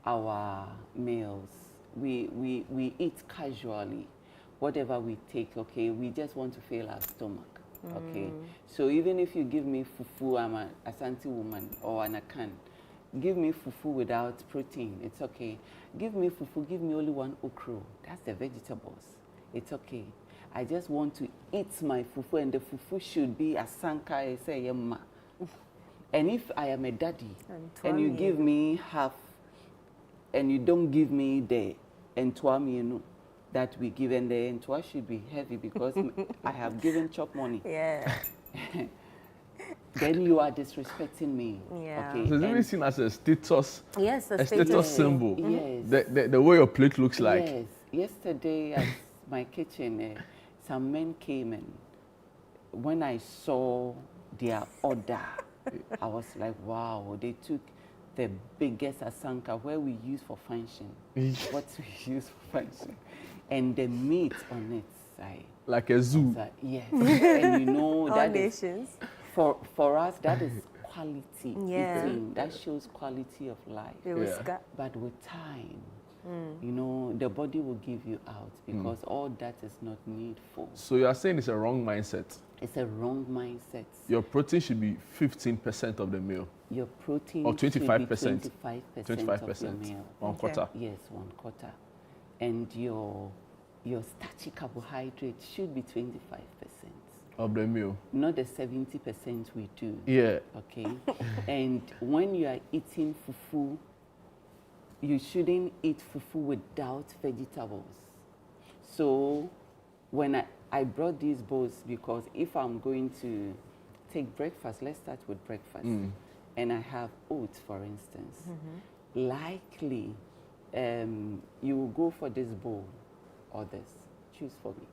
our meals. We eat casually. Whatever we take, okay, we just want to fill our stomach, okay? So even if you give me fufu, I'm an Asante woman or an Akan, give me fufu without protein, it's okay. Give me fufu, give me only one okro, that's the vegetables, it's okay. I just want to eat my fufu, and the fufu should be asanka, I say, yemma. And if I am a daddy and you give me half and you don't give me the entwami, you know, that we give, and the entwa should be heavy because I have given chop money. Yeah. Then you are disrespecting me. Yeah. Okay. So it's really seen as a status. Yes, a status symbol. Yes. The way your plate looks like. Yes. Yesterday at my kitchen, some men came, and when I saw their order, I was like, wow, they took the biggest asanka where we use for function, what we use for function, and the meat on it. Like a zoo. Yes, and you know that nations. For us, that is quality Yeah. eating. That shows quality of life. Yeah. But with time, you know, the body will give you out because all that is not needful. So you are saying it's a wrong mindset? It's a wrong mindset. Your protein should be 15% of the meal. Your protein or 25%. should be 25% of your meal. 1/4. Yes, 1/4. And your starchy carbohydrate should be 25%. Of the meal. Not the 70% we do. Yeah. Okay. And when you are eating fufu, you shouldn't eat fufu without vegetables. So when I brought these bowls because if I'm going to take breakfast, let's start with breakfast. And I have oats, for instance. Likely, you will go for this bowl or this. Choose for me.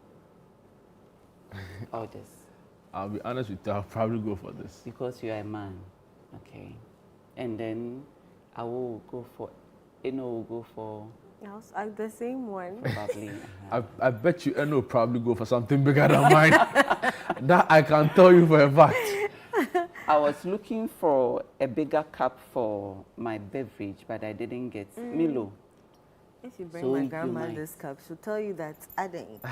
Or this. I'll be honest with you, I'll probably go for this. Because you are a man, okay? And then I will go for, will go for... the same one. Probably. I bet you Eno will probably go for something bigger than mine. That I can tell you for a fact. I was looking for a bigger cup for my beverage, but I didn't get Milo. If you bring my grandma this cup, she'll tell you that I didn't.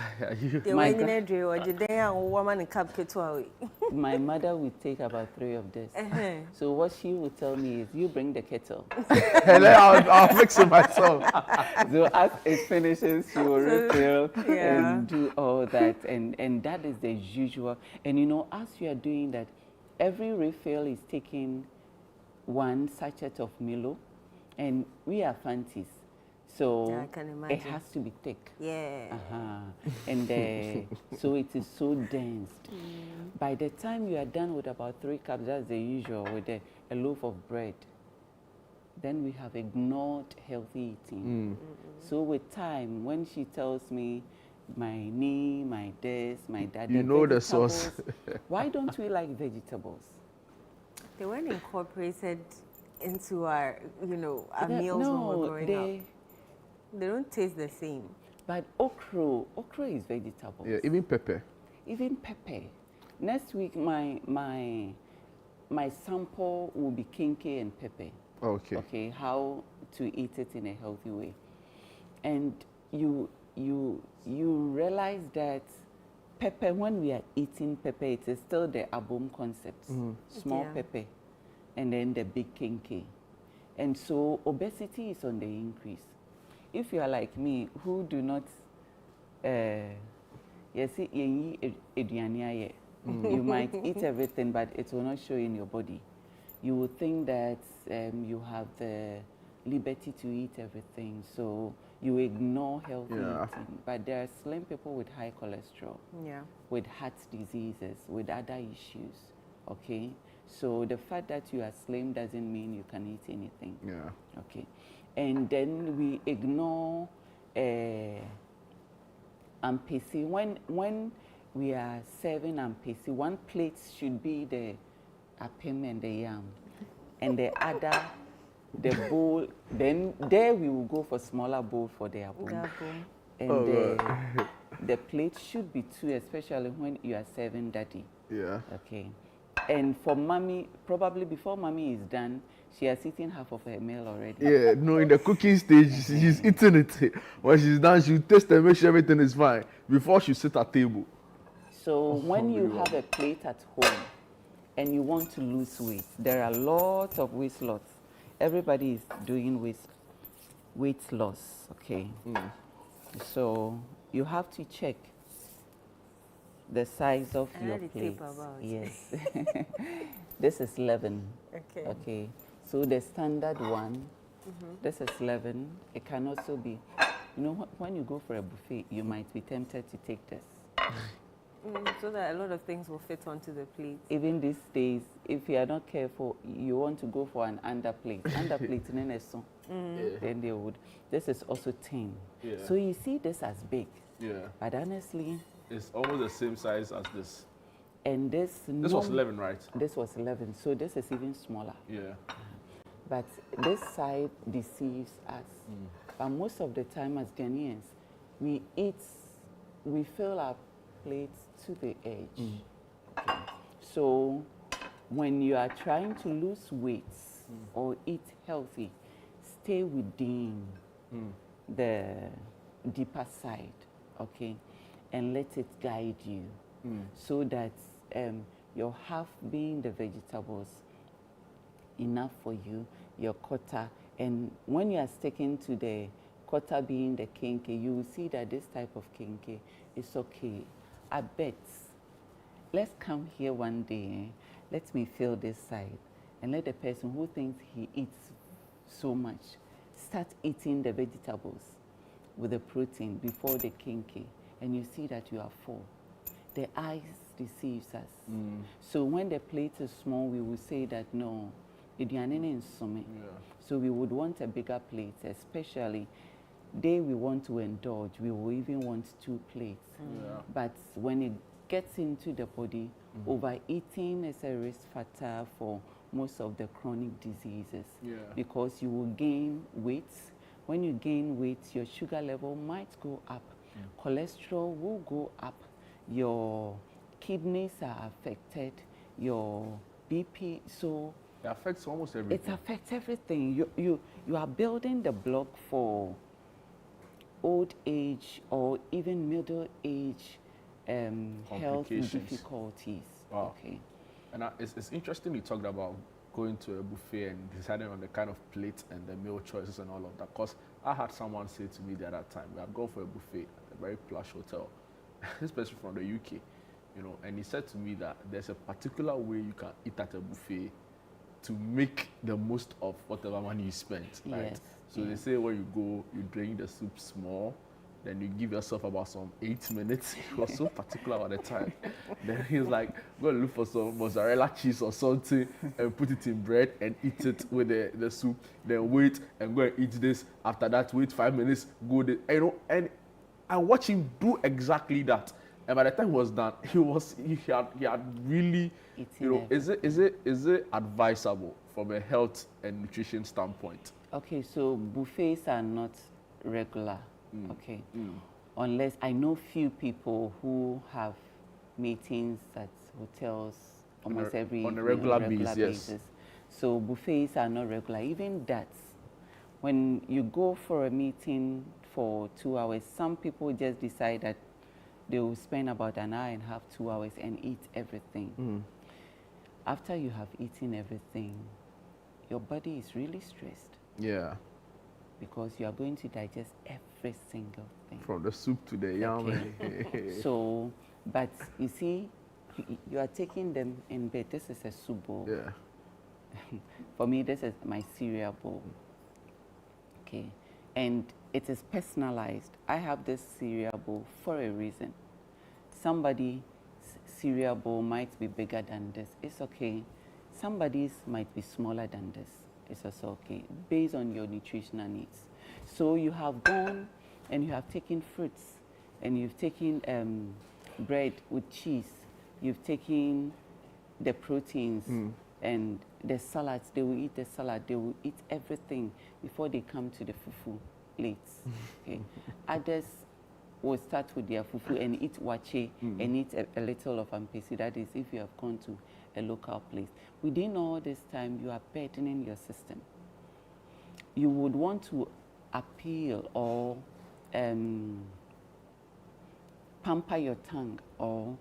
My mother would take about 3 of this. So what she would tell me is, you bring the kettle. I'll fix it myself. So as it finishes, she will refill and do all that. And that is the usual. And you know, as you are doing that, every refill is taking 1 sachet of Milo. And we are fancies. So I can imagine. it has to be thick. Yeah. And so it is so dense. By the time you are done with about 3 cups, that's the usual, with a loaf of bread, then we have ignored healthy eating. So with time, when she tells me my knee, my this, my that, you know the sauce. Why don't we like vegetables? They weren't incorporated into our, our meals when we were growing up. They don't taste the same. But okra is vegetable. Yeah, even pepper. Even pepper. Next week, my sample will be kinky and pepper. Okay. Okay, how to eat it in a healthy way. And you realize that pepper, when we are eating pepper, it is still the abom concept. Small pepper, and then the big kinky. And so obesity is on the increase. If you are like me, who do not, you might eat everything, but it will not show in your body. You will think that you have the liberty to eat everything, so you ignore healthy eating. But there are slim people with high cholesterol, with heart diseases, with other issues, okay? So the fact that you are slim doesn't mean you can eat anything. Okay. And then we ignore ampesi. When we are serving ampesi, 1 plate should be the apem and the yam, and the other, the bowl. Then there we will go for smaller bowl for the apem. And the plate should be 2, especially when you are serving daddy. Yeah. Okay. And for mommy, probably before mommy is done, she has eaten half of her meal already. Yeah, no, in the cooking stage, she's eating it. When she's done, she'll taste and make sure everything is fine before she sit at table. So when you have a plate at home and you want to lose weight, there are lots of weight loss. Everybody is doing weight loss, okay? So you have to check the size of your plate. Yes. This is 11. Okay. Okay. So the standard one, this is 11. It can also be, when you go for a buffet, you might be tempted to take this. So that a lot of things will fit onto the plate. Even these days, if you are not careful, you want to go for an underplate. Underplate, then they would. This is also 10. Yeah. So you see this as big. Yeah. But honestly, it's almost the same size as this. And this was 11, right? This was 11. So this is even smaller. Yeah. But this side deceives us. But most of the time as Ghanaians, we fill our plates to the edge. Okay. So when you are trying to lose weight or eat healthy, stay within the deeper side, okay, and let it guide you, so that your half being the vegetables, enough for you, your quarter, and when you are sticking to the quarter being the kinky, you will see that this type of kinky is okay. I bet, let's come here one day, let me feel this side, and let the person who thinks he eats so much start eating the vegetables with the protein before the kinky, and you see that you are full. The eyes deceives us. So when the plate is small, we will say that no, so we would want a bigger plate, especially they we want to indulge, we will even want 2 plates. But when it gets into the body, overeating is a risk factor for most of the chronic diseases, because you will gain weight. When you gain weight, your sugar level might go up, cholesterol will go up, your kidneys are affected, your BP, so it affects almost everything. It affects everything. You are building the block for old age or even middle age health difficulties. Wow. Okay. And it's interesting you talked about going to a buffet and deciding on the kind of plate and the meal choices and all of that. Because I had someone say to me the other time, we had gone for a buffet at a very plush hotel. This person from the UK, you know, and he said to me that there's a particular way you can eat at a buffet to make the most of whatever money you spent, right? Yes. So they say when you go, you drain the soup small, then you give yourself about some 8 minutes. He was so particular about the time. Then he's like, go and look for some mozzarella cheese or something and put it in bread and eat it with the soup. Then wait and go and eat this. After that, wait 5 minutes, go there. You know, and I watched him do exactly that. And by the time he was done, he had really, you know, is it advisable from a health and nutrition standpoint? Okay, so buffets are not regular. Okay, unless I know few people who have meetings at hotels almost on a regular basis. Yes. So buffets are not regular. Even that, when you go for a meeting for 2 hours, some people just decide that they will spend about an hour and a half, 2 hours and eat everything. After you have eaten everything, your body is really stressed. Yeah. Because you are going to digest every single thing. From the soup to the yam. Okay. So, but you see, you are taking them in bed. This is a soup bowl. Yeah. For me, this is my cereal bowl. Okay. And it is personalized. I have this cereal bowl for a reason. Somebody's cereal bowl might be bigger than this. It's okay. Somebody's might be smaller than this. It's also okay, based on your nutritional needs. So you have gone and you have taken fruits, and you've taken bread with cheese. You've taken the proteins and the salads. They will eat the salad. They will eat everything before they come to the fufu plates. Okay. Others will start with their fufu and eat wache and eat a little of ampesi. That is, if you have gone to a local place. Within all this time, you are burdening your system. You would want to appeal or pamper your tongue or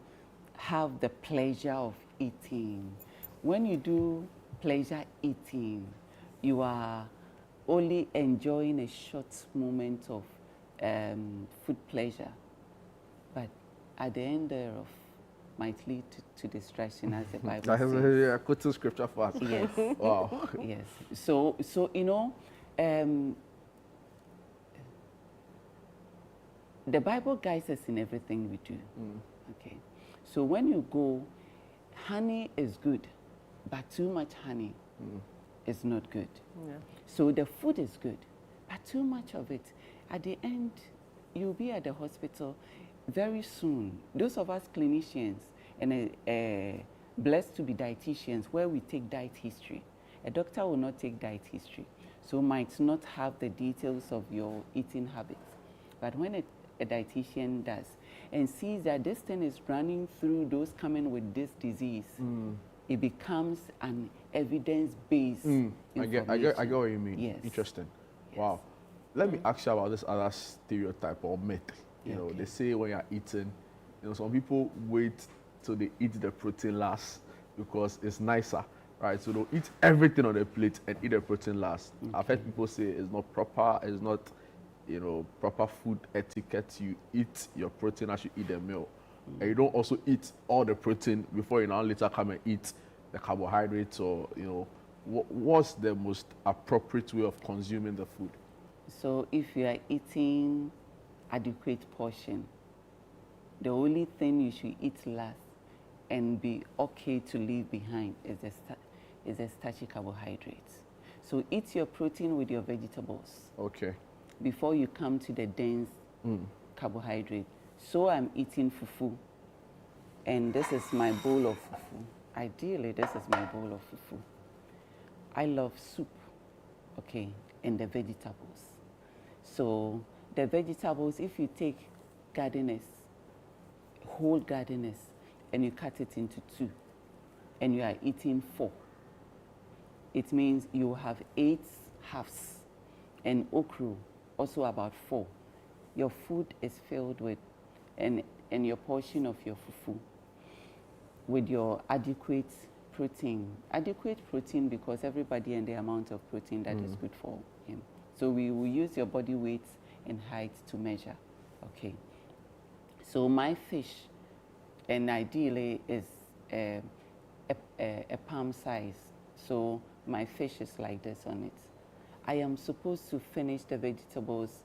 have the pleasure of eating. When you do pleasure eating, you are only enjoying a short moment of food pleasure, but at the end thereof might lead to distraction, as the Bible says. Yeah, quote scripture for us. Yes. Wow. Yes. So you know, the Bible guides us in everything we do. Okay. So when you go, honey is good, but too much honey is not good. Yeah. So the food is good, but too much of it, at the end, you'll be at the hospital very soon. Those of us clinicians and blessed to be dietitians, where we take diet history, a doctor will not take diet history, so might not have the details of your eating habits. But when a dietitian does and sees that this thing is running through those coming with this disease, it becomes an evidence-based information. I get what you mean. Yes. Interesting. Yes. Wow. let me ask you about this other stereotype or myth. You know, they say when you're eating, you know, some people wait till they eat the protein last because it's nicer, right? So they'll eat everything on the plate and eat the protein last. I've heard people say it's not proper, it's not, you know, proper food etiquette. You eat your protein as you eat the meal. And you don't also eat all the protein before you now later come and eat the carbohydrates, or, you know, what's the most appropriate way of consuming the food? So if you are eating adequate portion, the only thing you should eat last and be okay to leave behind is the starchy carbohydrates. So eat your protein with your vegetables. Okay. Before you come to the dense carbohydrate. So I'm eating fufu, and this is my bowl of fufu. Ideally, this is my bowl of fufu. I love soup, okay, and the vegetables. So the vegetables, if you take gardeners, whole gardeners, and you cut it into 2, and you are eating 4, it means you have 8 halves, and okra also about 4. Your food is filled with, and your portion of your fufu, with your adequate protein. Adequate protein because everybody and the amount of protein that is good for him. So we will use your body weight and height to measure, okay? So my fish, and ideally is a palm size. So my fish is like this on it. I am supposed to finish the vegetables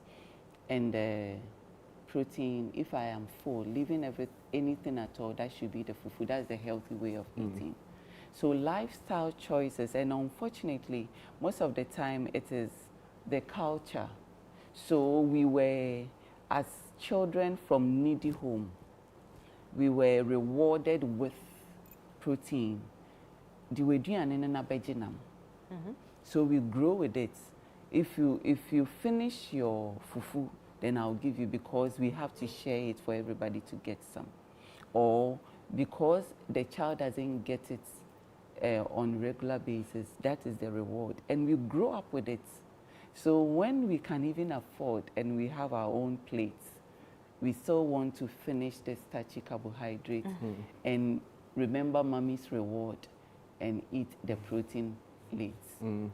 and the protein. If I am full, leaving anything at all, that should be the fufu. That's the healthy way of eating. So lifestyle choices, and unfortunately, most of the time it is the culture. So we were, as children from needy home, we were rewarded with protein. So we grow with it. If you finish your fufu, then I'll give you, because we have to share it for everybody to get some. Or because the child doesn't get it on regular basis, that is the reward. And we grow up with it. So when we can even afford and we have our own plates, we still want to finish the starchy carbohydrates and remember mommy's reward and eat the protein late.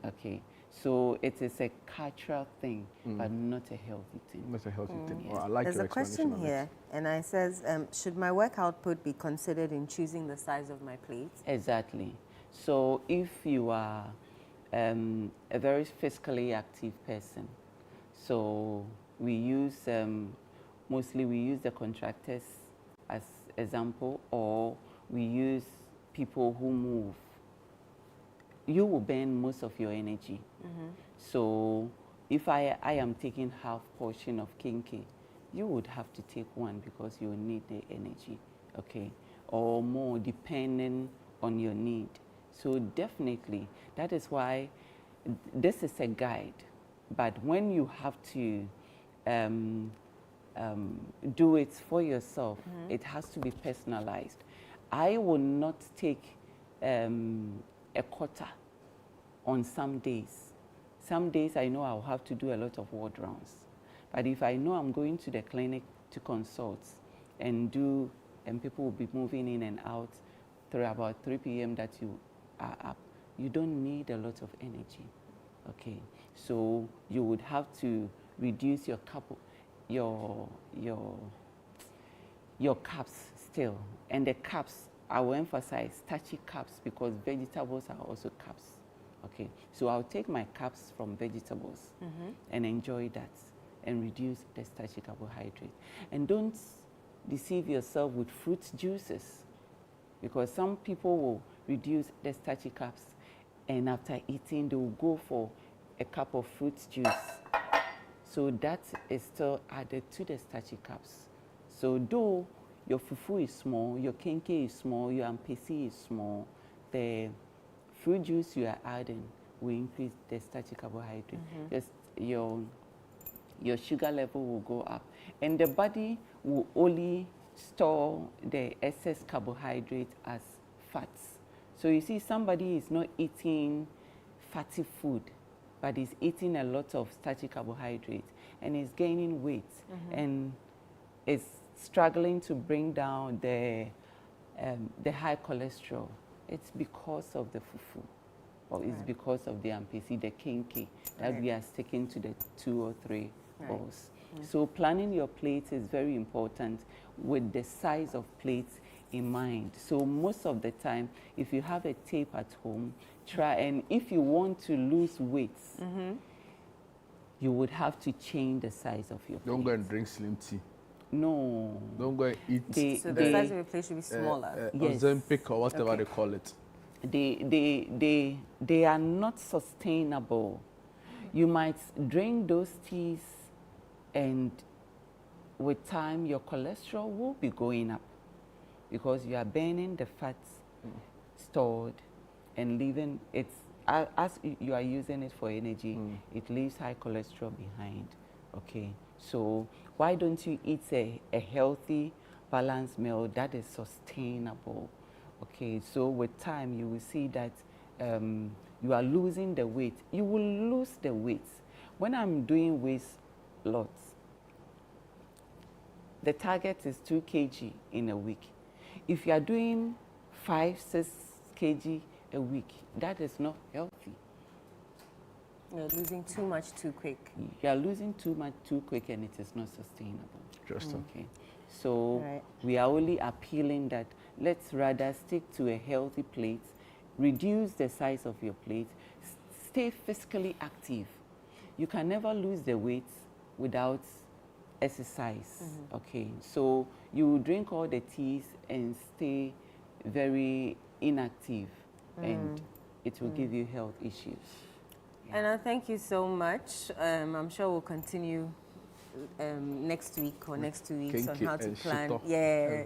Okay. So it is a cultural thing, but not a healthy thing. Not a healthy thing. Well, I like There's your a question here, and I says, should my work output be considered in choosing the size of my plate? Exactly. So if you are a very physically active person, so we use, mostly we use the contractors as example, or we use people who move. You will burn most of your energy. So if I am taking half portion of kinky, you would have to take 1 because you need the energy, okay? Or more depending on your need. So definitely, that is why this is a guide. But when you have to do it for yourself, it has to be personalized. I will not take a quarter on some days. Some days I know I'll have to do a lot of ward rounds. But if I know I'm going to the clinic to consult and people will be moving in and out through about 3 p.m. that you are up, you don't need a lot of energy, okay? So you would have to reduce your your carbs still. And the carbs, I will emphasize starchy carbs because vegetables are also carbs. Okay, so I'll take my carbs from vegetables and enjoy that and reduce the starchy carbohydrate. And don't deceive yourself with fruit juices, because some people will reduce the starchy carbs and after eating they will go for a cup of fruit juice. So that is still added to the starchy carbs. So though your fufu is small, your kenke is small, your ampesi is small, the fruit juice you are adding will increase the starchy carbohydrate. Just your sugar level will go up. And the body will only store the excess carbohydrate as fats. So you see, somebody is not eating fatty food, but he's eating a lot of starchy carbohydrates, and he's gaining weight, and is struggling to bring down the high cholesterol. It's because of the fufu, or it's because of the ampesi, the kinky, that we are sticking to the 2 or 3 bowls. So planning your plates is very important with the size of plates in mind. So most of the time, if you have a tape at home, try, and if you want to lose weight, you would have to change the size of your plate. Don't go and drink slim tea. No. Don't go and eat. So the size of your plate should be smaller. Yes. Ozempic or whatever they call it. They are not sustainable. You might drink those teas, and with time your cholesterol will be going up because you are burning the fats stored and leaving it, as you are using it for energy, it leaves high cholesterol behind. Okay, so why don't you eat a healthy, balanced meal that is sustainable? Okay, so with time you will see that you are losing the weight. You will lose the weight. When I'm doing weight loss, the target is 2 kg in a week. If you are doing 5-6 kg a week, that is not healthy. You're losing too much too quick. You are losing too much too quick, and it is not sustainable. Interesting. Okay. So we are only appealing that let's rather stick to a healthy plate, reduce the size of your plate, stay physically active. You can never lose the weight without exercise. Okay, so you drink all the teas and stay very inactive, and it will give you health issues. And I thank you so much. I'm sure we'll continue next week or next 2 weeks on how to plan. Yeah,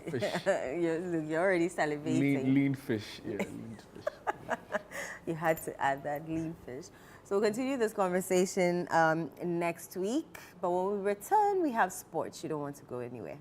you're already salivating. Lean fish, yeah, lean fish. You had to add that, lean fish. So we'll continue this conversation next week. But when we return, we have sports. You don't want to go anywhere.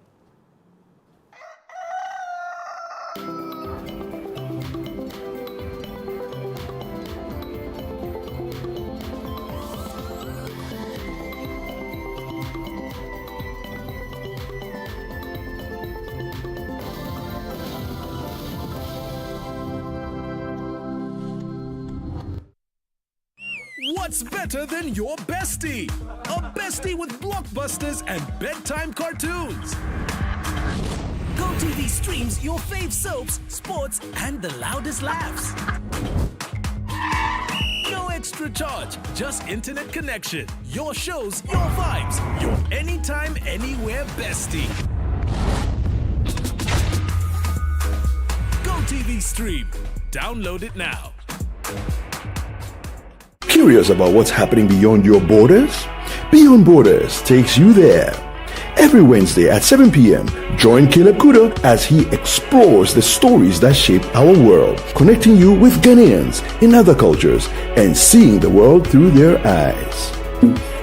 What's better than your bestie? A bestie with blockbusters and bedtime cartoons. GoTV streams your fave soaps, sports, and the loudest laughs. No extra charge, just internet connection. Your shows, your vibes, your anytime, anywhere bestie. GoTV Stream. Download it now. Curious about what's happening beyond your borders? Beyond Borders takes you there. Every Wednesday at 7 p.m., join Caleb Kuda as he explores the stories that shape our world, connecting you with Ghanaians in other cultures and seeing the world through their eyes.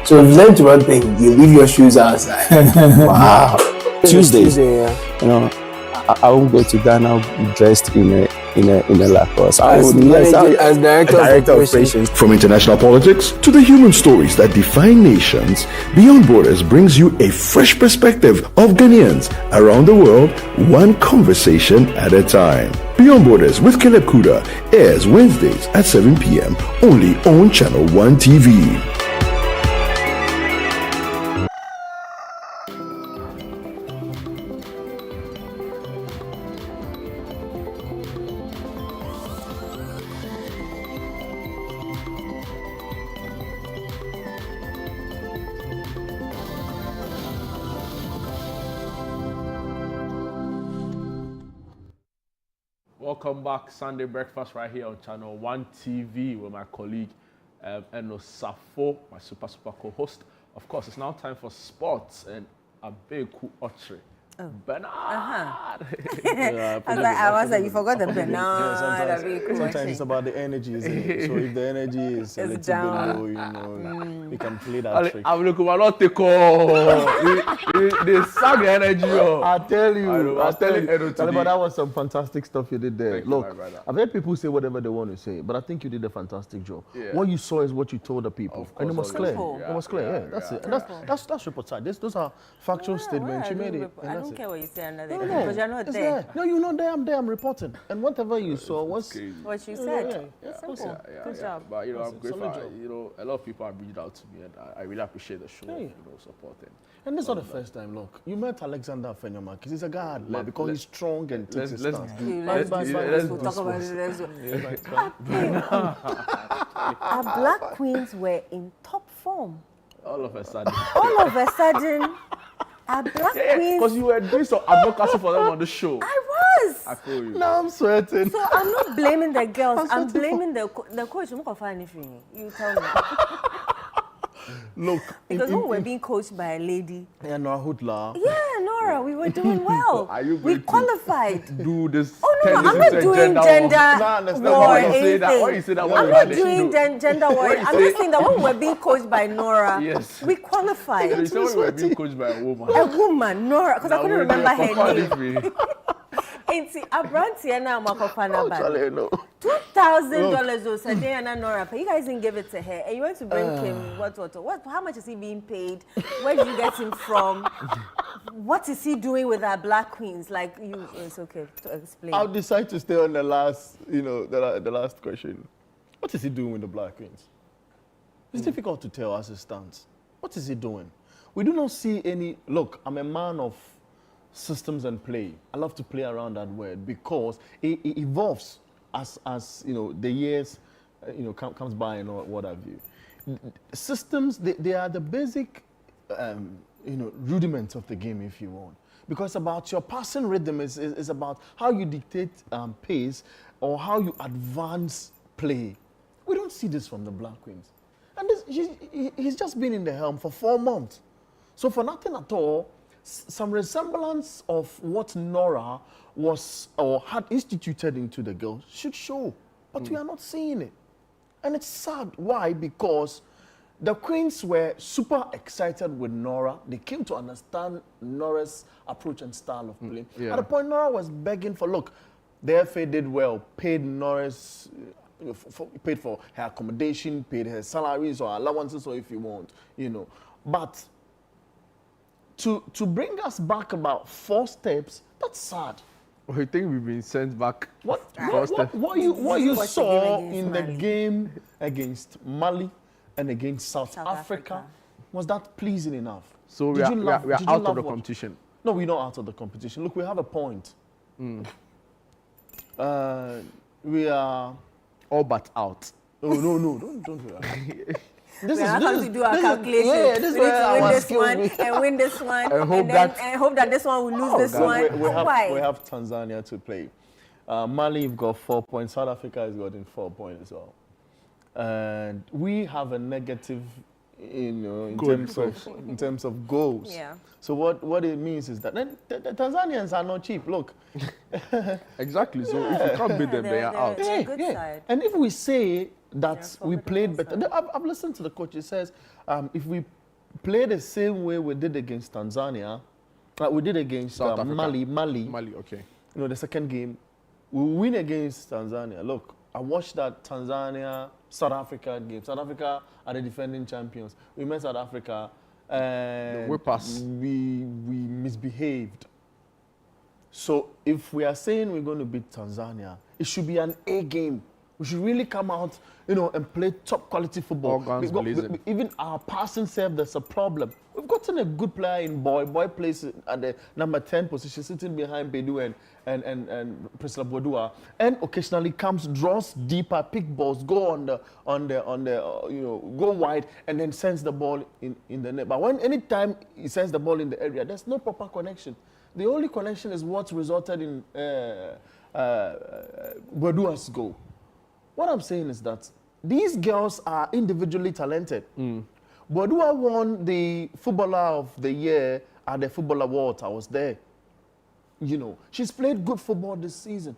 So if you learn to one thing, you leave your shoes outside. Wow. Tuesdays, you know, I won't go to Ghana dressed in a Lacoste. As director of operations. From international politics to the human stories that define nations, Beyond Borders brings you a fresh perspective of Ghanaians around the world, one conversation at a time. Beyond Borders with Caleb Kuda airs Wednesdays at 7 p.m. only on Channel 1 TV. Welcome back, Sunday Breakfast right here on Channel 1 TV with my colleague Eno Safo, my super co-host. Of course, it's now time for sports and Abeku Ochre. Bernard. I I was like, you forgot the Bernard. Sometimes it's about the energy, isn't it? So if the energy is a little bit low, we can play that trick. I'm looking for not take all. They sang the energy. I tell you. I was telling Edo today. But that was some fantastic stuff you did there. Thank you, Look, my brother. I've heard people say whatever they want to say, but I think you did a fantastic job. Yeah. What you saw is what you told the people, and it was clear. Yeah, it was clear. Yeah, that's it. And that's report side. Those are factual statements. You made it. I don't care what you say under there, No, because you're not there. No, you're not there. I'm there. I'm reporting. And whatever you saw was what you said. Simple. Good job. But I'm grateful. A lot of people have reached out to me, and I really appreciate the show. Supporting. And this is not the first time. Look, you met Alexander Fenyama. He's a guy because he's strong and takes his stance. Let's talk about it. Our black queens were in top form. All of a sudden. Our black queens. Because you were doing some advocacy for them on the show. I was. I feel you. Now I'm sweating. So I'm not blaming the girls. I'm blaming the coach. I'm not find anything. You tell me. Look, because when we're being coached by a lady. Yeah, Nora Hoodler. Yeah, Nora, we were doing well. We qualified. Do this. Oh no, I'm not doing gender war or anything. Why you say that? I'm not doing gender war. I'm just saying that when we were being coached by Nora, we qualified. You said we were being coached by a woman. A woman, Nora, because I couldn't remember her name. Ain't Abrantia now, Makopana Bad. $2,000 or Sadena Nora. You guys didn't give it to her. And you want to bring him what? How much is he being paid? Where did you get him from? What is he doing with our black queens? Like it's okay to explain. I'll decide to stay on the last, the last question. What is he doing with the black queens? It's difficult to tell as it stands. What is he doing? We do not see any. Look, I'm a man of systems and play. I love to play around that word because it evolves as the years comes by and what have you. Systems they are the basic rudiments of the game, if you want, because about your passing rhythm is about how you dictate pace or how you advance play. We don't see this from the black queens, and he's just been in the helm for 4 months, so for nothing at all. Some resemblance of what Nora was or had instituted into the girls should show, but we are not seeing it. And it's sad. Why? Because the queens were super excited with Nora. They came to understand Nora's approach and style of play. Yeah. At the point, Nora was begging for, look, the FA did well, paid Nora's, paid for her accommodation, paid her salaries or allowances, or if you want, but to bring us back about 4 steps, that's sad. I think we've been sent back. What you saw in the game against Mali and against South Africa, was that pleasing enough? So we are out of the competition. No, we're not out of the competition. Look, we have a point. We are all but out. Oh no, don't do that. This is to do our calculation. Yeah, this is where win this one and win this one, and hope that this one will lose this one. We have Tanzania to play. Mali, you've got 4 points. South Africa has gotten 4 points as well. And we have a negative, in terms of goals. Yeah. So what it means is that the Tanzanians are not cheap. Look. Exactly. So if you can't beat them, they are out. They're good side. And if we say that we played better, I've listened to the coach. He says if we play the same way we did against Tanzania, we did against Mali. Mali, okay. The second game, we win against Tanzania. Look, I watched that Tanzania-South Africa game. South Africa are the defending champions. We met South Africa and we misbehaved. So if we are saying we're going to beat Tanzania, it should be an A game. We should really come out, and play top quality football. Even our passing serve, there's a problem. We've gotten a good player in Boy. Boy plays at the number 10 position, sitting behind Bedu and Priscilla Bodua, and occasionally draws deeper, pick balls, go go wide, and then sends the ball in the net. But anytime he sends the ball in the area, there's no proper connection. The only connection is what resulted in Bodua's goal. What I'm saying is that these girls are individually talented. Bodua won the Footballer of the Year at the Football Awards. I was there. You know, she's played good football this season.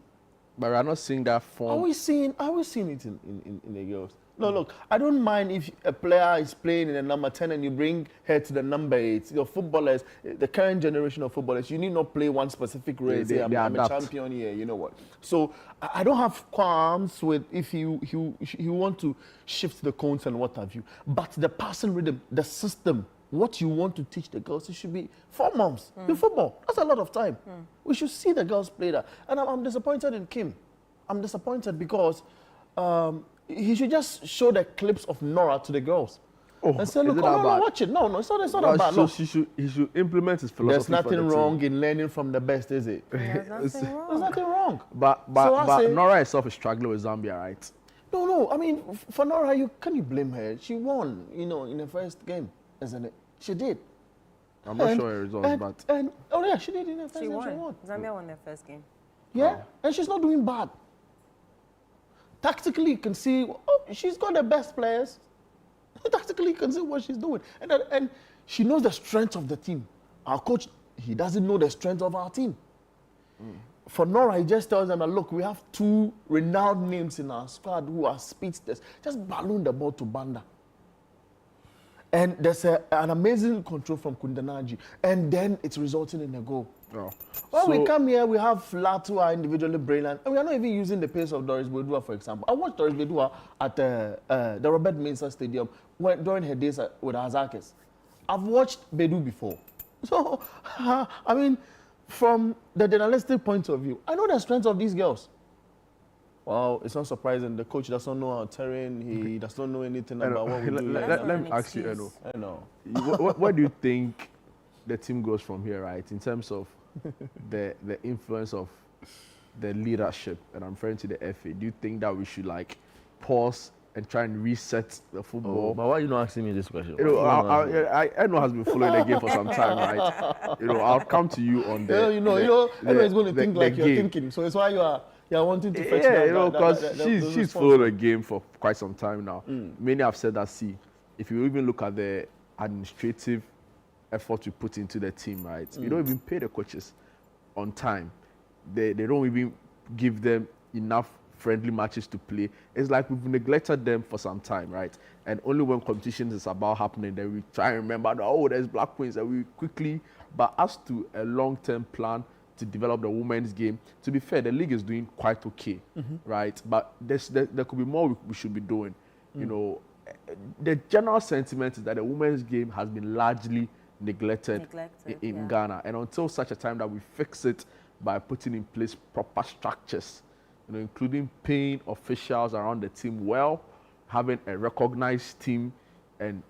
But we're not seeing that form. Are we seeing it in the girls? No, look, I don't mind if a player is playing in the number 10 and you bring her to the number 8. Your footballers, the current generation of footballers, you need not play one specific race. They I'm a champion here, you know what? So I don't have qualms with if you want to shift the cones and what have you. But the passing rhythm, the system, what you want to teach the girls, it should be 4 months. The football, that's a lot of time. We should see the girls play that. And I'm disappointed in Kim. I'm disappointed because he should just show the clips of Nora to the girls. And say, look, watch it. No, it's not that bad. So he should implement his philosophy. There's nothing wrong in learning from the best, is it? There's nothing wrong. But Nora herself is struggling with Zambia, right? No. I mean, for Nora, can you blame her? She won, in the first game, isn't it? She did. I'm not sure her results, but... she did in the first game. She won. Zambia won their first game. Yeah, and she's not doing bad. Tactically, you can see, she's got the best players. Tactically, you can see what she's doing. And she knows the strength of the team. Our coach, he doesn't know the strength of our team. For Nora, he just tells them, look, we have 2 renowned names in our squad who are speedsters. Just balloon the ball to Banda. And there's an amazing control from Kundananji. And then it's resulting in a goal. We come here, we have flats who are individually brilliant, and we are not even using the pace of Doris Bedua, for example. I watched Doris Bedua at the Robert Mensah Stadium during her days with Azakis. I've watched Bedu before. So, I mean, from the journalistic point of view, I know the strength of these girls. Well, it's not surprising. The coach does not know our terrain. He does not know anything about what we do. Let me ask you, Eno. Where do you think the team goes from here, right? In terms of the influence of the leadership, and I'm referring to the FA. Do you think that we should pause and try and reset the football? But why are you not asking me this question? I know has been following the game for some time, right? I'll come to you on the. Everyone's going to think like you're thinking. So it's why you're wanting to fetch that. Because she's followed the game for quite some time now. Many have said that. If you even look at the administrative effort you put into the team, right? You don't even pay the coaches on time. They don't even give them enough friendly matches to play. It's like we've neglected them for some time, right? And only when competition is about happening, then we try and remember that, there's Black Queens, and we quickly. But as to a long-term plan to develop the women's game, to be fair, the league is doing quite okay, right? But there could be more we should be doing. The general sentiment is that the women's game has been largely neglected in Ghana, and until such a time that we fix it by putting in place proper structures, including paying officials around the team well, having a recognized team and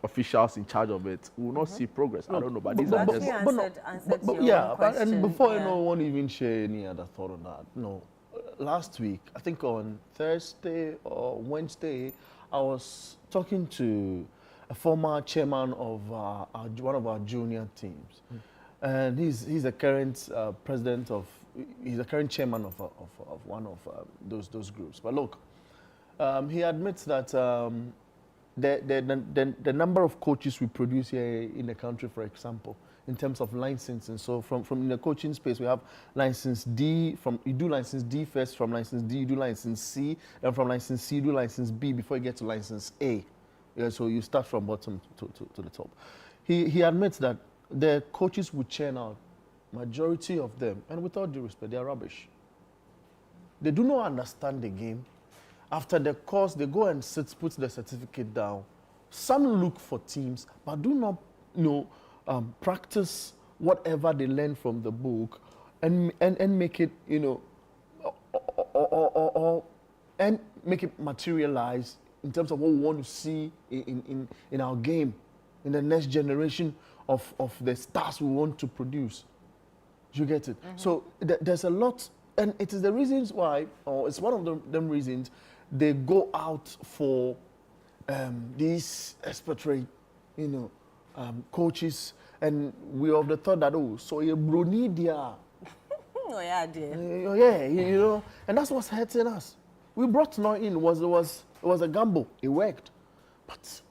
officials in charge of it, we will not see progress. I don't know, but these are just... And before anyone even share any other thought on that, no. Last week, I think on Thursday or Wednesday, I was talking to a former chairman of one of our junior teams, and he's the current president of. He's the current chairman of one of those groups. But look, he admits that the number of coaches we produce here in the country, for example, in terms of licensing. So from in the coaching space, we have license D. You do license D first. From license D, you do license C. And from license C, you do license B before you get to license A. Yeah, so you start from bottom to the top. He admits that the coaches would churn out, majority of them, and with all due respect, they are rubbish. They do not understand the game. After the course, they go and put the certificate down. Some look for teams, but do not practice whatever they learn from the book and make it, and make it materialize in terms of what we want to see in our game, in the next generation of the stars we want to produce. You get it? So there's a lot, and it is the reasons why, or it's one of them reasons, they go out for these expatriate, coaches, and we of the thought that, so you bronidia. Oh yeah, dear. And that's what's hurting us. We brought Noy in, it was a gamble. It worked. But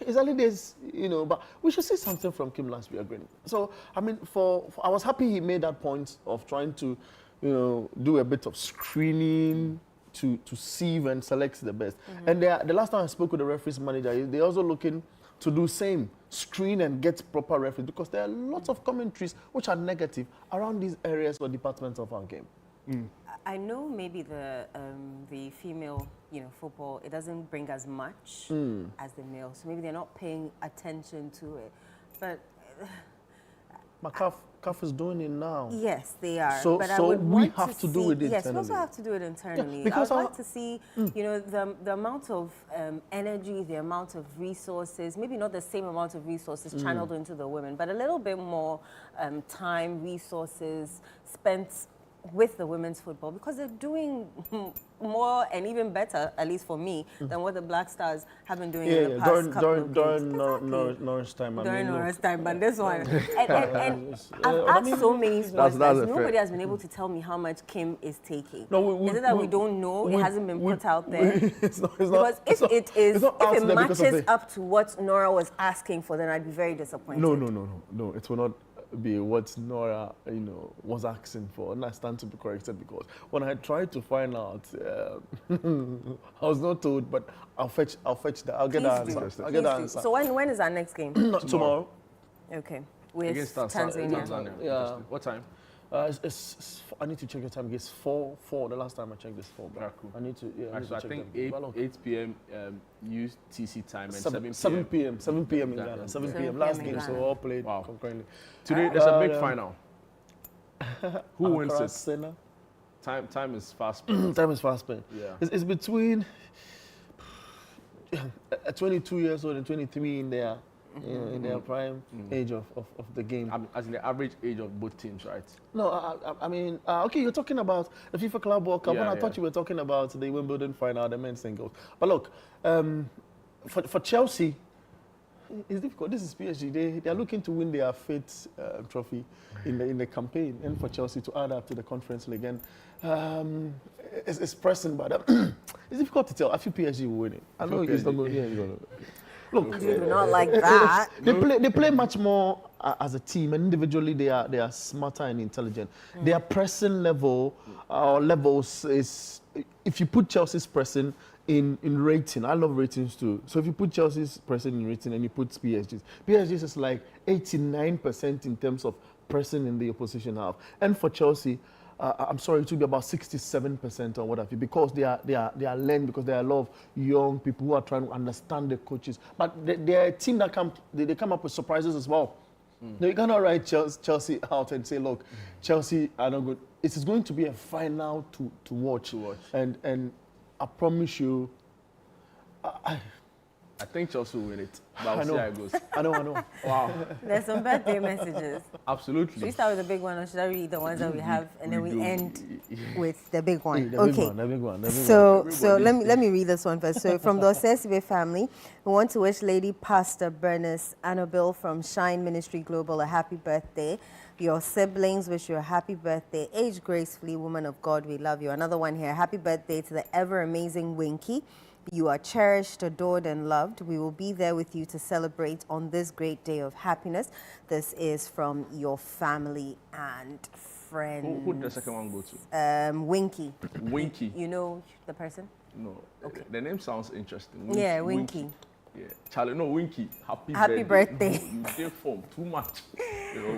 it's early days, you know, but we should see something from Kim last week again. So, I mean, I was happy he made that point of trying to, you know, do a bit of screening to sieve and select the best. And the last time I spoke with the referees manager, they're also looking to do same, screen and get proper referees, because there are lots of commentaries which are negative around these areas or departments of our game. I know maybe the female, you know, football, it doesn't bring as much as the male, so maybe they're not paying attention to it. But CAF is doing it now. Yes, they are. So, but so I would we want have to see, do it internally. Yes, we also have to do it internally. Yeah, because I would like to see, you know, the amount of energy, the amount of resources, maybe not the same amount of resources channeled into the women, but a little bit more time, resources spent with the women's football, because they're doing more and even better, at least for me, than what the Black Stars have been doing in the past couple of games. Norris time. During Norris time, but this one. and I've asked so many sports guys, nobody has been able to tell me how much Kim is taking. No, is it that we don't know? It hasn't been put out there? It's not, because if it matches up to what Nora was asking for, then I'd be very disappointed. No, it will not be what Nora, you know, was asking for, and I stand to be corrected, because when I tried to find out, I was not told, but I'll fetch that. I'll get the answer. I'll get the answer. So when is our next game? Tomorrow. Okay. With Against Tanzania. Yeah. What time? I need to check the time. It's 4. The last time I checked this 4. Yeah, cool. I need to. Yeah, I think 8 p.m. UTC time and 7 p.m. 7 p.m. in Ghana. 7 p.m. Last game, so all played concurrently. Today there's a big final. Who wins it? Senna. Time is fast spent. Time is fast spent. Yeah. It's between 22 years old and 23 in their in their prime age of the game. As in the average age of both teams, right? No, I mean, okay, you're talking about the FIFA Club World Cup. I thought you were talking about the Wimbledon final, the men's singles. But look, for Chelsea, it's difficult. This is PSG. They are looking to win their fifth trophy in the campaign, and for Chelsea to add up to the Conference League. And it's pressing, but it's difficult to tell. I feel PSG will win it. I know it's not going to. Look, you do not like that. They play much more as a team, and individually they are smarter and intelligent. Their pressing level or levels is, if you put Chelsea's pressing in rating, I love ratings too. So if you put Chelsea's pressing in rating and you put PSG's is like 89% in terms of pressing in the opposition half. And for Chelsea, I'm sorry, it will be about 67% or what have you, because they are learned, because there are a lot of young people who are trying to understand the coaches. But they're a team that they come up with surprises as well. Now, you cannot write Chelsea out and say, look, Chelsea are not good. It is going to be a final to watch. And I promise you, I think Chelsea will win it, but we'll see how it goes. I know. Wow. There's some birthday messages. Absolutely. Should we start with the big one, or should I read the ones that we have, and then we end with the big one? The big one. So let me read this one first. So from the Osesibe family, we want to wish Lady Pastor Bernice Annabelle from Shine Ministry Global a happy birthday. Your siblings wish you a happy birthday. Age gracefully, woman of God, we love you. Another one here. Happy birthday to the ever amazing Winky. You are cherished, adored, and loved. We will be there with you to celebrate on this great day of happiness. This is from your family and friends. Who did the second one go to? Winky. Winky. You know the person? No. Okay. The name sounds interesting. Yeah, Winky. Yeah, Charlie. No, Winky. Happy birthday. You take form too much.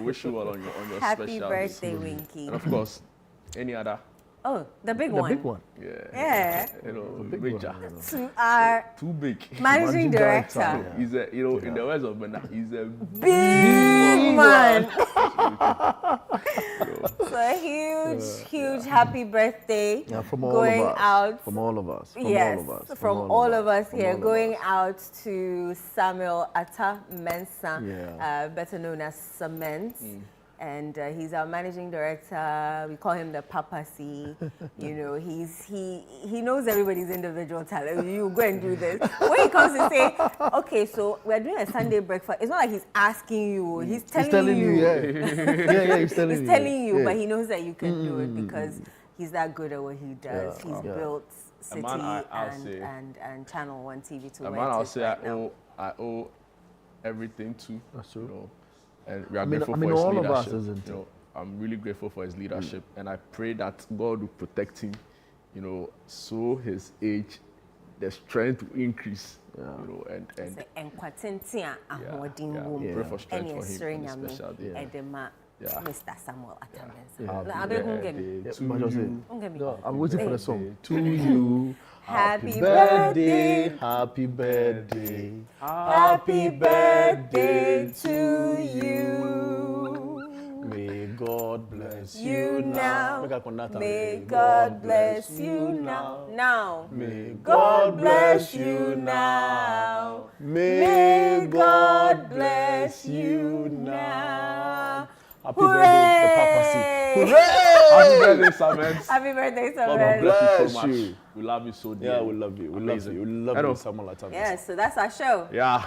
Wish you well on your happy special birthday, Winky. And of course, any other. Oh, the big one. The big one. Yeah. Major. To our too big. Managing director. He's a, in the words of Bernard, he's a big man. So a huge happy birthday. Yeah, from all going of us. out. From all of us. From all of us here, going out to Samuel Atta Mensah, better known as Cement. And he's our managing director. We call him the papacy. You know, he knows everybody's individual talent. You go and do this. When he comes to say, okay, so we're doing a Sunday breakfast, it's not like he's asking you. He's telling you. He's telling you. But he knows that you can do it because he's that good at what he does. He's built City and Channel 1 TV to where it is right now. I owe everything to. That's true. You know, and we are I mean, grateful I mean, for his all of us, leadership. isn't you it? know, I'm really grateful for his leadership, and I pray that God will protect him. You know, so his age, the strength will increase. You know, and pray for strength for him on this special day. Mr. Samuel Atambenza. No, I'm waiting for the song. To you, happy birthday, happy birthday, happy birthday to you. May God bless you now. May God bless you now. Now. May God bless you now. May God bless you now. Happy birthday, the papacy. Hooray! Happy birthday, Samuel. Happy birthday, God Samuel. bless you so much. We love you so dearly. Yeah, we love you. We love you. We love you, Samuel Atambenza. Yeah, so that's our show. Yeah.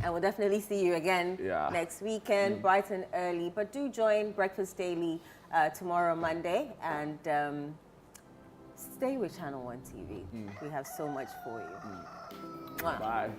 And we'll definitely see you again next weekend, bright and early. But do join Breakfast Daily tomorrow, Monday, and stay with Channel 1 TV. We have so much for you. Bye.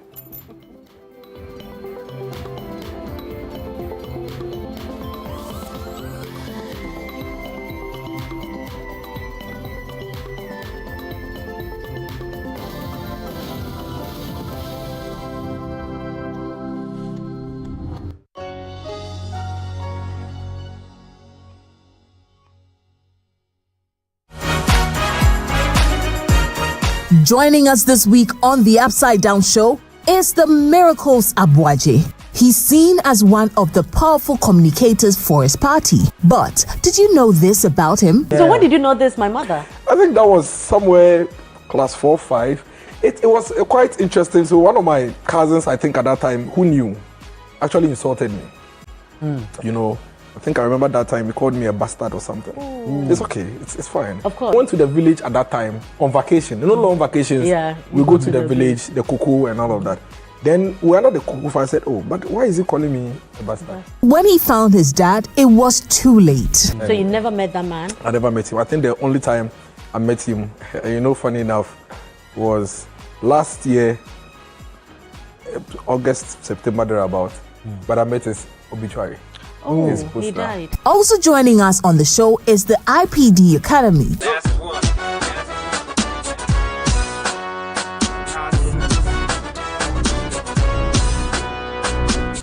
Joining us this week on the Upside Down Show is the Miracles Abuaje. He's seen as one of the powerful communicators for his party. But did you know this about him? So when did you know this, my mother? I think that was somewhere class 4, 5. It was quite interesting. So one of my cousins, I think at that time, who knew, actually insulted me. You know, I think I remember that time he called me a bastard or something. It's okay. It's fine. Of course. I went to the village at that time on vacation. You know, long vacations. Yeah. We go to the village, the cuckoo and all of that. Then we are not the cuckoo. I said, oh, but why is he calling me a bastard? When he found his dad, it was too late. So you never met that man? I never met him. I think the only time I met him, you know, funny enough, was last year, August, September, thereabout. But I met his obituary. Oh, his poster. he died. Also joining us on the show is the IPD Academy.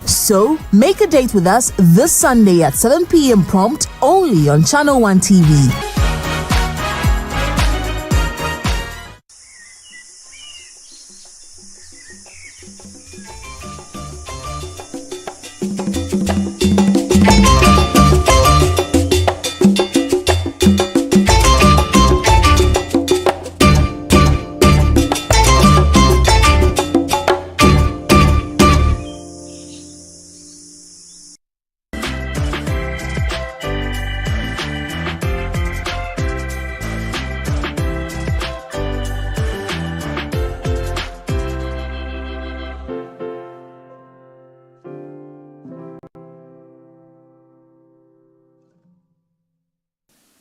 So, make a date with us this Sunday at 7 p.m. prompt only on Channel 1 TV.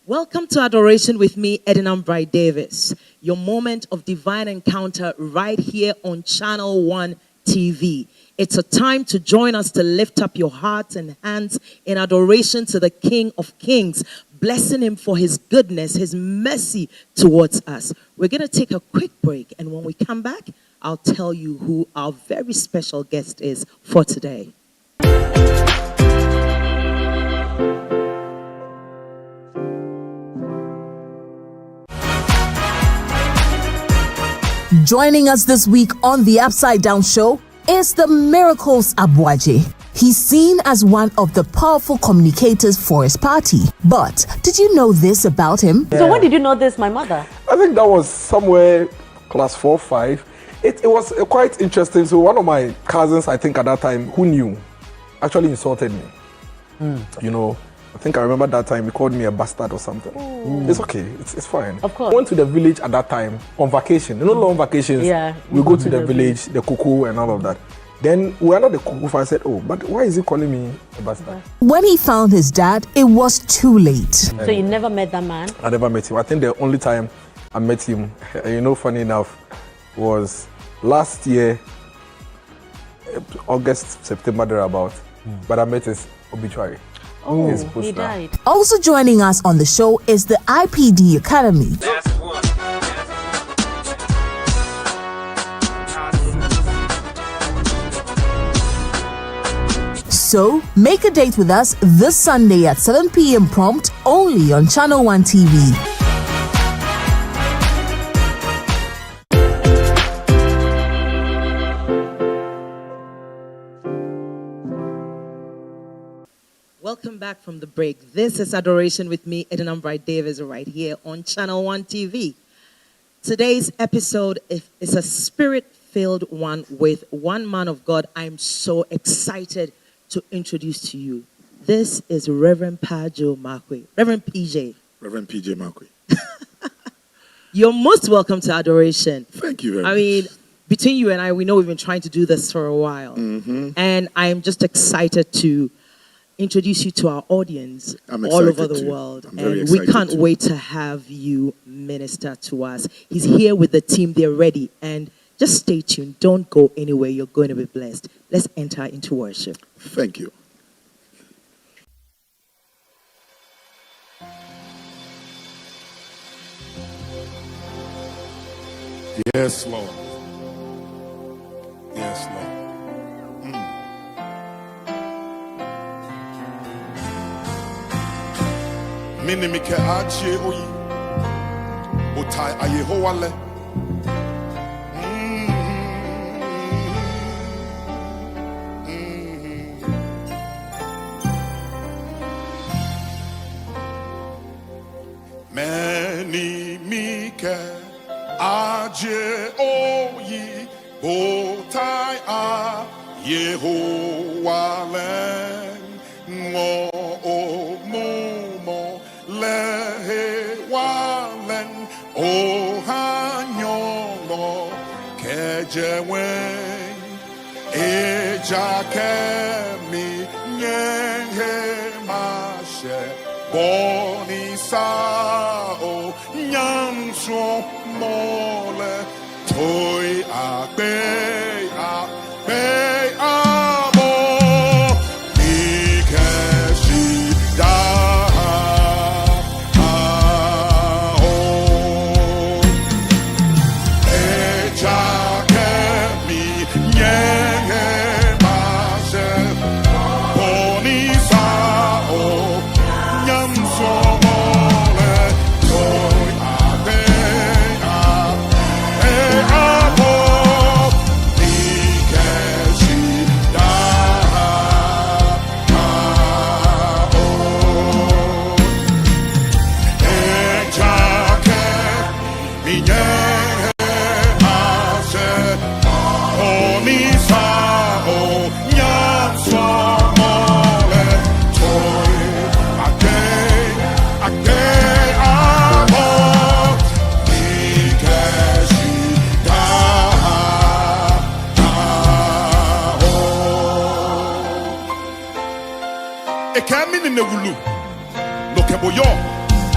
Welcome to Adoration with me, Edinam Bright Davis. Your moment of divine encounter right here on Channel 1 TV. It's a time to join us to lift up your hearts and hands in adoration to the King of Kings, blessing him for his goodness, his mercy towards us. We're going to take a quick break, and when we come back, I'll tell you who our very special guest is for today. Joining us this week on the Upside Down Show is the Miracles Abuaje. He's seen as one of the powerful communicators for his party. But did you know this about him? So when did you know this, my mother? I think that was somewhere class 4, 5. It was quite interesting. So one of my cousins, I think at that time, who knew, actually insulted me. You know, I think I remember that time he called me a bastard or something. It's okay. It's fine. Of course. I went to the village at that time on vacation. You know, long vacations. Yeah. We go to the village, the cuckoo and all of that. Then we are not the cuckoo. I said, oh, but why is he calling me a bastard? When he found his dad, it was too late. So you never met that man? I never met him. I think the only time I met him, you know, funny enough, was last year, August, September thereabout. But I met his obituary. Oh, His he poster. died. Also joining us on the show is the IPD Academy. So, make a date with us this Sunday at 7 p.m. prompt only on Channel 1 TV. Welcome back from the break. This is Adoration with me, Edinam Bright Davis, right here on Channel 1 TV. Today's episode is a spirit-filled one with one man of God I'm so excited to introduce to you. This is Reverend Pajo Makwe. Reverend PJ. Reverend PJ Makwe. You're most welcome to Adoration. Thank you very much. I mean, between you and I, we know we've been trying to do this for a while. Mm-hmm. And I'm just excited to introduce you to our audience all over the world. And we can't wait to have you minister to us. He's here with the team. They're ready. And just stay tuned. Don't go anywhere. You're going to be blessed. Let's enter into worship. Thank you. Yes, Lord. Yes, Lord. Minimike achie oyi otai ayehowale Many mike achie oyi otai ayehowale ngo omumo lehe walen o hanyolo kejewen ejakemi nyenhe mashe boni sao nyamso mole toi abe abo ikeshi da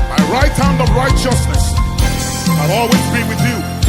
My right hand of righteousness, I'll always be with you.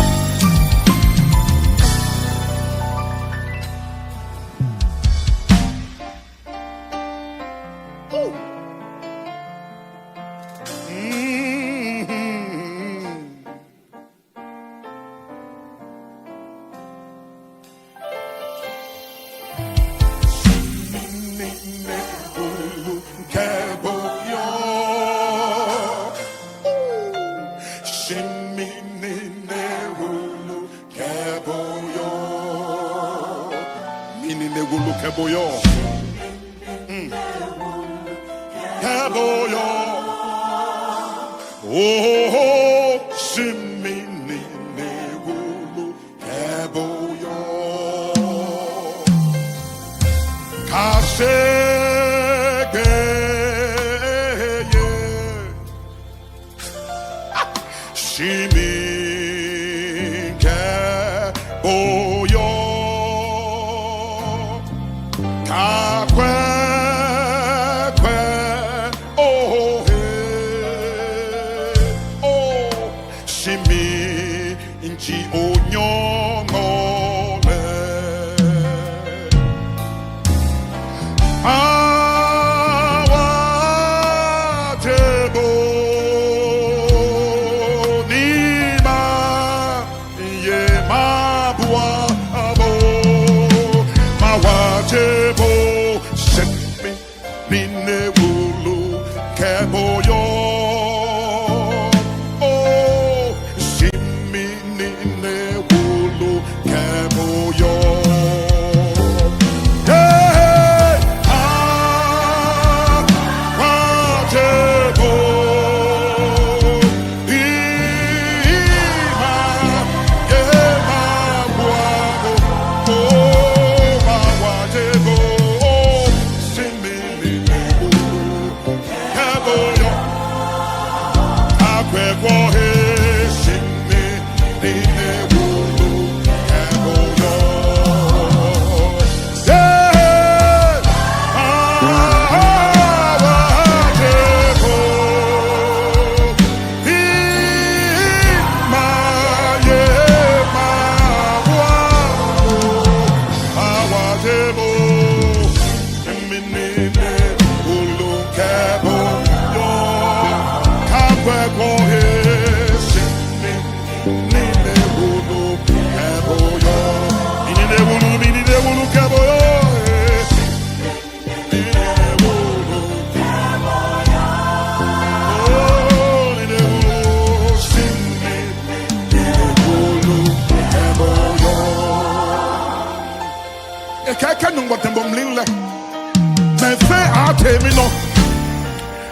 take me no.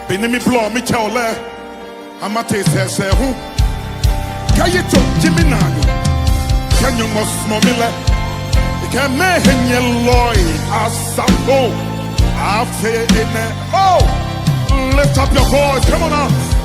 Bini mi blow me chole. I'ma take say who. Can you talk Jimmy Nano? Can you must smile? You can make him yellow as sample. I feel in it. Oh, lift up your voice. Come on now.